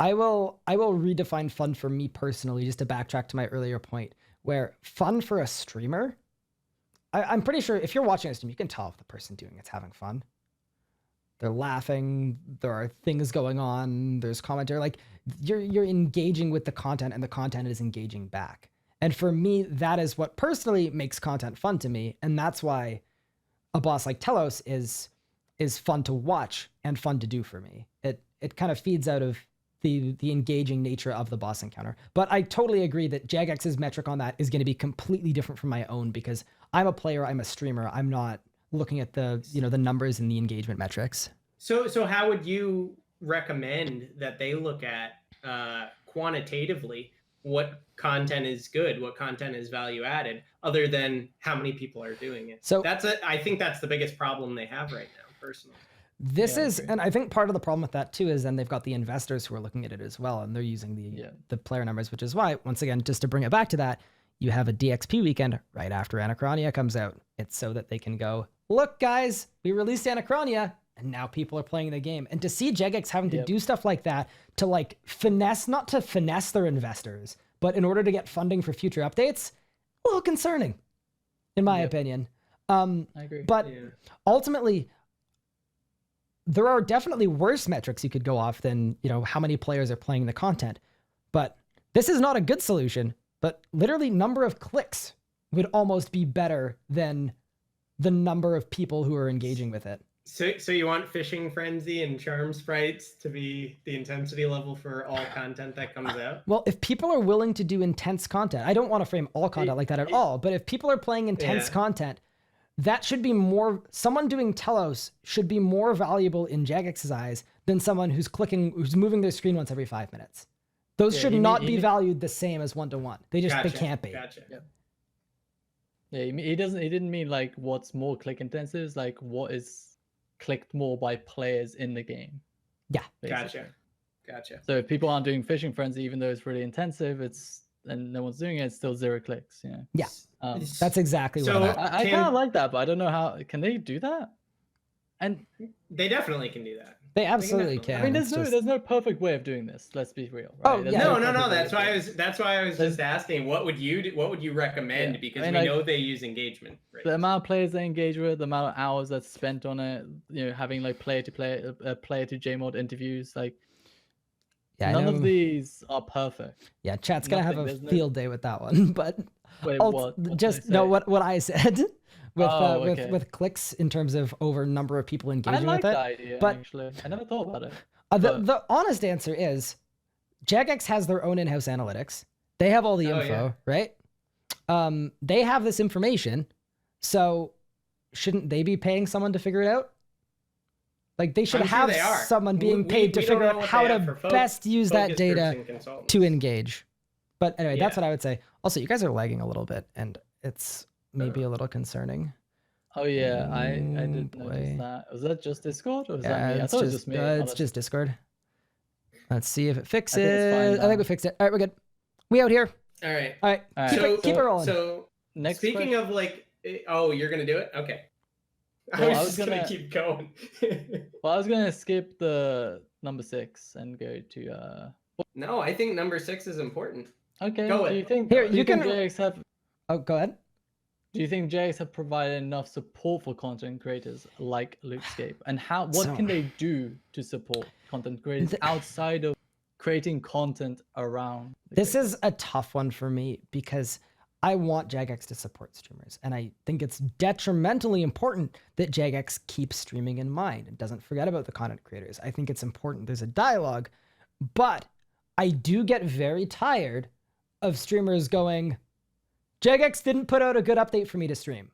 I will redefine fun for me personally, just to backtrack to my earlier point, where fun for a streamer, I'm pretty sure if you're watching a stream, you can tell if the person doing it's having fun. They're laughing, there are things going on, there's commentary, like you're engaging with the content and the content is engaging back. And for me, that is what personally makes content fun to me. And that's why a boss like Telos is fun to watch and fun to do for me. It kind of feeds out of the engaging nature of the boss encounter. But I totally agree that Jagex's metric on that is going to be completely different from my own, because I'm a player, I'm a streamer, I'm not looking at the the numbers and the engagement metrics. So how would you recommend that they look at quantitatively what content is good, what content is value added, other than how many people are doing it? So I think that's the biggest problem they have right now, personally. This is, and I think part of the problem with that too is then they've got the investors who are looking at it as well, and they're using the player numbers, which is why, once again, just to bring it back to that, you have a DXP weekend right after Anachronia comes out. It's so that they can go, look, guys, we released Anachronia, and now people are playing the game. And to see Jagex having to do stuff like that to like finesse, not to finesse their investors, but in order to get funding for future updates, a little concerning, in my opinion. I agree. But ultimately, there are definitely worse metrics you could go off than, how many players are playing the content. But this is not a good solution, but literally number of clicks would almost be better than the number of people who are engaging with it. So you want Fishing Frenzy and Charm Sprites to be the intensity level for all content that comes out? Well, if people are willing to do intense content, I don't want to frame all content like that at all, but if people are playing intense content, that should be more, someone doing Telos should be more valuable in Jagex's eyes than someone who's moving their screen once every 5 minutes. Those should not be valued the same as one-to-one. They can't be. Gotcha. Yeah, he didn't mean like what's more click intensive, it's like what is clicked more by players in the game. Yeah. Basically. Gotcha. So if people aren't doing Fishing Frenzy, even though it's really intensive, and no one's doing it, it's still 0 clicks. Yeah. That's exactly what I kind of like that, but I don't know how can they do that. And they definitely can do that. They absolutely can. I mean, there's no perfect way of doing this. Let's be real. Right? No. That's why I was just asking. What would you recommend? Yeah. Because we know they use engagement. Right? The amount of players they engage with, the amount of hours that's spent on it. Having like player to JMod interviews. Like none of these are perfect. Yeah, chat's gonna have a field day with that one. But wait, what what I said. With clicks in terms of over number of people engaging with it. I like the idea, but actually. I never thought about it. The honest answer is Jagex has their own in-house analytics. They have all the info, right? They have this information. So shouldn't they be paying someone to figure it out? Like they should have someone being paid to figure out how to best use that data to engage. But anyway, that's what I would say. Also, you guys are lagging a little bit and it's maybe a little concerning. Oh yeah, I did notice that. Was that just Discord or was that me? I thought it was just me. It's just Discord. Let's see if it fixes. I think we fixed it. All right, we're good. We out here. All right. Keep it rolling. So speaking of like, you're gonna do it? Okay. Well, I was just gonna keep going. Well, I was gonna skip the number 6 and go to. No, I think number 6 is important. Okay. Go do you think Jagex have? Oh, go ahead. Do you think Jagex have provided enough support for content creators like Lucescape? And what can they do to support content creators outside of creating content around? This is a tough one for me because I want Jagex to support streamers. And I think it's detrimentally important that Jagex keeps streaming in mind and doesn't forget about the content creators. I think it's important there's a dialogue, but I do get very tired of streamers going, Jagex didn't put out a good update for me to stream.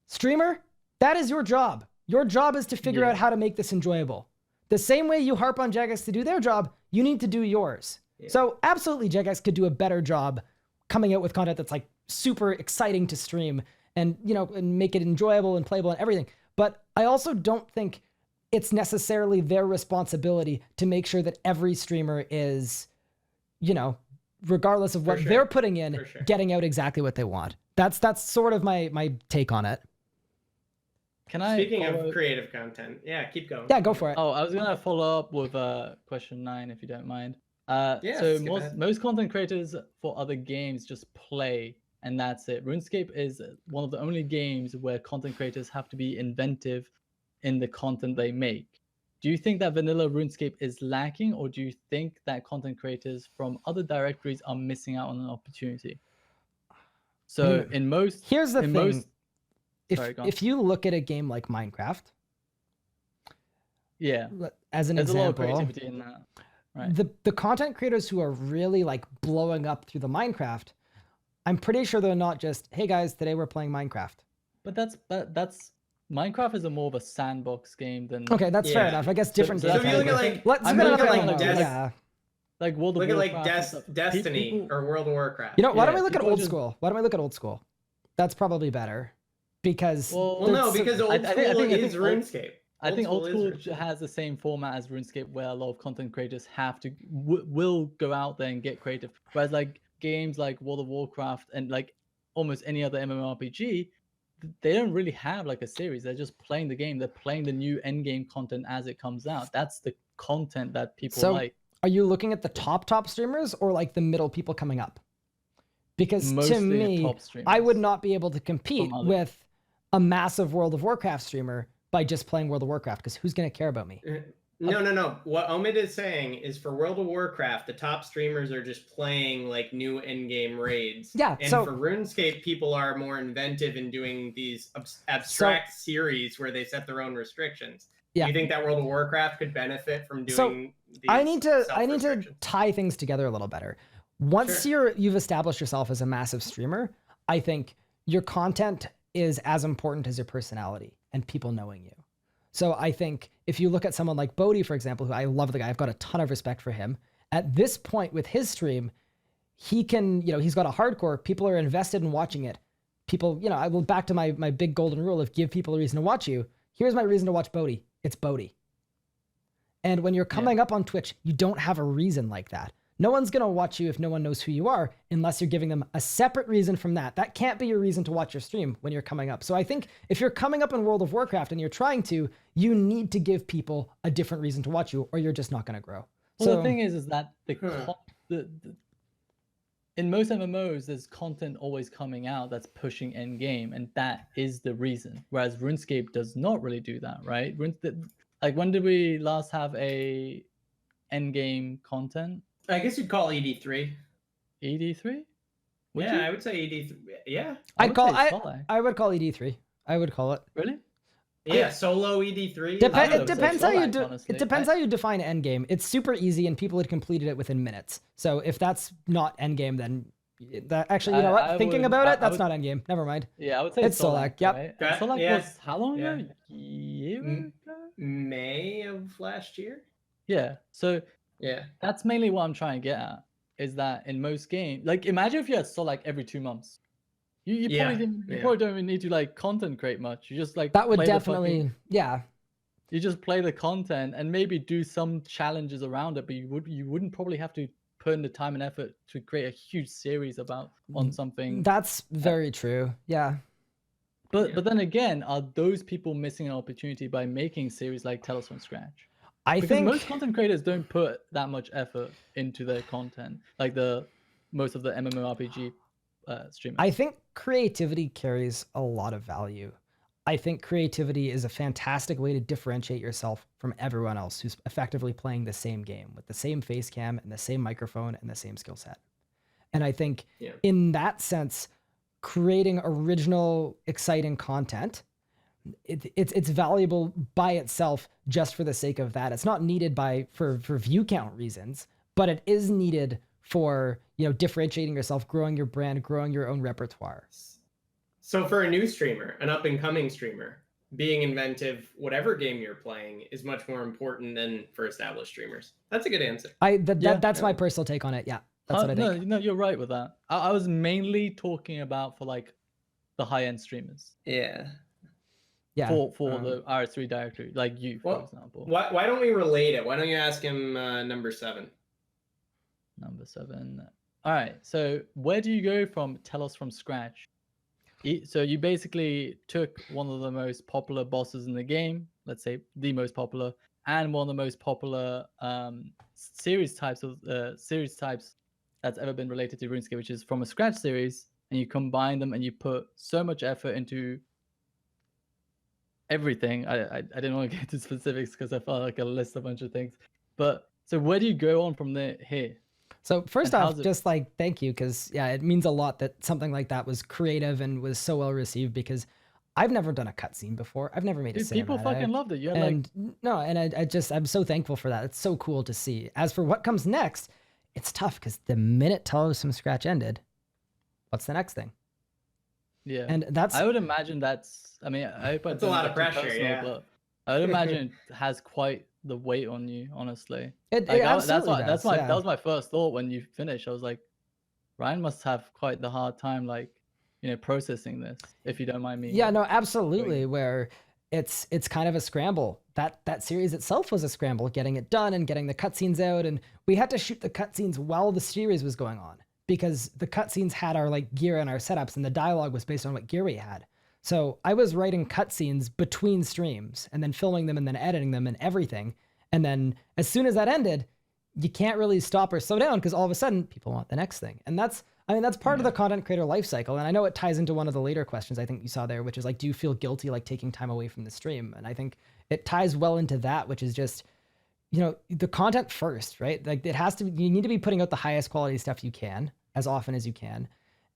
Streamer, that is your job. Your job is to figure out how to make this enjoyable. The same way you harp on Jagex to do their job, you need to do yours. Yeah. So absolutely Jagex could do a better job coming out with content that's like super exciting to stream and, and make it enjoyable and playable and everything. But I also don't think it's necessarily their responsibility to make sure that every streamer is, regardless of what they're putting in, getting out exactly what they want. That's sort of my take on it. Speaking of creative content, keep going. Yeah, go for it. Oh, I was gonna follow up with question 9 if you don't mind. So most content creators for other games just play and that's it. RuneScape is one of the only games where content creators have to be inventive in the content they make. Do you think that vanilla RuneScape is lacking, or do you think that content creators from other directories are missing out on an opportunity? So here's the thing. If you look at a game like Minecraft, as an example, there's a lot of creativity in that. Right. The content creators who are really like blowing up through the Minecraft, I'm pretty sure they're not just, hey guys, today we're playing Minecraft. But that's Minecraft is a more of a sandbox game than Okay, that's fair Yeah. enough. I guess different so games. if you look at, have- like- let's I'm look at looking another at, one. like, Yeah. like World of Look at like Warcraft and stuff. Destiny People- or World of Warcraft. You know, why don't we Yeah, look at people old just- school? Why don't we look at old school? That's probably better because Well, Well, no, there's- because old I school think is old- RuneScape. I think old school is RuneScape. has the same format as RuneScape, where a lot of content creators have to will go out there and get creative. Whereas like games like World of Warcraft and like almost any other MMORPG, they don't really have like a series. They're just playing the game. They're playing the new end game content as it comes out. That's the content that people So, like. Are you looking at the top streamers or like the middle people coming up? Because Mostly to the me, top streamers. I would not be able to compete From others. with a massive World of Warcraft streamer by just playing World of Warcraft because who's going to care about me? No. What Omid is saying is for World of Warcraft, the top streamers are just playing like new in-game raids. Yeah, And so- for RuneScape, people are more inventive in doing these abstract series where they set their own restrictions. Yeah. Do you think that World of Warcraft could benefit from doing So, these I need to self-restrictions? tie things together a little better. Once you've established yourself as a massive streamer, I think your content is as important as your personality and people knowing you. So I think if you look at someone like Bodhi, for example, who I love the guy, I've got a ton of respect for him. At this point with his stream, he can, he's got a hardcore, people are invested in watching it. People, I will back to my big golden rule of give people a reason to watch you. Here's my reason to watch Bodhi. It's Bodhi. And when you're coming up on Twitch, you don't have a reason like that. No one's going to watch you if no one knows who you are, unless you're giving them a separate reason from that. That can't be your reason to watch your stream when you're coming up. So I think if you're coming up in World of Warcraft and you're trying to, you need to give people a different reason to watch you, or you're just not going to grow. Well, the thing is that in most MMOs, there's content always coming out that's pushing end game, and that is the reason. Whereas RuneScape does not really do that, right? Like, when did we last have a end game content? I guess you'd call ED3. ED3? I would say ED3. Yeah. I would call ED3. I would call it. Really? Yeah, solo ED3. It depends how you do. honestly. It depends how you define endgame. It's super easy, and people had completed it within minutes. So if that's not endgame, then that actually, you know what? Thinking about it, that's not endgame. Never mind. Yeah, I would say It's Solak. Yep. Right? That- And Solak yeah. was how long ago? Yeah. Year ago? May of last year. Yeah. So Yeah. that's mainly what I'm trying to get at. Is that in most games, like imagine if you had Solak every 2 months. You probably don't even need to like content create much. You just like That would play the definitely, fucking- yeah. you just play the content and maybe do some challenges around it, but you wouldn't probably have to put in the time and effort to create a huge series on something. That's very true. Yeah. But then again, are those people missing an opportunity by making series like Tell Us from Scratch? I Because think most content creators don't put that much effort into their content, like most of the MMORPG streamers. I think creativity carries a lot of value. I think creativity is a fantastic way to differentiate yourself from everyone else who's effectively playing the same game with the same face cam and the same microphone and the same skill set. And I think in that sense, creating original, exciting content, it's valuable by itself just for the sake of that. It's not needed for view count reasons, but it is needed for differentiating yourself, growing your brand, growing your own repertoire. So for a new streamer, an up and coming streamer, being inventive, whatever game you're playing, is much more important than for established streamers. That's a good answer. That's my personal take on it. Yeah, that's what I think. No, you're right with that. I was mainly talking about for like the high end streamers. Yeah. Yeah. For the RS3 directory, like you, for example. Why don't we relate it? Why don't you ask him number 7? Number 7. All right. So where do you go from Tell Us from Scratch? So you basically took one of the most popular bosses in the game, let's say the most popular, and one of the most popular series types that's ever been related to RuneScape, which is from a Scratch series, and you combine them and you put so much effort into everything. I didn't want to get into specifics because I felt like I list a bunch of things. But so where do you go on from here? So first off, just like thank you, because it means a lot that something like that was creative and was so well received, because I've never done a cutscene before. I've never made a cinematic. People fucking loved it. I'm so thankful for that. It's so cool to see. As for what comes next, it's tough because the minute Tell Us from Scratch ended, what's the next thing? Yeah. And that's, I would imagine that's, I mean, I hope That's a lot of pressure, yeah. but I would imagine it has quite the weight on you, honestly. it Like, absolutely does. that Yeah. was my first thought when you finished. I was like, Ryan must have quite the hard time, like, processing this, if you don't mind me. Yeah, no, absolutely. Where it's kind of a scramble. That series itself was a scramble, getting it done and getting the cutscenes out, and we had to shoot the cutscenes while the series was going on because the cutscenes had our like gear and our setups, and the dialogue was based on what gear we had. So I was writing cutscenes between streams and then filming them and then editing them and everything. And then as soon as that ended, you can't really stop or slow down because all of a sudden people want the next thing. And that's part of the content creator life cycle. And I know it ties into one of the later questions I think you saw there, which is like, do you feel guilty like taking time away from the stream? And I think it ties well into that, which is just, the content first, right? Like it has to be, you need to be putting out the highest quality stuff you can as often as you can.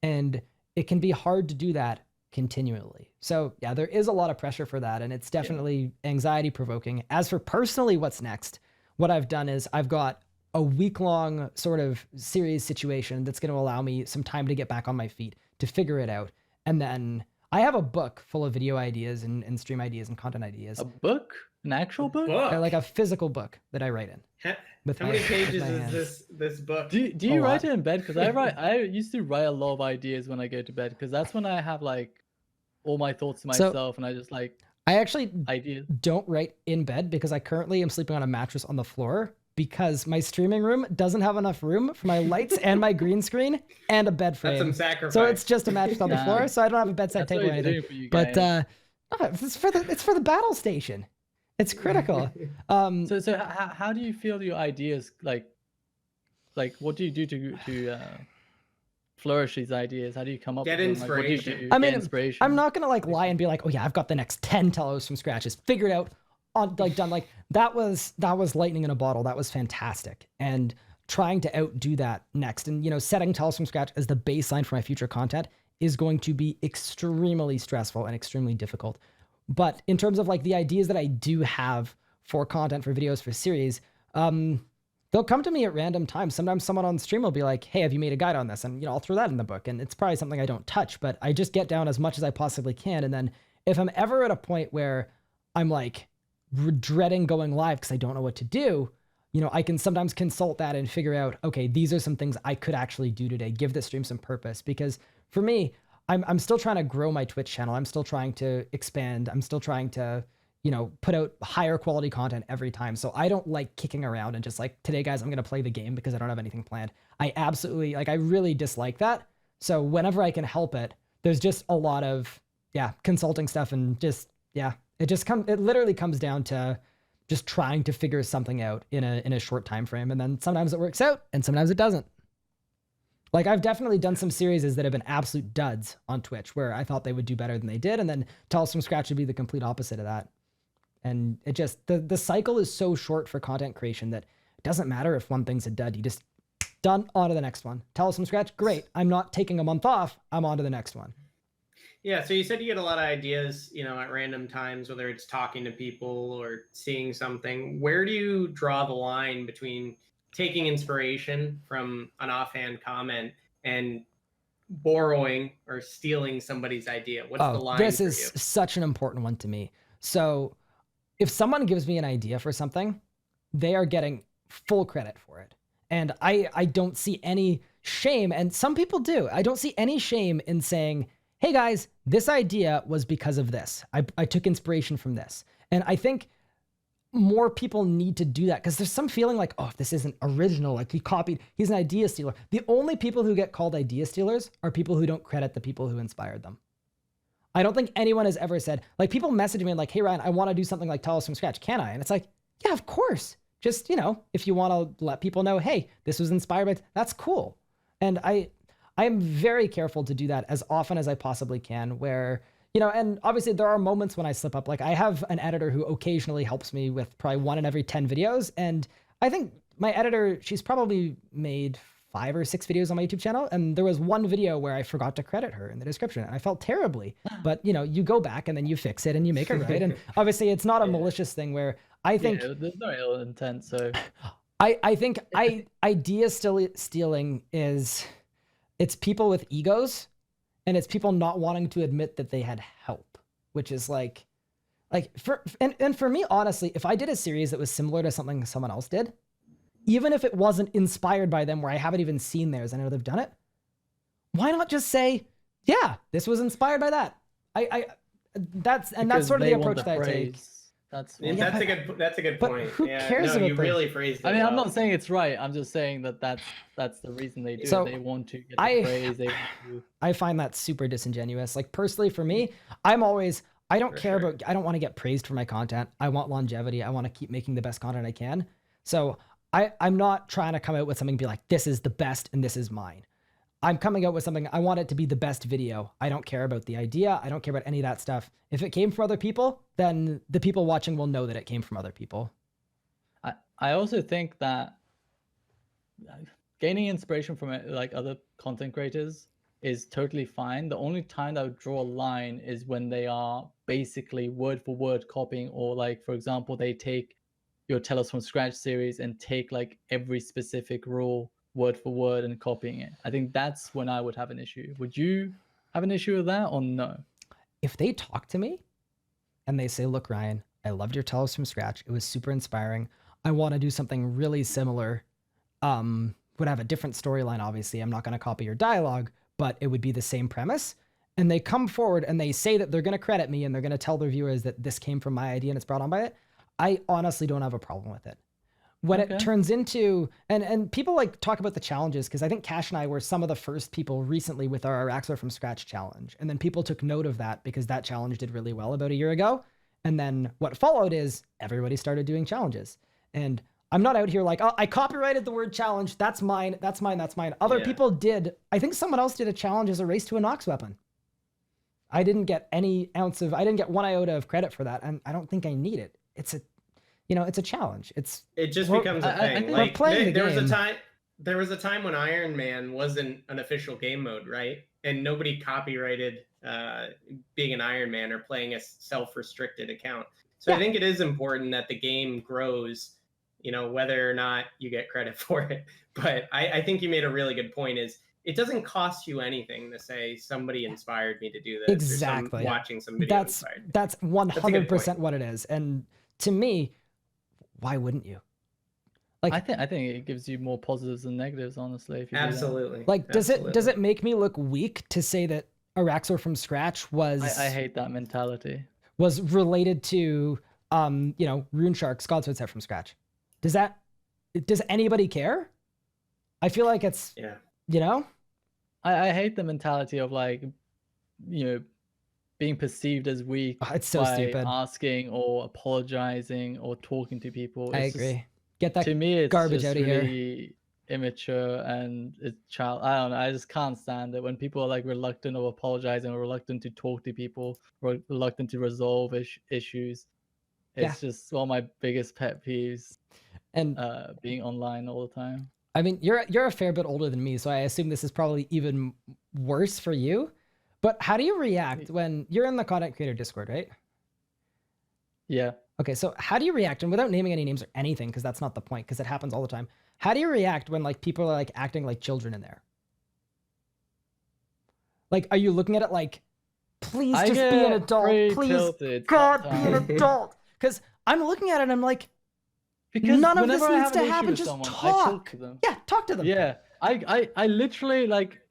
And it can be hard to do that continually. So yeah, there is a lot of pressure for that. And it's definitely anxiety provoking. As for personally, what's next, what I've done is I've got a week-long sort of series situation that's going to allow me some time to get back on my feet to figure it out. And then I have a book full of video ideas and stream ideas and content ideas. A book? An actual book? Like a physical book that I write in. How many pages is this book? Do you write it in bed? Because I used to write a lot of ideas when I go to bed because that's when I have like all my thoughts to myself and I just like I actually ideas. Don't write in bed because I currently am sleeping on a mattress on the floor because my streaming room doesn't have enough room for my lights and my green screen and a bed frame. That's some sacrifice. So it's just a mattress on the floor. So I don't have a bedside table or anything. But it's for the battle station. It's critical. So how do you feel your ideas like what do you do to flourish these ideas? How do you come up with inspiration? Them? Like, what do you do? Inspiration? I'm not gonna like lie and be like, oh yeah, I've got the next 10 telos from scratch, just figured out, done. Like that was lightning in a bottle. That was fantastic. And trying to outdo that next, and setting telos from scratch as the baseline for my future content is going to be extremely stressful and extremely difficult. But in terms of like the ideas that I do have for content, for videos, for series, they'll come to me at random times. Sometimes someone on stream will be like, hey, have you made a guide on this? And I'll throw that in the book. And it's probably something I don't touch, but I just get down as much as I possibly can. And then if I'm ever at a point where I'm like dreading going live because I don't know what to do, I can sometimes consult that and figure out, okay, these are some things I could actually do today, give the stream some purpose. Because for me, I'm still trying to grow my Twitch channel. I'm still trying to expand. I'm still trying to, put out higher quality content every time. So I don't like kicking around and just like, today, guys, I'm going to play the game because I don't have anything planned. I absolutely, I really dislike that. So whenever I can help it, there's just a lot of, consulting stuff and just, it literally comes down to just trying to figure something out in a short time frame. And then sometimes it works out and sometimes it doesn't. Like I've definitely done some series that have been absolute duds on Twitch where I thought they would do better than they did. And then Tales from Scratch would be the complete opposite of that. And it just, the cycle is so short for content creation that it doesn't matter if one thing's a dud. You just done, on to the next one. Tales from Scratch, great. I'm not taking a month off. I'm on to the next one. Yeah, so you said you get a lot of ideas, at random times, whether it's talking to people or seeing something. Where do you draw the line between taking inspiration from an offhand comment and borrowing or stealing somebody's idea? What's the line this for is you? Such an important one to me. So if someone gives me an idea for something, they are getting full credit for it. And I don't see any shame, and some people do. I don't see any shame in saying, hey guys, this idea was because of this. I took inspiration from this. And I think more people need to do that because there's some feeling like, oh, this isn't original. Like he's an idea stealer. The only people who get called idea stealers are people who don't credit the people who inspired them. I don't think anyone has ever said, like people message me and like, hey Ryan, I want to do something like Tales from Scratch. Can I? And it's like, yeah, of course. Just, if you want to let people know, hey, this was inspired by, that's cool. And I am very careful to do that as often as I possibly can where, and obviously there are moments when I slip up. Like I have an editor who occasionally helps me with probably 1 in every 10 videos. And I think my editor, she's probably made 5 or 6 videos on my YouTube channel. And there was one video where I forgot to credit her in the description. And I felt terribly, but you go back and then you fix it and you make it right. And obviously it's not a malicious thing where I think there's no ill intent. So I think idea stealing is, it's people with egos and it's people not wanting to admit that they had help, which is like for me, honestly, if I did a series that was similar to something someone else did, even if it wasn't inspired by them, where I haven't even seen theirs, I know they've done it, why not just say, yeah, this was inspired by that? That's sort of the approach that I take. That's a good point. Who cares about you really phrased it. I mean, well. I'm not saying it's right. I'm just saying that's the reason they do it. They want to get the praise. I find that super disingenuous. Like personally, for me, I don't care about. I don't want to get praised for my content. I want longevity. I want to keep making the best content I can. So I'm not trying to come out with something and be like, this is the best and this is mine. I'm coming out with something. I want it to be the best video. I don't care about the idea. I don't care about any of that stuff. If it came from other people, then the people watching will know that it came from other people. I also think that gaining inspiration from like other content creators is totally fine. The only time that I would draw a line is when they are basically word for word copying, or like, for example, they take your Tell Us From Scratch series and take like every specific rule word for word and copying it. I think that's when I would have an issue. Would you have an issue with that or no? If they talk to me and they say, look, Ryan, I loved your Tell Us From Scratch. It was super inspiring. I want to do something really similar. Would have a different storyline, obviously. I'm not going to copy your dialogue, but it would be the same premise. And they come forward and they say that they're going to credit me and they're going to tell their viewers that this came from my idea and it's brought on by it. I honestly don't have a problem with it. When it turns into, and people like talk about the challenges, because I think Cash and I were some of the first people recently with our Araxor from Scratch challenge. And then people took note of that because that challenge did really well about a year ago. And then what followed is everybody started doing challenges. And I'm not out here like, oh, I copyrighted the word challenge. That's mine. That's mine. That's mine. Other people did. I think someone else did a challenge as a race to a Nox weapon. I didn't get I didn't get one iota of credit for that. And I don't think I need it. It's a challenge. It just becomes a thing. Like there was a time when Iron Man wasn't an official game mode, right? And nobody copyrighted being an Iron Man or playing a self-restricted account. So I think it is important that the game grows, whether or not you get credit for it. But I think you made a really good point. Is it doesn't cost you anything to say somebody inspired me to do this. Exactly. Or watching some video inspired. That's 100% what it is. And to me, why wouldn't you? Like, I think it gives you more positives than negatives, honestly. If you absolutely. Like, does it make me look weak to say that Araxor from Scratch was? I hate that mentality. Was related to Rune Shark's Godsword set from Scratch. Does anybody care? I feel like it's I hate the mentality of like, being perceived as weak. It's so stupid. Asking or apologizing or talking to people. I agree. Get that to me, it's garbage just out of really here. Immature and it's child. I don't know. I just can't stand it when people are like reluctant of apologizing or reluctant to talk to people, or reluctant to resolve issues. It's just one of my biggest pet peeves. And being online all the time. I mean, you're a fair bit older than me, so I assume this is probably even worse for you. But how do you react when you're in the content creator Discord, right? Yeah. Okay, so how do you react, and without naming any names or anything, because that's not the point, because it happens all the time. How do you react when like people are like acting like children in there? Like, are you looking at it like, please just be an adult, please, God, be an adult? Because I'm looking at it and I'm like, because none of this needs to happen. Just talk to them. Yeah, talk to them. Yeah, I literally like.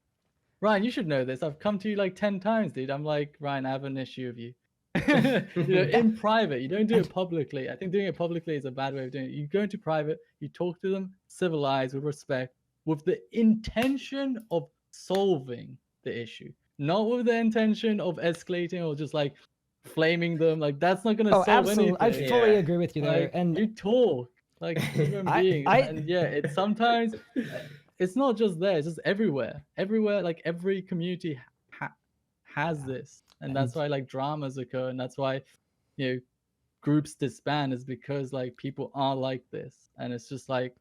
Ryan, you should know this. I've come to you like 10 times, dude. I'm like, Ryan, I have an issue with you. In private, you don't do it publicly. I think doing it publicly is a bad way of doing it. You go into private, you talk to them, civilized, with respect, with the intention of solving the issue, not with the intention of escalating or just like flaming them. Like that's not going to solve anything. I fully agree with you there. Like, and you talk like human beings. And yeah, it's sometimes. It's not just there, it's just everywhere. Everywhere, like every community has this. And that's why like dramas occur, and that's why groups disband, is because like people are like this. And it's just like,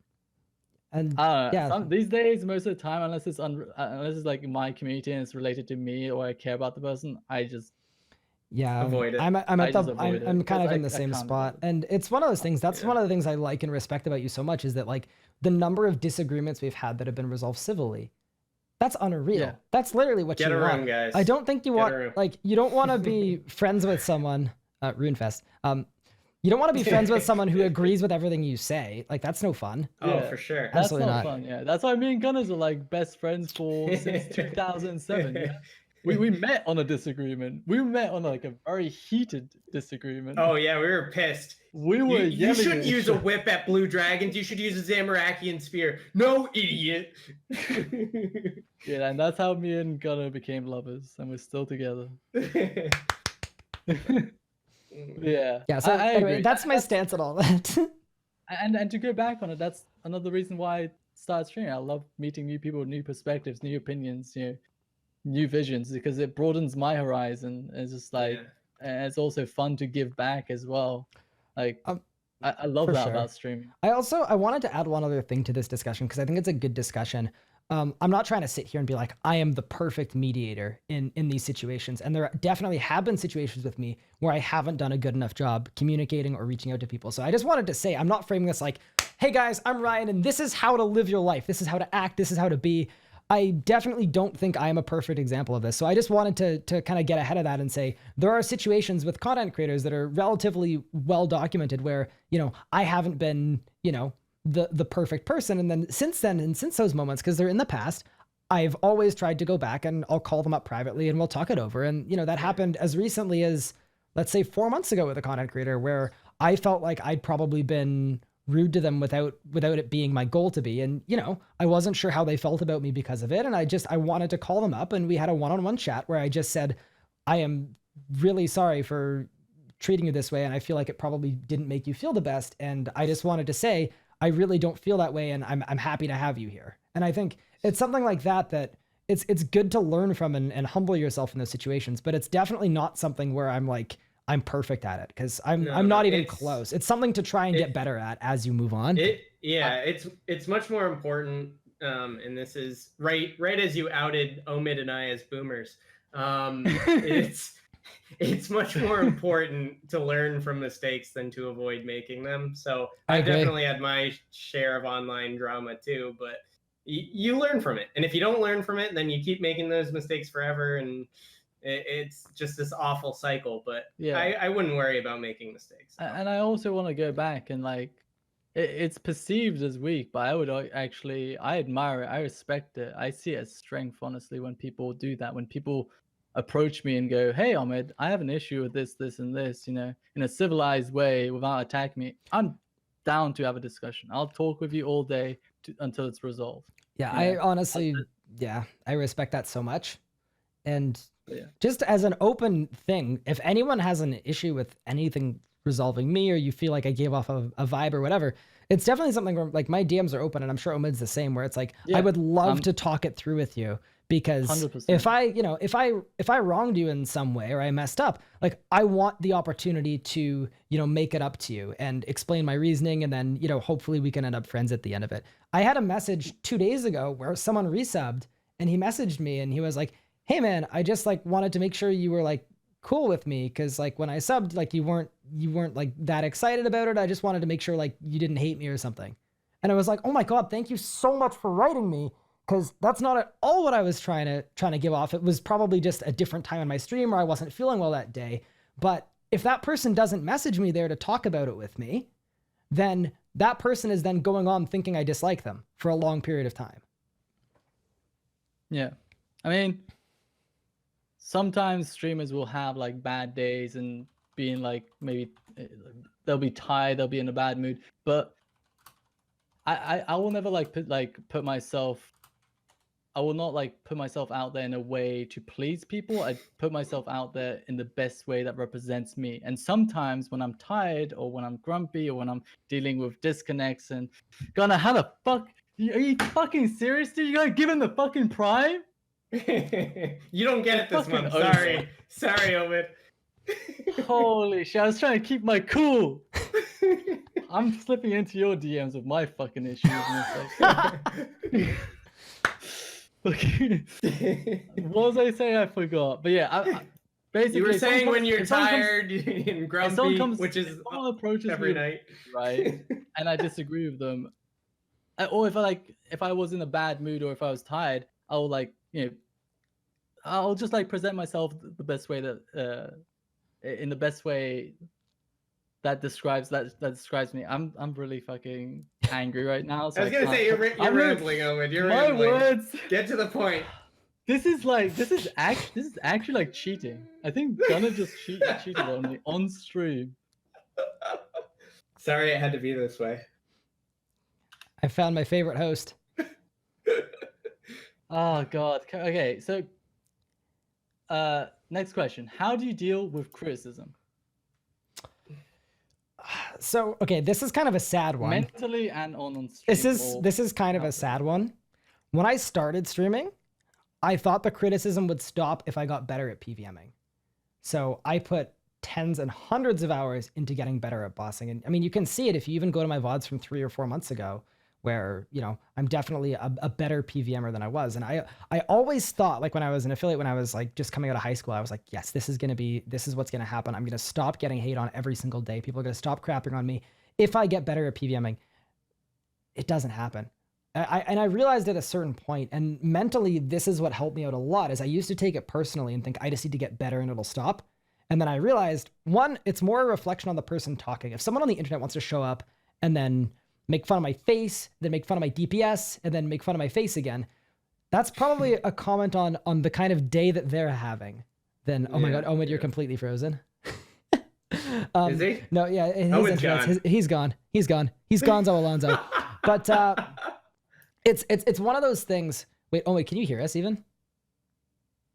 and these days, most of the time, unless it's like my community and it's related to me or I care about the person, I just avoid it. I'm kind of in the same spot. And it's one of those things. That's one of the things I like and respect about you so much, is that like the number of disagreements we've had that have been resolved civilly. That's unreal. Yeah. That's literally what Get you a want. room, guys. I don't think you Get a want room. like you don't want to be friends with someone RuneFest. You don't want to be friends with someone who agrees with everything you say. Like that's no fun. Oh, Yeah. for sure. That's Absolutely not not. fun. Yeah, that's why me and Gunners are like best friends since 2007. Yeah? We met on a disagreement. We met on like a very heated disagreement. Oh yeah, we were pissed. We were You yelling shouldn't at use each a whip at Blue Dragons. You should use a Zamarakian spear. No, idiot. Yeah, and that's how me and Gunner became lovers, and we're still together. Yeah. Yeah. So I anyway, agree. that's my stance on all that. And to go back on it, that's another reason why I started streaming. I love meeting new people, new perspectives, new opinions, new visions, because it broadens my horizon. It's just like, and it's also fun to give back as well. Like, I love that about streaming. I wanted to add one other thing to this discussion because I think it's a good discussion. I'm not trying to sit here and be like, I am the perfect mediator in these situations. And there definitely have been situations with me where I haven't done a good enough job communicating or reaching out to people. So I just wanted to say, I'm not framing this like, hey guys, I'm Ryan and this is how to live your life. This is how to act. This is how to be. I definitely don't think I am a perfect example of this. So I just wanted to kind of get ahead of that and say, there are situations with content creators that are relatively well documented where, I haven't been, the perfect person. And then since those moments, because they're in the past, I've always tried to go back and I'll call them up privately and we'll talk it over. And, that happened as recently as, let's say 4 months ago with a content creator where I felt like I'd probably been rude to them without it being my goal to be. And, I wasn't sure how they felt about me because of it. And I wanted to call them up and we had a one-on-one chat where I just said, I am really sorry for treating you this way. And I feel like it probably didn't make you feel the best. And I just wanted to say, I really don't feel that way. And I'm happy to have you here. And I think it's something like that it's good to learn from and humble yourself in those situations, but it's definitely not something where I'm like, I'm perfect at it because I'm not even close. It's something to try and get better at as you move on. It's much more important. And this is right as you outed Omid and I as boomers. It's much more important to learn from mistakes than to avoid making them. So I definitely had my share of online drama too, but you learn from it. And if you don't learn from it, then you keep making those mistakes forever. And it's just this awful cycle, but yeah, I wouldn't worry about making mistakes. And I also want to go back and like, it's perceived as weak, but I would actually, I admire it. I respect it. I see it as strength, honestly, when people do that, when people approach me and go, hey, Omid, I have an issue with this, and this, in a civilized way without attacking me. I'm down to have a discussion. I'll talk with you all day until it's resolved. Yeah, I honestly, I respect that so much. And just as an open thing, if anyone has an issue with anything resolving me, or you feel like I gave off a vibe or whatever, it's definitely something where like my DMs are open, and I'm sure Omid's the same, where it's like, I would love to talk it through with you, because 100%. if I wronged you in some way or I messed up, like I want the opportunity to, make it up to you and explain my reasoning. And then, hopefully we can end up friends at the end of it. I had a message 2 days ago where someone resubbed and he messaged me and he was like, hey man, I just like wanted to make sure you were like cool with me. Cause like when I subbed, like you weren't like that excited about it. I just wanted to make sure like you didn't hate me or something. And I was like, oh my God, thank you so much for writing me. Cause that's not at all what I was trying to give off. It was probably just a different time in my stream or I wasn't feeling well that day. But if that person doesn't message me there to talk about it with me, then that person is then going on thinking I dislike them for a long period of time. Yeah. I mean, sometimes streamers will have like bad days and being like, maybe they'll be tired, they'll be in a bad mood, but I will never put myself, I will not like put myself out there in a way to please people. I put myself out there in the best way that represents me. And sometimes when I'm tired or when I'm grumpy or when I'm dealing with disconnects and gonna, how the fuck, are you fucking serious, dude? You gotta give him the fucking prime? You don't get it this month. Sorry, Omid. Holy shit! I was trying to keep my cool. I'm slipping into your DMs with my fucking issues. What was I saying? I forgot. But yeah, basically, you were saying when you're tired and grumpy, which is every night, right? And I disagree with them. Or if I was in a bad mood or if I was tired, I'll like, you know, I'll just like present myself the best way that in the best way that describes me. I'm really fucking angry right now. So I was gonna say you're rambling, Omid. You're my rambling. words. Get to the point. This is actually like cheating. I think Gunnar just cheated on me on stream. Sorry, it had to be this way. I found my favorite host. Oh god. Okay, so next question. How do you deal with criticism? So, okay, this is kind of a sad one. Mentally and on stream. This is kind of a sad one. When I started streaming, I thought the criticism would stop if I got better at PvMing. So I put tens and hundreds of hours into getting better at bossing. And I mean, you can see it if you even go to my VODs from 3 or 4 months ago, where, you know, I'm definitely a better PvMer than I was. And I always thought, like when I was an affiliate, when I was like just coming out of high school, I was like, yes, this is what's going to happen. I'm going to stop getting hate on every single day. People are going to stop crapping on me if I get better at PvMing. It doesn't happen. I realized at a certain point, and mentally, this is what helped me out a lot, is I used to take it personally and think I just need to get better and it'll stop. And then I realized, one, it's more a reflection on the person talking. If someone on the internet wants to show up and then make fun of my face, then make fun of my DPS, and then make fun of my face again, that's probably a comment on the kind of day that they're having. Then, oh my God, Omid, you're completely frozen. Is he? No, yeah, he's gone. He's gone. He's Gonzo Alonso. But it's one of those things. Wait, can you hear us even?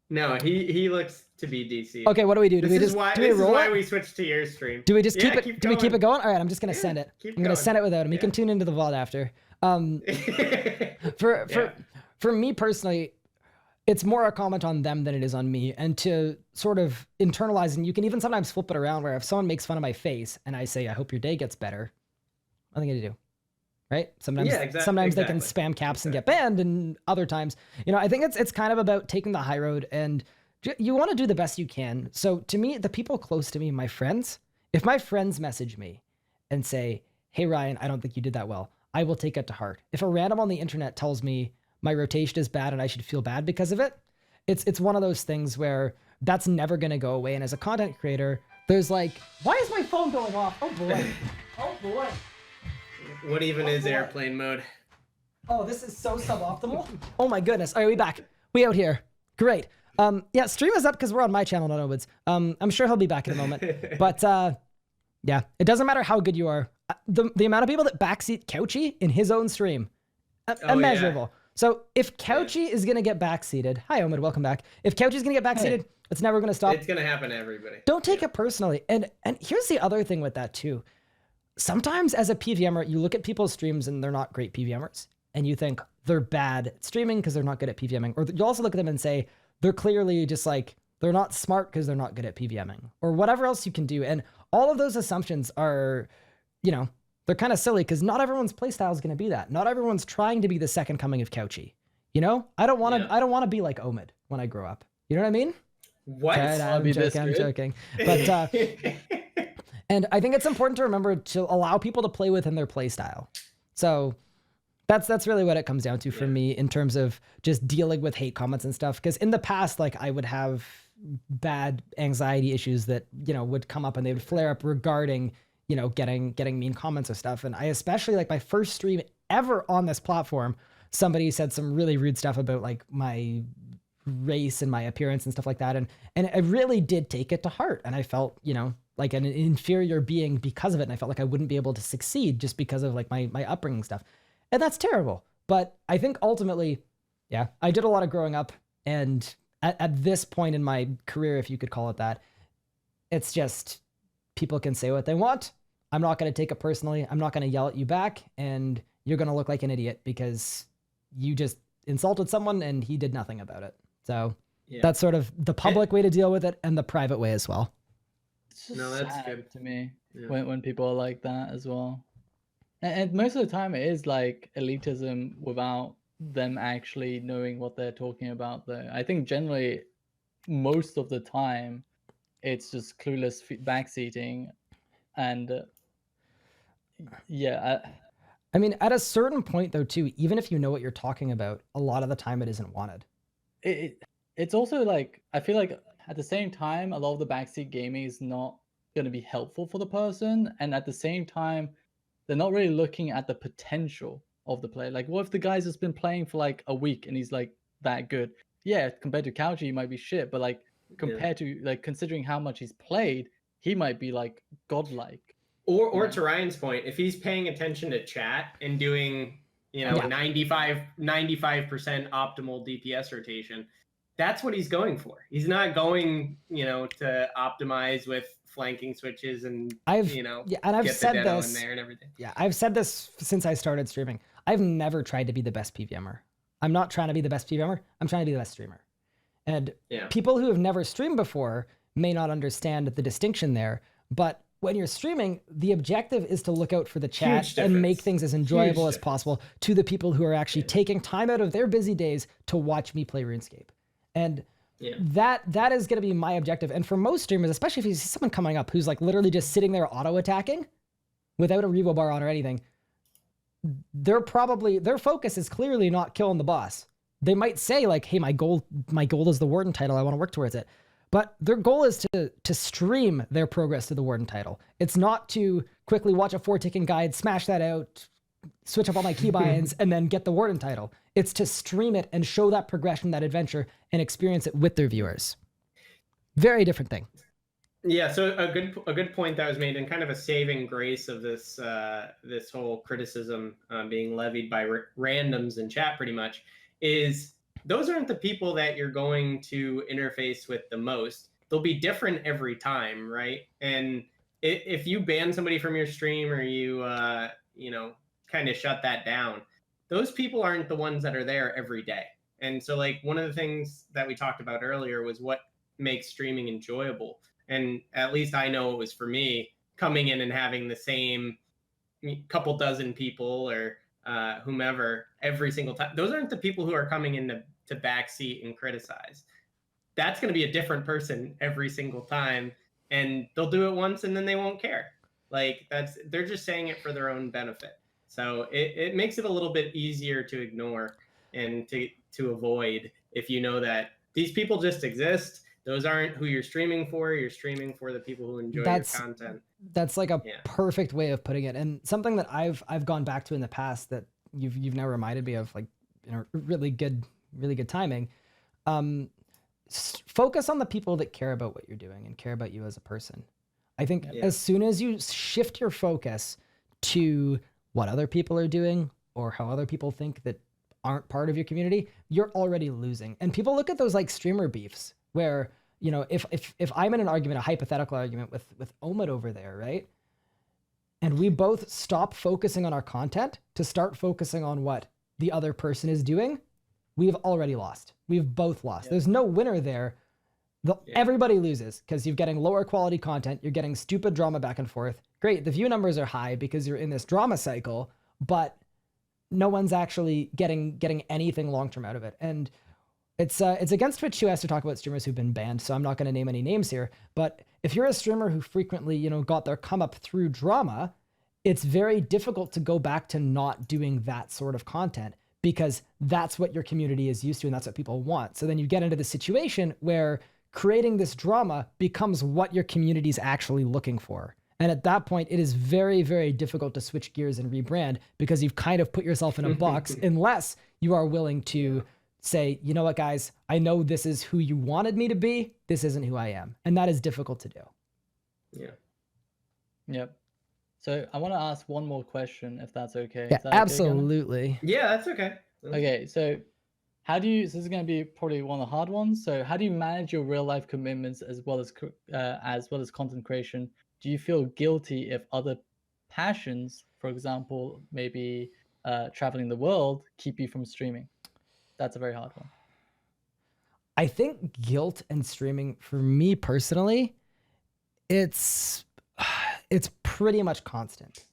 No, he looks to be DC. Okay, what do we do? This is why we switched to your stream. Do we just keep it? Do we keep it going? All right, I'm just gonna send it. I'm gonna send it without him. He can tune into the VOD after. For me personally, it's more a comment on them than it is on me. And to sort of internalize, and you can even sometimes flip it around, where if someone makes fun of my face and I say, I hope your day gets better, what are they gonna do? Right? Sometimes they can spam caps and get banned, and other times, you know, I think it's kind of about taking the high road, and you want to do the best you can. So to me, the people close to me, my friends, if my friends message me and say, hey, Ryan, I don't think you did that well, I will take it to heart. If a random on the internet tells me my rotation is bad and I should feel bad because of it, it's one of those things where that's never going to go away. And as a content creator, there's like, why is my phone going off? Oh boy. Oh boy. What even is airplane mode? Oh, this is so suboptimal. Oh my goodness. All right, we back. We out here. Great. Yeah, stream is up because we're on my channel, not Omid's. I'm sure he'll be back in a moment. But yeah, it doesn't matter how good you are. The amount of people that backseat Couchy in his own stream, immeasurable. Yeah. So if Couchy is gonna get backseated, hi Omid, welcome back. If Couchy's gonna get backseated, it's never gonna stop. It's gonna happen to everybody. Don't take it personally. And here's the other thing with that too. Sometimes as a PvMer, you look at people's streams and they're not great PvMers, and you think they're bad at streaming because they're not good at PvMing. Or you also look at them and say, they're clearly just like, they're not smart because they're not good at PvMing, or whatever else you can do. And all of those assumptions are, you know, they're kind of silly because not everyone's playstyle is going to be that. Not everyone's trying to be the second coming of Couchy. You know, I don't want to be like Omid when I grow up. You know what I mean? What? I'm joking. But, and I think it's important to remember to allow people to play within their play style. So that's really what it comes down to for me in terms of just dealing with hate comments and stuff. Because in the past, like I would have bad anxiety issues that, you know, would come up and they would flare up regarding, you know, getting mean comments or stuff. And I especially, like, my first stream ever on this platform, somebody said some really rude stuff about like my race and my appearance and stuff like that. And I really did take it to heart. And I felt, you know, like an inferior being because of it. And I felt like I wouldn't be able to succeed just because of like my upbringing stuff. And that's terrible. But I think ultimately, yeah, I did a lot of growing up. And at this point in my career, if you could call it that, it's just people can say what they want. I'm not going to take it personally. I'm not going to yell at you back. And you're going to look like an idiot because you just insulted someone and he did nothing about it. So that's sort of the public way to deal with it and the private way as well. It's just that's good to me when people are like that as well. And most of the time it is like elitism without them actually knowing what they're talking about though. I think generally most of the time it's just clueless backseating and I mean, at a certain point though, too, even if you know what you're talking about, a lot of the time it isn't wanted. It's also like, I feel like at the same time, a lot of the backseat gaming is not going to be helpful for the person. And at the same time, they're not really looking at the potential of the player. Like, what if the guy's just been playing for like a week and he's like that good? Yeah, compared to Couchy, he might be shit, but like compared to like considering how much he's played, he might be like godlike. Or to Ryan's point, if he's paying attention to chat and doing, 95% optimal DPS rotation, that's what he's going for. He's not going, to optimize with flanking switches and I've get said the Deno this in there and everything. Yeah, I've said this since I started streaming. I've never tried to be the best PVMer. I'm not trying to be the best PVMer. I'm trying to be the best streamer. And people who have never streamed before may not understand the distinction there, but when you're streaming, the objective is to look out for the chat and make things as enjoyable as possible to the people who are actually taking time out of their busy days to watch me play RuneScape. And that is going to be my objective. And for most streamers, especially if you see someone coming up who's like literally just sitting there auto-attacking without a revo bar on or anything, their focus is clearly not killing the boss. They might say like, hey, my goal is the Warden title. I want to work towards it. But their goal is to stream their progress to the Warden title. It's not to quickly watch a 4-ticking guide, smash that out, switch up all my keybinds, and then get the Warden title. It's to stream it and show that progression, that adventure, and experience it with their viewers. Very different thing. Yeah, so a good point that was made, and kind of a saving grace of this this whole criticism being levied by randoms in chat, pretty much, is those aren't the people that you're going to interface with the most. They'll be different every time, right? And if you ban somebody from your stream or you kind of shut that down, those people aren't the ones that are there every day. And so like one of the things that we talked about earlier was what makes streaming enjoyable. And at least I know it was for me, coming in and having the same couple dozen people or whomever every single time. Those aren't the people who are coming in to backseat and criticize. That's going to be a different person every single time, and they'll do it once and then they won't care. Like they're just saying it for their own benefit. So it makes it a little bit easier to ignore and to avoid if you know that these people just exist. Those aren't who you're streaming for. You're streaming for the people who enjoy your content. That's like a perfect way of putting it, and something that I've gone back to in the past that you've now reminded me of, like, really good timing. Focus on the people that care about what you're doing and care about you as a person. I think as soon as you shift your focus to what other people are doing or how other people think that aren't part of your community, you're already losing. And people look at those like streamer beefs where, if I'm in an argument, a hypothetical argument with Omid over there, right? And we both stop focusing on our content to start focusing on what the other person is doing, we've already lost. We've both lost. There's no winner there. Everybody loses because you're getting lower quality content. You're getting stupid drama back and forth. Great. The view numbers are high because you're in this drama cycle, but no one's actually getting anything long-term out of it. And it's against Twitch US to talk about streamers who've been banned, so I'm not going to name any names here. But if you're a streamer who frequently, got their come up through drama, it's very difficult to go back to not doing that sort of content because that's what your community is used to and that's what people want. So then you get into the situation where creating this drama becomes what your community is actually looking for. And at that point, it is very, very difficult to switch gears and rebrand because you've kind of put yourself in a box unless you are willing to say, you know what, guys, I know this is who you wanted me to be. This isn't who I am. And that is difficult to do. Yeah. Yep. So I want to ask one more question, if that's okay. Yeah, is that absolutely. Okay, yeah, that's okay. Okay, so how do you, this is going to be probably one of the hard ones. So how do you manage your real life commitments as well as content creation? Do you feel guilty if other passions, for example, maybe traveling the world, keep you from streaming? That's a very hard one. I think guilt and streaming, for me personally, it's pretty much constant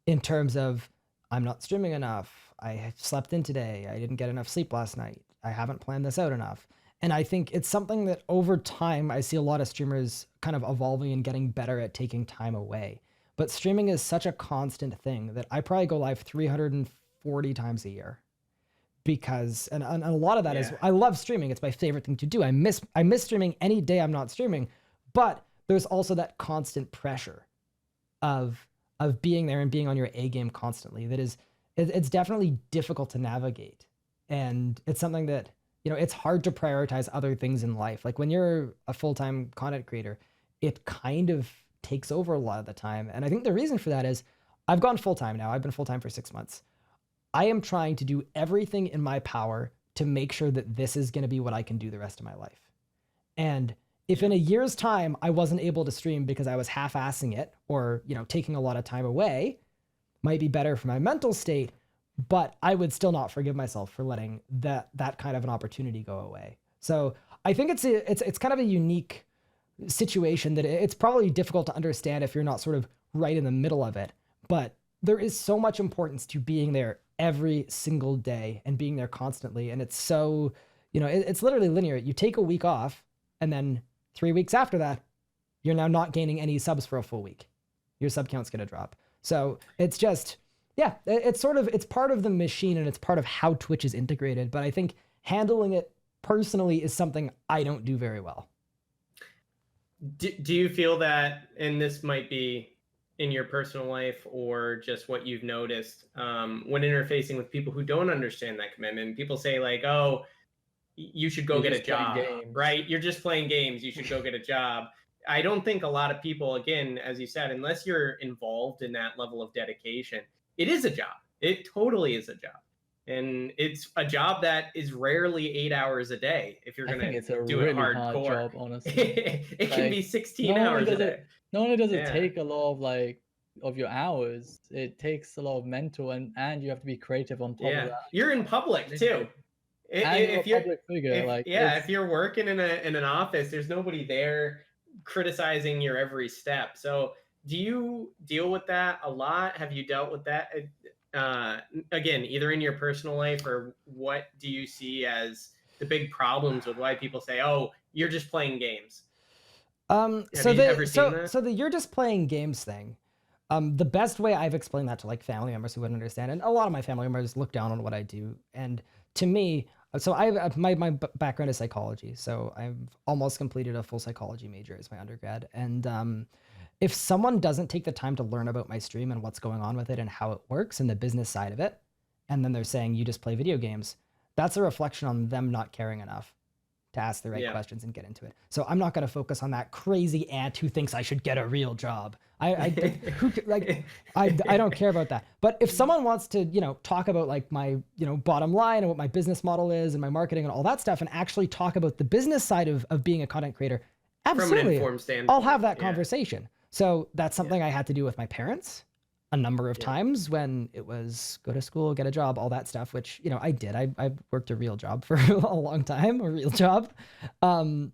in terms of I'm not streaming enough. I slept in today. I didn't get enough sleep last night. I haven't planned this out enough. And I think it's something that over time, I see a lot of streamers kind of evolving and getting better at taking time away. but streaming is such a constant thing that I probably go live 340 times a year. Because and a lot of that is I love streaming. It's my favorite thing to do. I miss streaming any day I'm not streaming, but there's also that constant pressure of being there and being on your A game constantly. That is, it's definitely difficult to navigate, and it's something that, you know, it's hard to prioritize other things in life. Like when you're a full-time content creator, it kind of takes over a lot of the time. And I think the reason for that is I've gone full-time now. I've been full-time for 6 months. I am trying to do everything in my power to make sure that this is going to be what I can do the rest of my life. And if in a year's time I wasn't able to stream because I was half-assing it, or, you know, taking a lot of time away, might be better for my mental state, but I would still not forgive myself for letting that kind of an opportunity go away. So I think it's kind of a unique situation that it's probably difficult to understand if you're not sort of right in the middle of it. But there is so much importance to being there every single day and being there constantly. And it's so, you know, it's literally linear. You take a week off, and then 3 weeks after that, you're now not gaining any subs for a full week. Your sub count's going to drop. So it's just, yeah, it's part of the machine, and it's part of how Twitch is integrated. But I think handling it personally is something I don't do very well. Do you feel that, and this might be in your personal life or just what you've noticed when interfacing with people who don't understand that commitment? People say like, oh, you should go get a job, right? You're just playing games. You should go get a job. I don't think a lot of people, again, as you said, unless you're involved in that level of dedication, it is a job. It totally is a job. And it's a job that is rarely 8 hours a day if you're going to do it hardcore. Hard job, honestly. It can be 16 hours a day. Not only does it take a lot of your hours, it takes a lot of mental, and you have to be creative on top of that. You're in public too. If you're a public figure, if you're working in an office, there's nobody there criticizing your every step. So do you deal with that a lot? Have you dealt with that? Again, either in your personal life, or what do you see as the big problems with why people say, oh, you're just playing games? So the you're just playing games thing. The best way I've explained that to like family members who wouldn't understand, and a lot of my family members look down on what I do. And to me, so my background is psychology. So I've almost completed a full psychology major as my undergrad. And if someone doesn't take the time to learn about my stream and what's going on with it and how it works and the business side of it, and then they're saying you just play video games, that's a reflection on them not caring enough to ask the right questions and get into it. So I'm not going to focus on that crazy aunt who thinks I should get a real job. I don't care about that. But if someone wants to, you know, talk about like my, you know, bottom line and what my business model is and my marketing and all that stuff, and actually talk about the business side of being a content creator, absolutely, from an informed standpoint, I'll have that conversation. So that's something I had to do with my parents a number of times when it was go to school, get a job, all that stuff, which, you know, I did. I worked a real job for a long time, a real job. And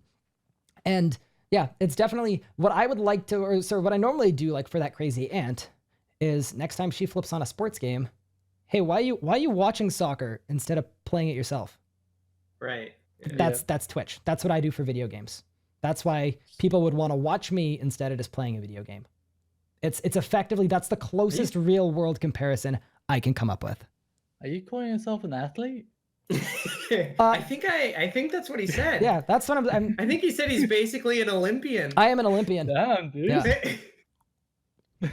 yeah, it's definitely what I would like to, or sort of what I normally do, like for that crazy aunt, is next time she flips on a sports game, hey, why are you watching soccer instead of playing it yourself? Right. That's Twitch. That's what I do for video games. That's why people would want to watch me instead of just playing a video game. It's effectively, that's the closest real world comparison I can come up with. Are you calling yourself an athlete? I think that's what he said. Yeah, that's what I think he said he's basically an Olympian. I am an Olympian. Damn, dude. Yeah.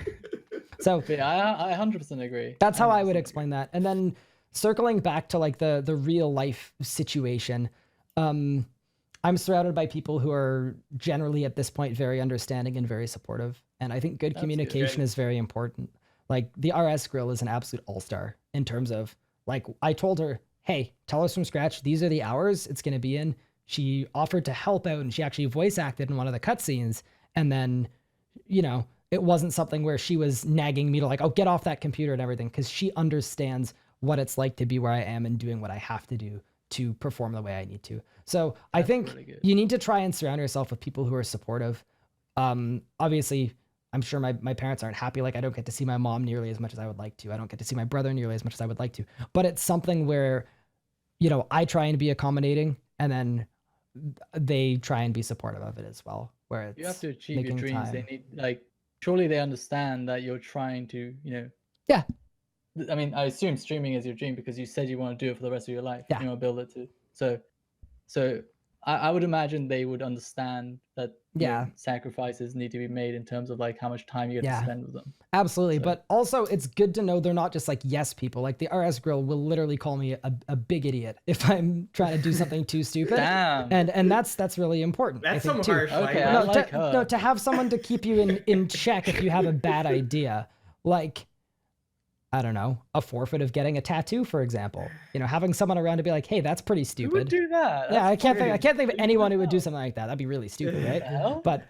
So yeah, I 100% agree. That's how I would explain that. And then circling back to like the real life situation, I'm surrounded by people who are generally at this point very understanding and very supportive. And I think good communication is very important. Like the RS Grill is an absolute all-star in terms of like, I told her, hey, tell us from scratch, these are the hours it's going to be in. She offered to help out, and she actually voice acted in one of the cutscenes. And then, you know, it wasn't something where she was nagging me to like, oh, get off that computer and everything, because she understands what it's like to be where I am and doing what I have to do to perform the way I need to. So I think really you need to try and surround yourself with people who are supportive. Obviously, I'm sure my parents aren't happy. Like I don't get to see my mom nearly as much as I would like to. I don't get to see my brother nearly as much as I would like to. But it's something where, you know, I try and be accommodating, and then they try and be supportive of it as well. Where it's you have to achieve your dreams. They need, like, surely they understand that you're trying to, Yeah. I mean, I assume streaming is your dream because you said you want to do it for the rest of your life. Yeah. You want to build it too. So I would imagine they would understand that sacrifices need to be made in terms of like how much time you get to spend with them. Absolutely. But also it's good to know they're not just like yes people. Like the RS Grill will literally call me a big idiot if I'm trying to do something too stupid. Damn. And that's really important. That's some harsh language. Okay, I like her. No, to have someone to keep you in check if you have a bad idea. Like, I don't know, a forfeit of getting a tattoo, for example. Having someone around to be like, hey, that's pretty stupid. Who would do that? Yeah, I can't think of anyone who would do something like that. That'd be really stupid, right? But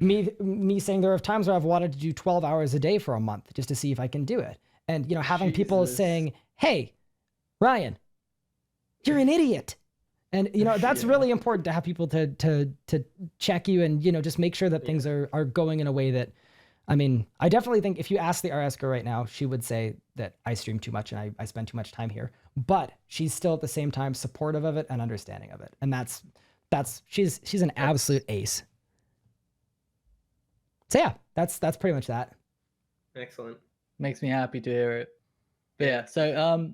me saying there are times where I've wanted to do 12 hours a day for a month just to see if I can do it. And having people saying, hey, Ryan, you're an idiot. And that's really important to have people to check you and just make sure that things are going in a way that, I mean, I definitely think if you ask the RS girl right now, she would say that I stream too much and I spend too much time here. But she's still at the same time supportive of it and understanding of it. And she's an absolute ace. So yeah, that's pretty much that. Excellent. Makes me happy to hear it. But yeah, so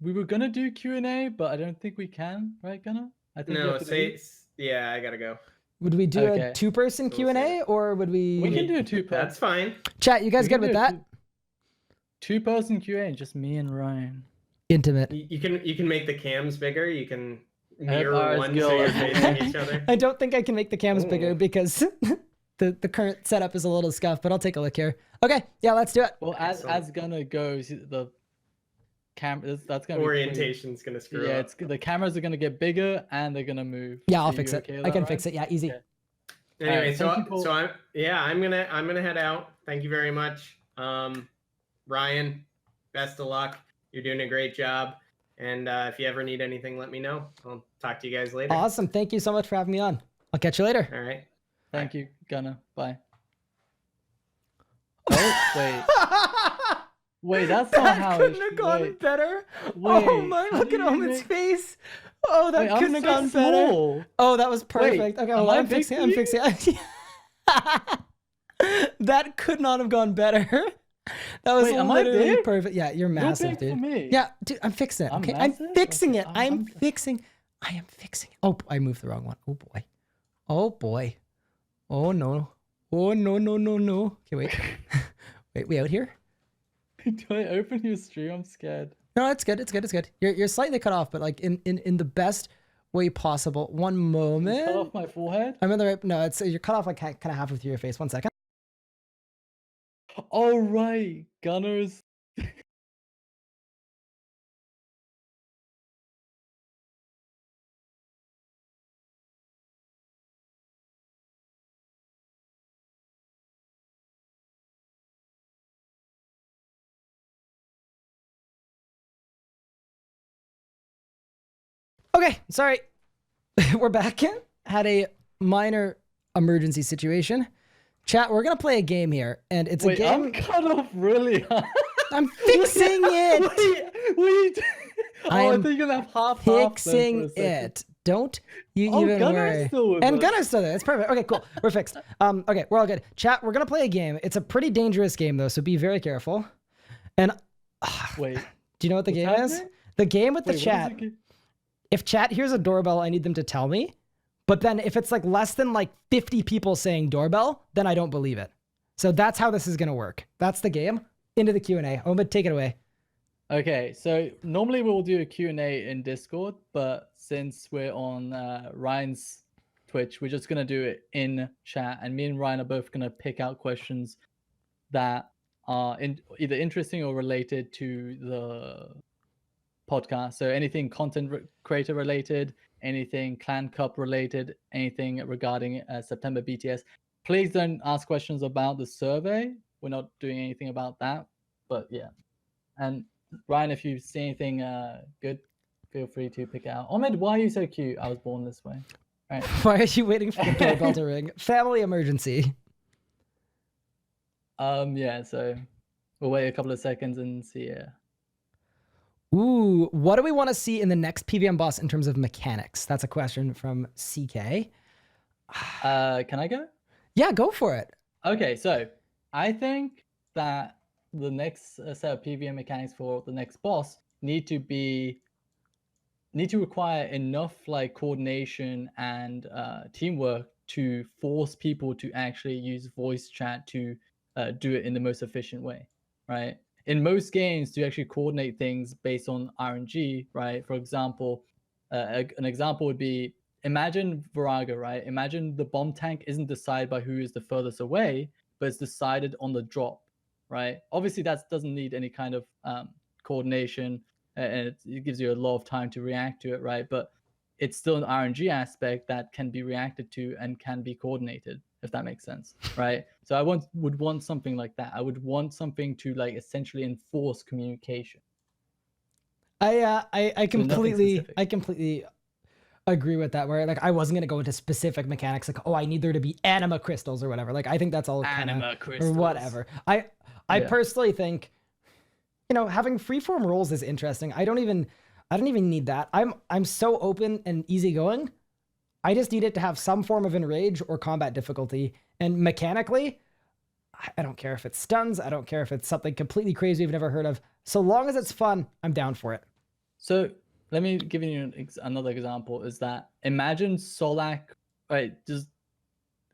we were gonna do Q&A, but I don't think we can, right, Gunnar? I think I gotta go. Would we do a two-person Q&A or would we? We can do a two-person. That's fine. Chat, you guys good with that? Two-person Q&A, just me and Ryan. Intimate. You can make the cams bigger. You can mirror one so you're facing each other. I don't think I can make the cams bigger because the current setup is a little scuffed, but I'll take a look here. Okay, yeah, let's do it. Well, as Gunnar goes, the camera that's gonna orientation's gonna screw up. The cameras are gonna get bigger and they're gonna move. Yeah, I'll fix it. I can fix it. Yeah, easy. Okay. Anyway, I'm gonna head out. Thank you very much, Ryan. Best of luck. You're doing a great job. And if you ever need anything, let me know. I'll talk to you guys later. Awesome. Thank you so much for having me on. I'll catch you later. All right. Thank you, Gunnar. Bye. Oh wait. Wait, that's not how couldn't have gone better. Wait, oh my, look at Omid's face. Oh, that couldn't have gone better. Oh, that was perfect. Okay, well, I'm fixing it. That could not have gone better. That was literally perfect. Yeah, you're massive, dude. Me. Yeah, dude, I'm fixing it. Okay, I'm fixing it. I am fixing it. Oh, I moved the wrong one. Oh boy. Oh boy. Oh no. Oh no. Okay, wait. Wait, we out here? Do I open your stream? I'm scared. No, it's good. You're slightly cut off, but like in the best way possible. One moment. You cut off my forehead? I'm in the right. No, you're cut off like kind of halfway through your face. 1 second. All right, Gunnar's. Okay, sorry. We're back. Had a minor emergency situation. Chat, we're gonna play a game here, and it's a game. I'm cut off really hard. I'm fixing it. Wait. I think you're gonna have half. Fixing it. Don't you even worry. And Gunnar's still there. That's perfect. Okay, cool. We're fixed. Okay, we're all good. Chat, we're gonna play a game. It's a pretty dangerous game though, so be very careful. And wait, do you know what the game is? The game with the chat. If chat hears a doorbell, I need them to tell me. But then if it's like less than like 50 people saying doorbell, then I don't believe it. So that's how this is going to work. That's the game. Into the Q&A. Omid, take it away. Okay, so normally we'll do a Q&A in Discord, but since we're on Ryan's Twitch, we're just going to do it in chat. And me and Ryan are both going to pick out questions that are either interesting or related to the podcast. So anything content creator related, anything Clan Cup related, anything regarding September BTS. Please don't ask questions about the survey. We're not doing anything about that. But yeah. And Ryan, if you see anything good, feel free to pick it out. Omid, why are you so cute? I was born this way. Right. Why are you waiting for the doorbell to ring? Family emergency. Yeah, so we'll wait a couple of seconds and see. Ooh, what do we want to see in the next PvM boss in terms of mechanics? That's a question from CK. Can I go? Yeah, go for it. Okay, so I think that the next set of PvM mechanics for the next boss need to require enough like coordination and teamwork to force people to actually use voice chat to do it in the most efficient way, right? In most games, to actually coordinate things based on RNG, right? For example, an example would be, imagine Viraga, right? Imagine the bomb tank isn't decided by who is the furthest away, but it's decided on the drop, right? Obviously, that doesn't need any kind of coordination, and it gives you a lot of time to react to it, right? But it's still an RNG aspect that can be reacted to and can be coordinated, if that makes sense, right? So I would want something like that. I would want something to like essentially enforce communication. I So nothing specific. completely agree with that. Where like I wasn't gonna go into specific mechanics, like oh I need there to be anima crystals or whatever. Like I think that's all kind Anima of or crystals. whatever. I Yeah. personally think, you know, having freeform roles is interesting. I don't even need that. I'm so open and easygoing. I just need it to have some form of enrage or combat difficulty. And mechanically, I don't care if it's stuns. I don't care if it's something completely crazy you've never heard of. So long as it's fun, I'm down for it. So let me give you another example. Is that imagine Solak, right? Just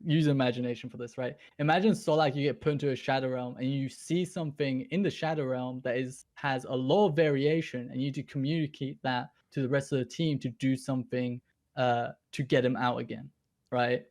use imagination for this, right? Imagine Solak, you get put into a shadow realm and you see something in the shadow realm that has a lot of variation, and you need to communicate that to the rest of the team to do something to get him out again, right?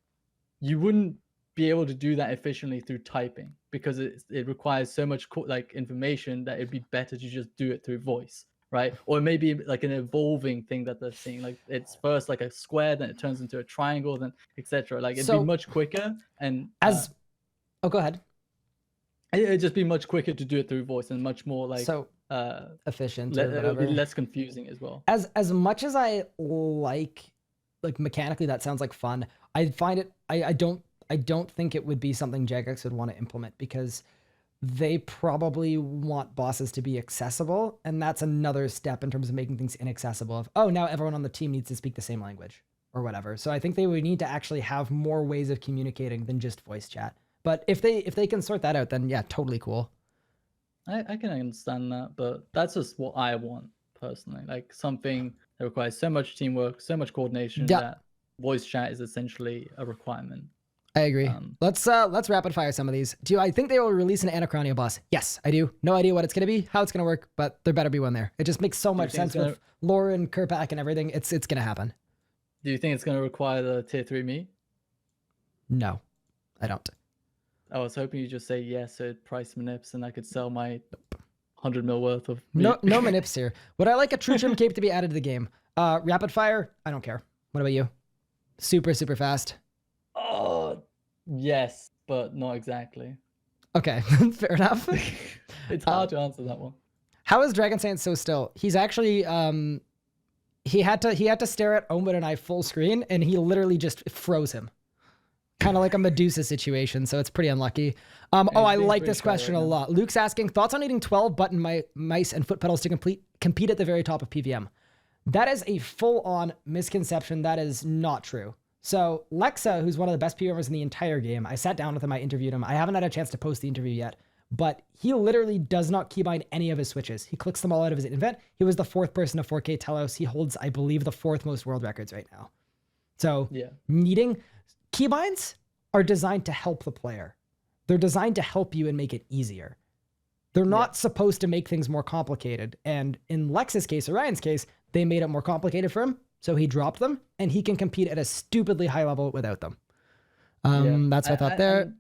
You wouldn't be able to do that efficiently through typing because it requires so much like information that it'd be better to just do it through voice, right? Or maybe like an evolving thing that they're seeing, like it's first like a square, then it turns into a triangle, then etc. Like it'd be much quicker and oh, go ahead. It'd just be much quicker to do it through voice and much more like efficient. It would be less confusing as well. As much as I like mechanically that sounds like fun, I find it I don't think it would be something Jagex would want to implement because they probably want bosses to be accessible, and that's another step in terms of making things inaccessible. Of oh, now everyone on the team needs to speak the same language or whatever. So I think they would need to actually have more ways of communicating than just voice chat. But if they can sort that out, then yeah, totally cool. I can understand that, but that's just what I want personally. Like something that requires so much teamwork, so much coordination that voice chat is essentially a requirement. I agree. Let's rapid fire some of these. I think they will release an Anachronia boss? Yes, I do. No idea what it's gonna be, how it's gonna work, but there better be one there. It just makes so much sense with lore and Kerpak and everything. It's gonna happen. Do you think it's gonna require the tier 3 meat? No, I don't. I was hoping you just say yes, so price manips and I could sell my 100 mil worth of meat. No manips here. Would I like a True Trim Cape to be added to the game? Rapid fire? I don't care. What about you? Super fast. Oh, yes, but not exactly. Okay, fair enough. It's hard to answer that one. How is Dragonseance so still? He's actually he had to stare at Omid and I full screen, and he literally just froze him. Kind of like a Medusa situation, so it's pretty unlucky. I like this question a lot. Luke's asking, thoughts on needing 12 button mice and foot pedals to compete at the very top of PvM? That is a full-on misconception. That is not true. So Lexa, who's one of the best PvMers in the entire game, I sat down with him, I interviewed him. I haven't had a chance to post the interview yet, but he literally does not keybind any of his switches. He clicks them all out of his invent. He was the 4th person to 4K Telos. He holds, I believe, the 4th most world records right now. So yeah, needing keybinds are designed to help the player. They're designed to help you and make it easier. They're not supposed to make things more complicated. And in Lex's case, or Ryan's case, they made it more complicated for him. So he dropped them, and he can compete at a stupidly high level without them. That's what I thought there.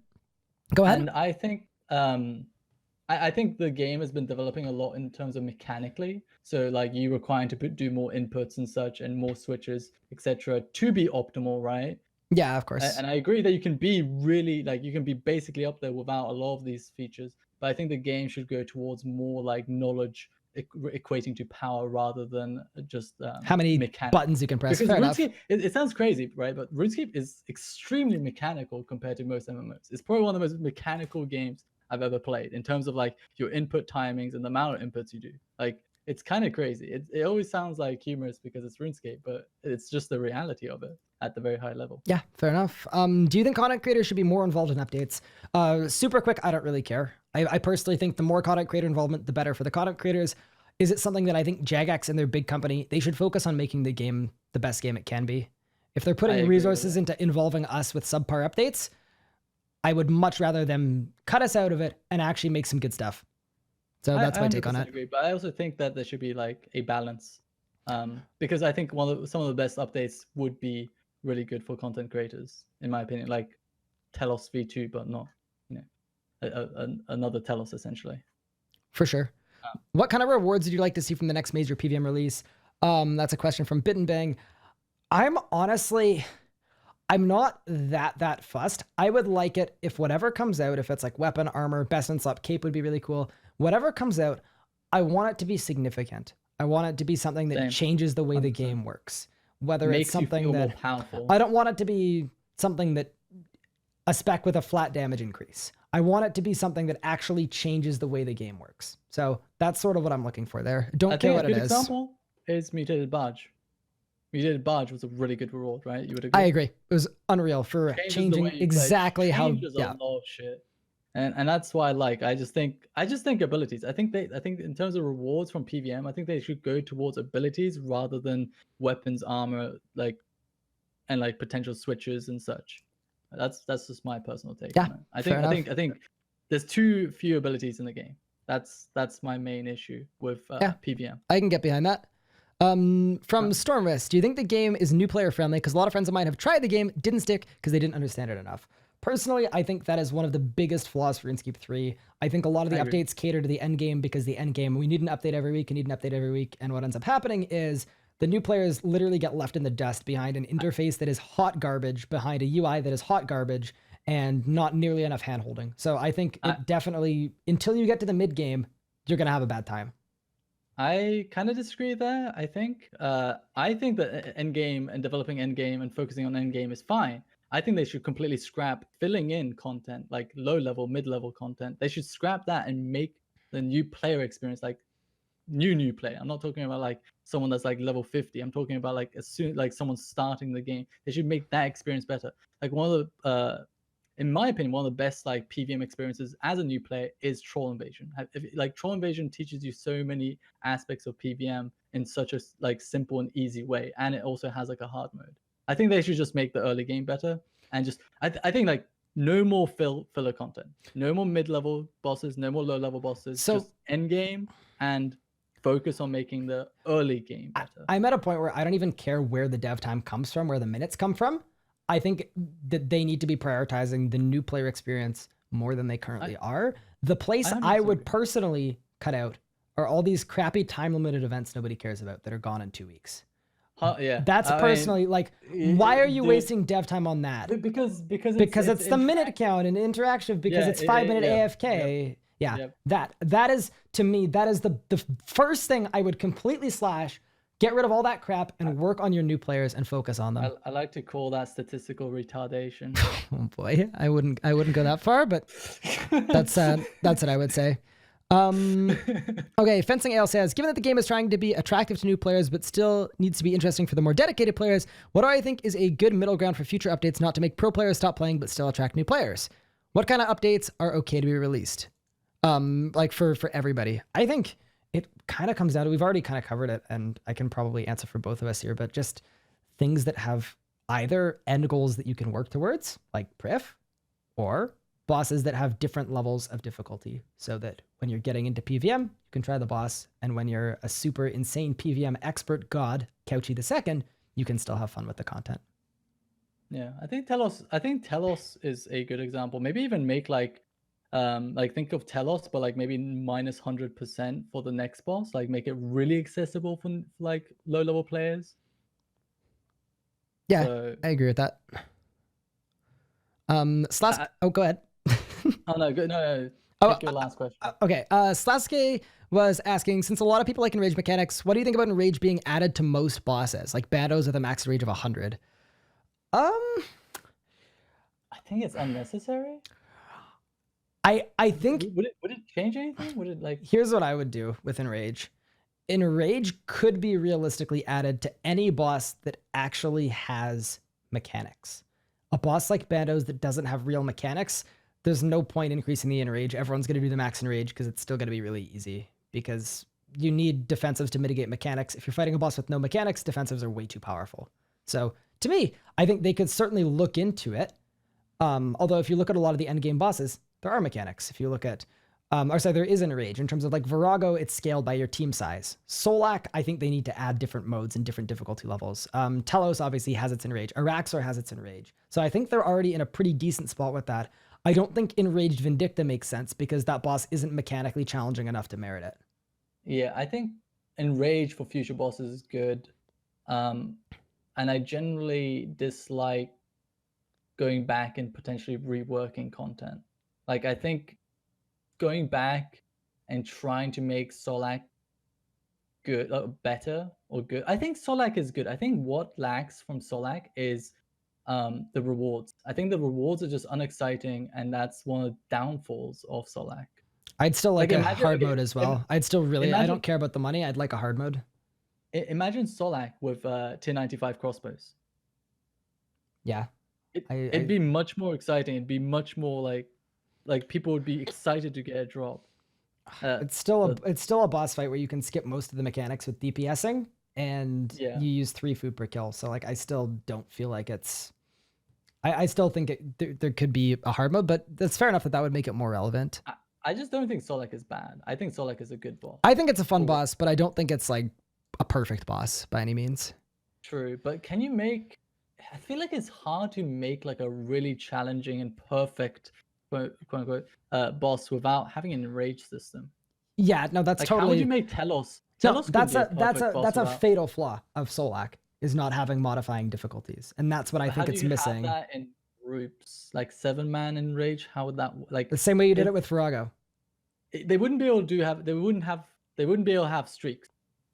Go ahead. And I think I think the game has been developing a lot in terms of mechanically. So like you requiring to do more inputs and such, and more switches, etc., to be optimal, right? Yeah, of course. And I agree that you can be really you can be basically up there without a lot of these features. But I think the game should go towards more like knowledge equating to power rather than just how many buttons you can press. Because RuneScape, it sounds crazy, right? But RuneScape is extremely mechanical compared to most MMOs. It's probably one of the most mechanical games I've ever played in terms of like your input timings and the amount of inputs you do. Like It's kind of crazy. It always sounds like humorous because it's RuneScape, but it's just the reality of it at the very high level. Yeah, fair enough. Do you think content creators should be more involved in updates? Super quick, I don't really care. I personally think the more content creator involvement, the better for the content creators. Is it something that I think Jagex and their big company, they should focus on making the game the best game it can be? If they're putting resources into involving us with subpar updates, I would much rather them cut us out of it and actually make some good stuff. So that's my take on it. Agree, but I also think that there should be like a balance, because I think some of the best updates would be really good for content creators, in my opinion, like Telos V2, but not, another Telos essentially. For sure. What kind of rewards would you like to see from the next major PvM release? That's a question from Bit and Bang. I'm not that fussed. I would like it if whatever comes out, if it's like weapon, armor, best in slot, cape would be really cool. Whatever comes out, I want it to be significant. I want it to be something that changes the way 100%. The game works. Whether it's something that I don't want it to be something that a spec with a flat damage increase. I want it to be something that actually changes the way the game works. So that's sort of what I'm looking for there. Don't care what it is. A good example is Mutated Barge. Mutated Barge was a really good reward, right? You would agree? I agree. It was unreal for changing exactly how. Changes a lot of shit, and that's why I just think abilities. I think in terms of rewards from PvM, I think they should go towards abilities rather than weapons, armor, and potential switches and such. That's just my personal take. Yeah, on it. I think there's too few abilities in the game. That's my main issue with PvM. I can get behind that. From Stormwest, do you think the game is new player friendly? Because a lot of friends of mine have tried the game, didn't stick because they didn't understand it enough. Personally, I think that is one of the biggest flaws for RuneScape 3. I think a lot of the updates cater to the end game because the end game, we need an update every week, and what ends up happening is the new players literally get left in the dust behind an interface that is hot garbage, behind a UI that is hot garbage, and not nearly enough handholding. So I think it definitely, until you get to the mid game, you're going to have a bad time. I kind of disagree there. I think that endgame and developing endgame and focusing on endgame is fine. I think they should completely scrap filling in content, like low-level, mid-level content. They should scrap that and make the new player experience like new player. I'm not talking about someone that's level 50. I'm talking about as soon someone starting the game. They should make that experience better. One of the in my opinion, one of the best PvM experiences as a new player is Troll Invasion. Troll Invasion teaches you so many aspects of PvM in such a simple and easy way, and it also has a hard mode. I think they should just make the early game better, and just I think no more filler content, no more mid-level bosses, no more low-level bosses. So just end game and focus on making the early game better. I'm at a point where I don't even care where the dev time comes from, where the minutes come from. I think that they need to be prioritizing the new player experience more than they currently are. The place I would personally cut out are all these crappy time-limited events nobody cares about that are gone in 2 weeks. Yeah, that's personally why are you wasting dev time on that? Because it's the minute count and interactive, because it's 5-minute AFK. That is, to me, that is the first thing I would completely slash. Get rid of all that crap and work on your new players and focus on them. I like to call that statistical retardation. Oh boy, I wouldn't go that far, but that's what I would say. Okay, Fencing Ale says, given that the game is trying to be attractive to new players but still needs to be interesting for the more dedicated players, what do I think is a good middle ground for future updates, not to make pro players stop playing but still attract new players? What kind of updates are okay to be released? For everybody. I think it kind of comes down to, we've already kind of covered it, and I can probably answer for both of us here, but just things that have either end goals that you can work towards, like Priff, or bosses that have different levels of difficulty, so that when you're getting into PvM, you can try the boss, and when you're a super insane PvM expert god, Couchy II, you can still have fun with the content. Yeah, I think Telos is a good example. Maybe even make think of Telos, but maybe minus 100% for the next boss. Make it really accessible for low level players. Yeah, so, I agree with that. Go ahead. Oh no, good. No. Take your last question. Okay. Slaske was asking, since a lot of people like enrage mechanics, what do you think about enrage being added to most bosses, like Bandos with a max rage of 100? I think it's unnecessary. I think would it change anything? Would it Here's what I would do with enrage Enrage could be realistically added to any boss that actually has mechanics. A boss like Bandos that doesn't have real mechanics, there's no point increasing the Enrage. Everyone's going to do the max Enrage because it's still going to be really easy because you need defensives to mitigate mechanics. If you're fighting a boss with no mechanics, defensives are way too powerful. So to me, I think they could certainly look into it. Although if you look at a lot of the endgame bosses, there are mechanics. If you look at, there is Enrage. In terms of like Virago, it's scaled by your team size. Solak, I think they need to add different modes and different difficulty levels. Telos obviously has its Enrage. Araxor has its Enrage. So I think they're already in a pretty decent spot with that. I don't think Enraged Vindicta makes sense because that boss isn't mechanically challenging enough to merit it. Yeah, I think Enrage for future bosses is good. And I generally dislike going back and potentially reworking content. Like, I think going back and trying to make Solak good, better or good. I think Solak is good. I think what lacks from Solak is the rewards. I think the rewards are just unexciting, and that's one of the downfalls of Solak. I'd still like a hard mode as well. I'd still really, I don't care about the money. I'd like a hard mode. Imagine Solak with tier 95 crossbows. Yeah. It'd be much more exciting. It'd be much more like people would be excited to get a drop. It's still a boss fight where you can skip most of the mechanics with DPSing, and you use 3 food per kill. So like, I still don't feel like it's. I still think there could be a hard mode, but that's fair enough that would make it more relevant. I just don't think Solak is bad. I think Solak is a good boss. I think it's a fun boss, but I don't think it's like a perfect boss by any means. True, but can you make? I feel like it's hard to make like a really challenging and perfect quote unquote boss without having an enrage system. Yeah, no, that's like, totally. How would you make Telos? No, that's a fatal flaw of Solak, is not having modifying difficulties, and that's what I think it's missing. Have that in groups like 7-man enrage? How would that like the same way you did it with Virago? They wouldn't be able to they wouldn't be able to have streaks,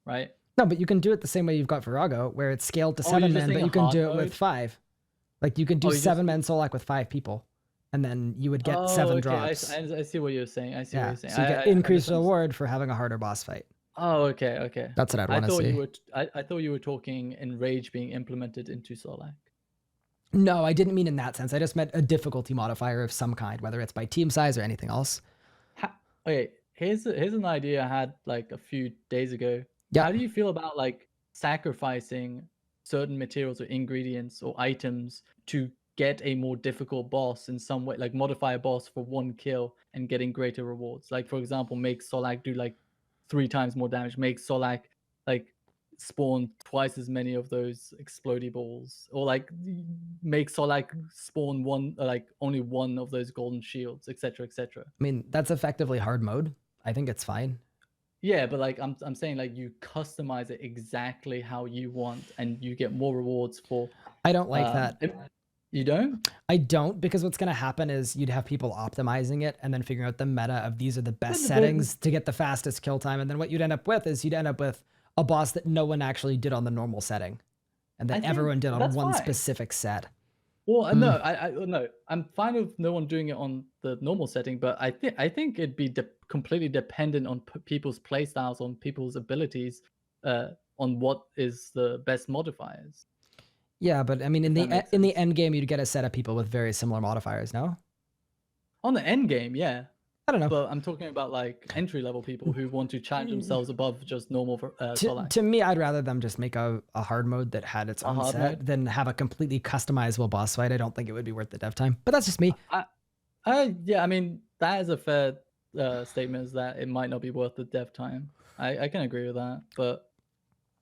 right? No, but you can do it the same way you've got Virago, where it's scaled to 7-man, but you can do it with 5. Like you could do 7-man Solak with 5 people, and then you would get 7 drops. I see what you're saying. I see what you're saying. So you get increased reward for having a harder boss fight. Oh, okay. That's what I'd want to see. I thought you were talking Enrage being implemented into Solak. No, I didn't mean in that sense. I just meant a difficulty modifier of some kind, whether it's by team size or anything else. Okay, here's an idea I had like a few days ago. Yeah. How do you feel about like sacrificing certain materials or ingredients or items to get a more difficult boss in some way, like modify a boss for 1 kill and getting greater rewards? Like, for example, make Solak do like 3 times more damage, make Solak like spawn twice as many of those explodey balls, or like make Solak spawn only 1 of those golden shields, etc., etc. I mean, that's effectively hard mode. I think it's fine. Yeah, but like I'm saying, like you customize it exactly how you want, and you get more rewards for. I don't like that. You don't? I don't, because what's going to happen is you'd have people optimizing it and then figuring out the meta of these are the best settings to get the fastest kill time, and then what you'd end up with is a boss that no one actually did on the normal setting, and then everyone did on one specific set. Well, no, no, I'm fine with no one doing it on the normal setting, but I think it'd be completely dependent on people's playstyles, on people's abilities, on what is the best modifiers. Yeah, but I mean, in the end game, you'd get a set of people with very similar modifiers. No. On the end game, yeah. I don't know. But I'm talking about like entry level people who want to challenge themselves above just normal. To me, I'd rather them just make a hard mode that had its own set than have a completely customizable boss fight. I don't think it would be worth the dev time. But that's just me. Yeah, I mean, that is a fair statement, is that it might not be worth the dev time. I can agree with that, but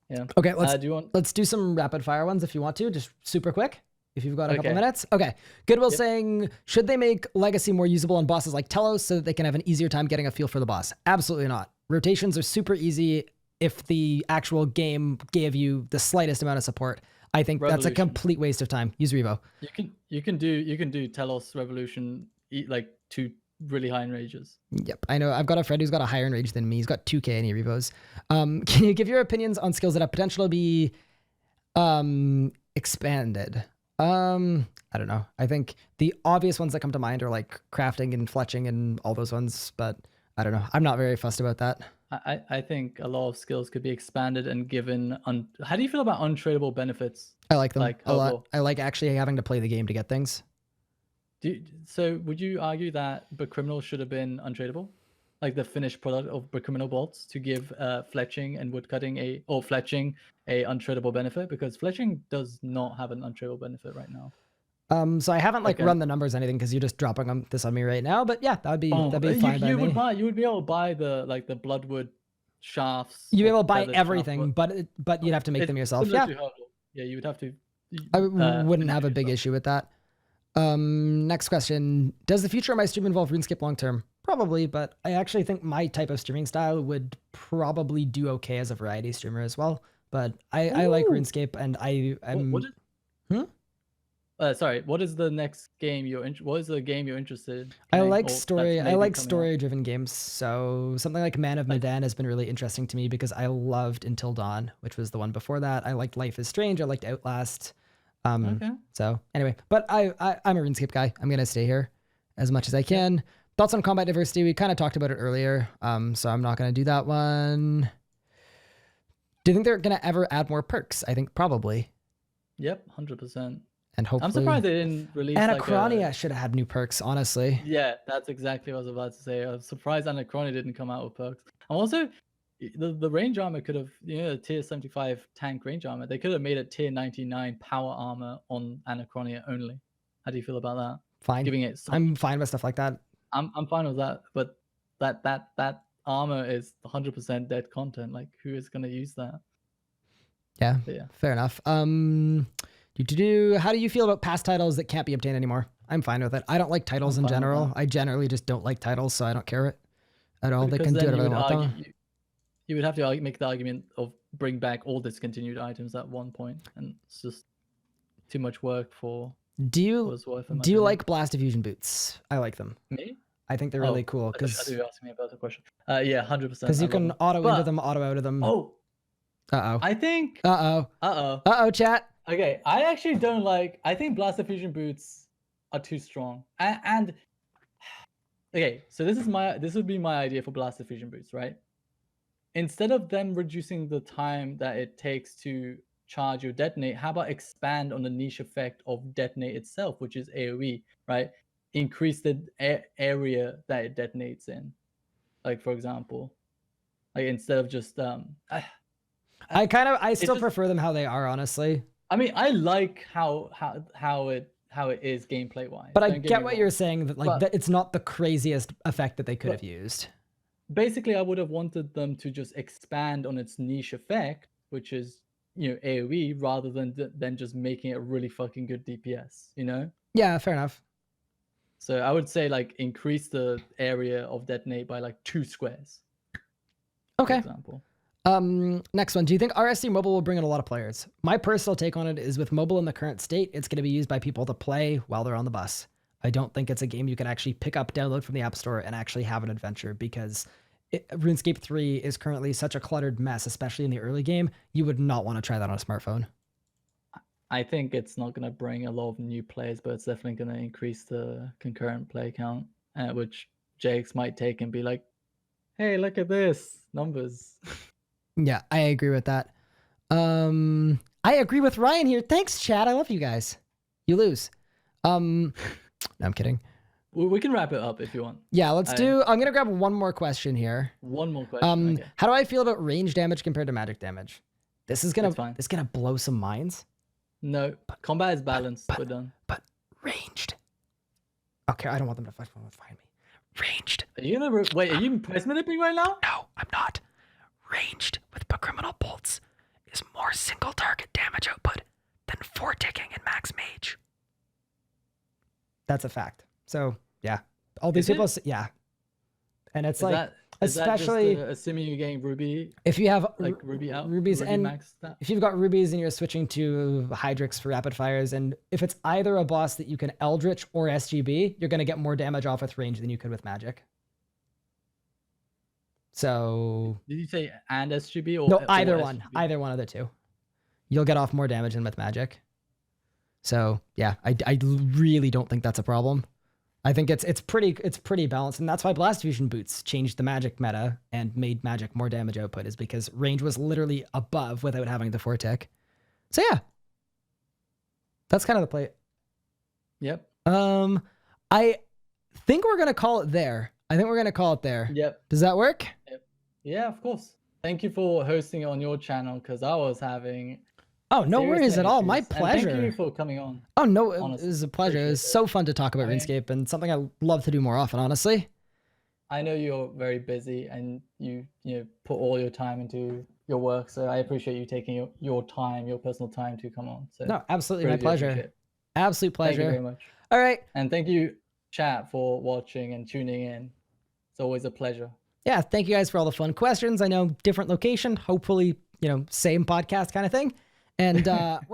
yeah. Okay, let's do some rapid fire ones if you want to, just super quick. If you've got a couple minutes. Okay. Goodwill saying, should they make Legacy more usable on bosses like Telos so that they can have an easier time getting a feel for the boss? Absolutely not. Rotations are super easy if the actual game gave you the slightest amount of support. I think that's a complete waste of time. Use Revo. You can do Telos Revolution like 2 really high enrages. Yep. I know. I've got a friend who's got a higher enrage than me. He's got 2K and he Revos. Can you give your opinions on skills that have potential to be expanded? I don't know. I think the obvious ones that come to mind are like crafting and fletching and all those ones, but I don't know. I'm not very fussed about that. I think a lot of skills could be expanded and given. How do you feel about untradeable benefits? I like them a lot. overall? I like actually having to play the game to get things. So would you argue that the criminal should have been untradeable? Like the finished product of the criminal bolts to give fletching and woodcutting fletching a untradeable benefit, because fletching does not have an untradeable benefit right now. So I haven't like Okay. run the numbers or anything because you're just dropping this on me right now. But yeah, that'd be fine by me. You would be able to buy the bloodwood shafts. You'd be able to buy feathered everything, shaft, but you'd have to make it's them yourself. similar Yeah, to Hurdle. Yeah, you would have to. I wouldn't have a big yourself. issue with that. Next question: does the future of my stream involve RuneScape long term? Probably, but I actually think my type of streaming style would probably do okay as a variety streamer as well. But I like RuneScape, and I'm. Sorry, what is the next game what is the game you're interested in? I like story-driven games. So something like Man of Medan has been really interesting to me because I loved Until Dawn, which was the one before that. I liked Life is Strange. I liked Outlast. Okay. So anyway, but I'm a RuneScape guy. I'm gonna stay here as much as I can. Thoughts on combat diversity? We kind of talked about it earlier. So I'm not gonna do that one. Do you think they're gonna ever add more perks? I think probably. Yep, 100%. And hopefully, I'm surprised they didn't release. Anachronia should have had new perks, honestly. Yeah, that's exactly what I was about to say. I'm surprised Anachronia didn't come out with perks. And also, the range armor could have, tier 75 tank range armor. They could have made it tier 99 power armor on Anachronia only. How do you feel about that? Fine. Giving it. I'm fine with stuff like that. I'm fine with that, but that armor is 100% dead content. Like, who is gonna use that? Yeah. But yeah. Fair enough. How do you feel about past titles that can't be obtained anymore? I'm fine with it. I don't like titles in general. I generally just don't like titles, so I don't care at all. They can do whatever they want. You would have to make the argument of bring back all discontinued items at one point, and it's just too much work for. Do you like Blast Diffusion boots? I like them. Me? I think they're really cool because you're asking me about the question. Yeah, 100%. Because you can auto into them, auto out of them. Oh. I think. Chat. Okay, I actually don't like. I think Blast Diffusion boots are too strong. And okay, so this would be my idea for Blast Diffusion boots, right? Instead of them reducing the time that it takes to charge your detonate, how about expand on the niche effect of detonate itself, which is AoE, right? Increase the area that it detonates in. Like, for example, like instead of just I still prefer them how they are, honestly. I mean, I like how it is gameplay wise. But I get what you're saying, that it's not the craziest effect that they could have used. Basically, I would have wanted them to just expand on its niche effect, which is AoE, rather than just making it a really fucking good DPS. Yeah, fair enough. So I would say like increase the area of detonate by like 2 squares. Okay. For example. Next one. Do you think RSC mobile will bring in a lot of players? My personal take on it is with mobile in the current state, it's going to be used by people to play while they're on the bus. I don't think it's a game you can actually pick up, download from the App Store, and actually have an adventure because RuneScape 3 is currently such a cluttered mess, especially in the early game. You would not want to try that on a smartphone. I think it's not going to bring a lot of new players, but it's definitely going to increase the concurrent play count, which Jakes might take and be like, hey, look at this, numbers. Yeah, I agree with that. I agree with Ryan here. Thanks, chat. I love you guys. You lose. No, I'm kidding. We can wrap it up if you want. Yeah, let's do. I'm gonna grab one more question here. One more question. Okay. How do I feel about range damage compared to magic damage? This is gonna blow some minds. No, combat is balanced. We're done. But ranged. Okay, I don't want them to find me. Ranged. Are you gonna wait? Are you price manipulating right now? No, I'm not. Ranged with criminal bolts is more single target damage output than 4 ticking in max mage. That's a fact. So yeah, all these people, yeah, and it's especially assuming you're getting ruby. If you have like rubies ruby and if you've got rubies and you're switching to Hydrix for rapid fires, and if it's either a boss that you can Eldritch or SGB, you're going to get more damage off with range than you could with magic. So did you say and SGB or no? Either one, SGB? Either one of the two. You'll get off more damage than with magic. So yeah, I really don't think that's a problem. I think it's pretty balanced, and that's why Blast Fusion boots changed the magic meta and made magic more damage output, is because range was literally above without having the 4-tick. So yeah, that's kind of the play. Yep. I think we're gonna call it there. Yep. Does that work? Yep. Yeah, of course. Thank you for hosting it on your channel, because I was having. Oh, no serious worries at all. issues. My And pleasure. thank you for coming on. Oh no, Honestly, it was a pleasure. It appreciate was it. so fun to talk about RuneScape, and something I love to do more often, honestly. I know you're very busy and you put all your time into your work, so I appreciate you taking your time, your personal time to come on. So No, absolutely, really my do appreciate pleasure. it. Absolute pleasure. Thank you very much. All right. And thank you, chat, for watching and tuning in. It's always a pleasure. Yeah, thank you guys for all the fun questions. I know different location, hopefully, same podcast kind of thing. And we're gonna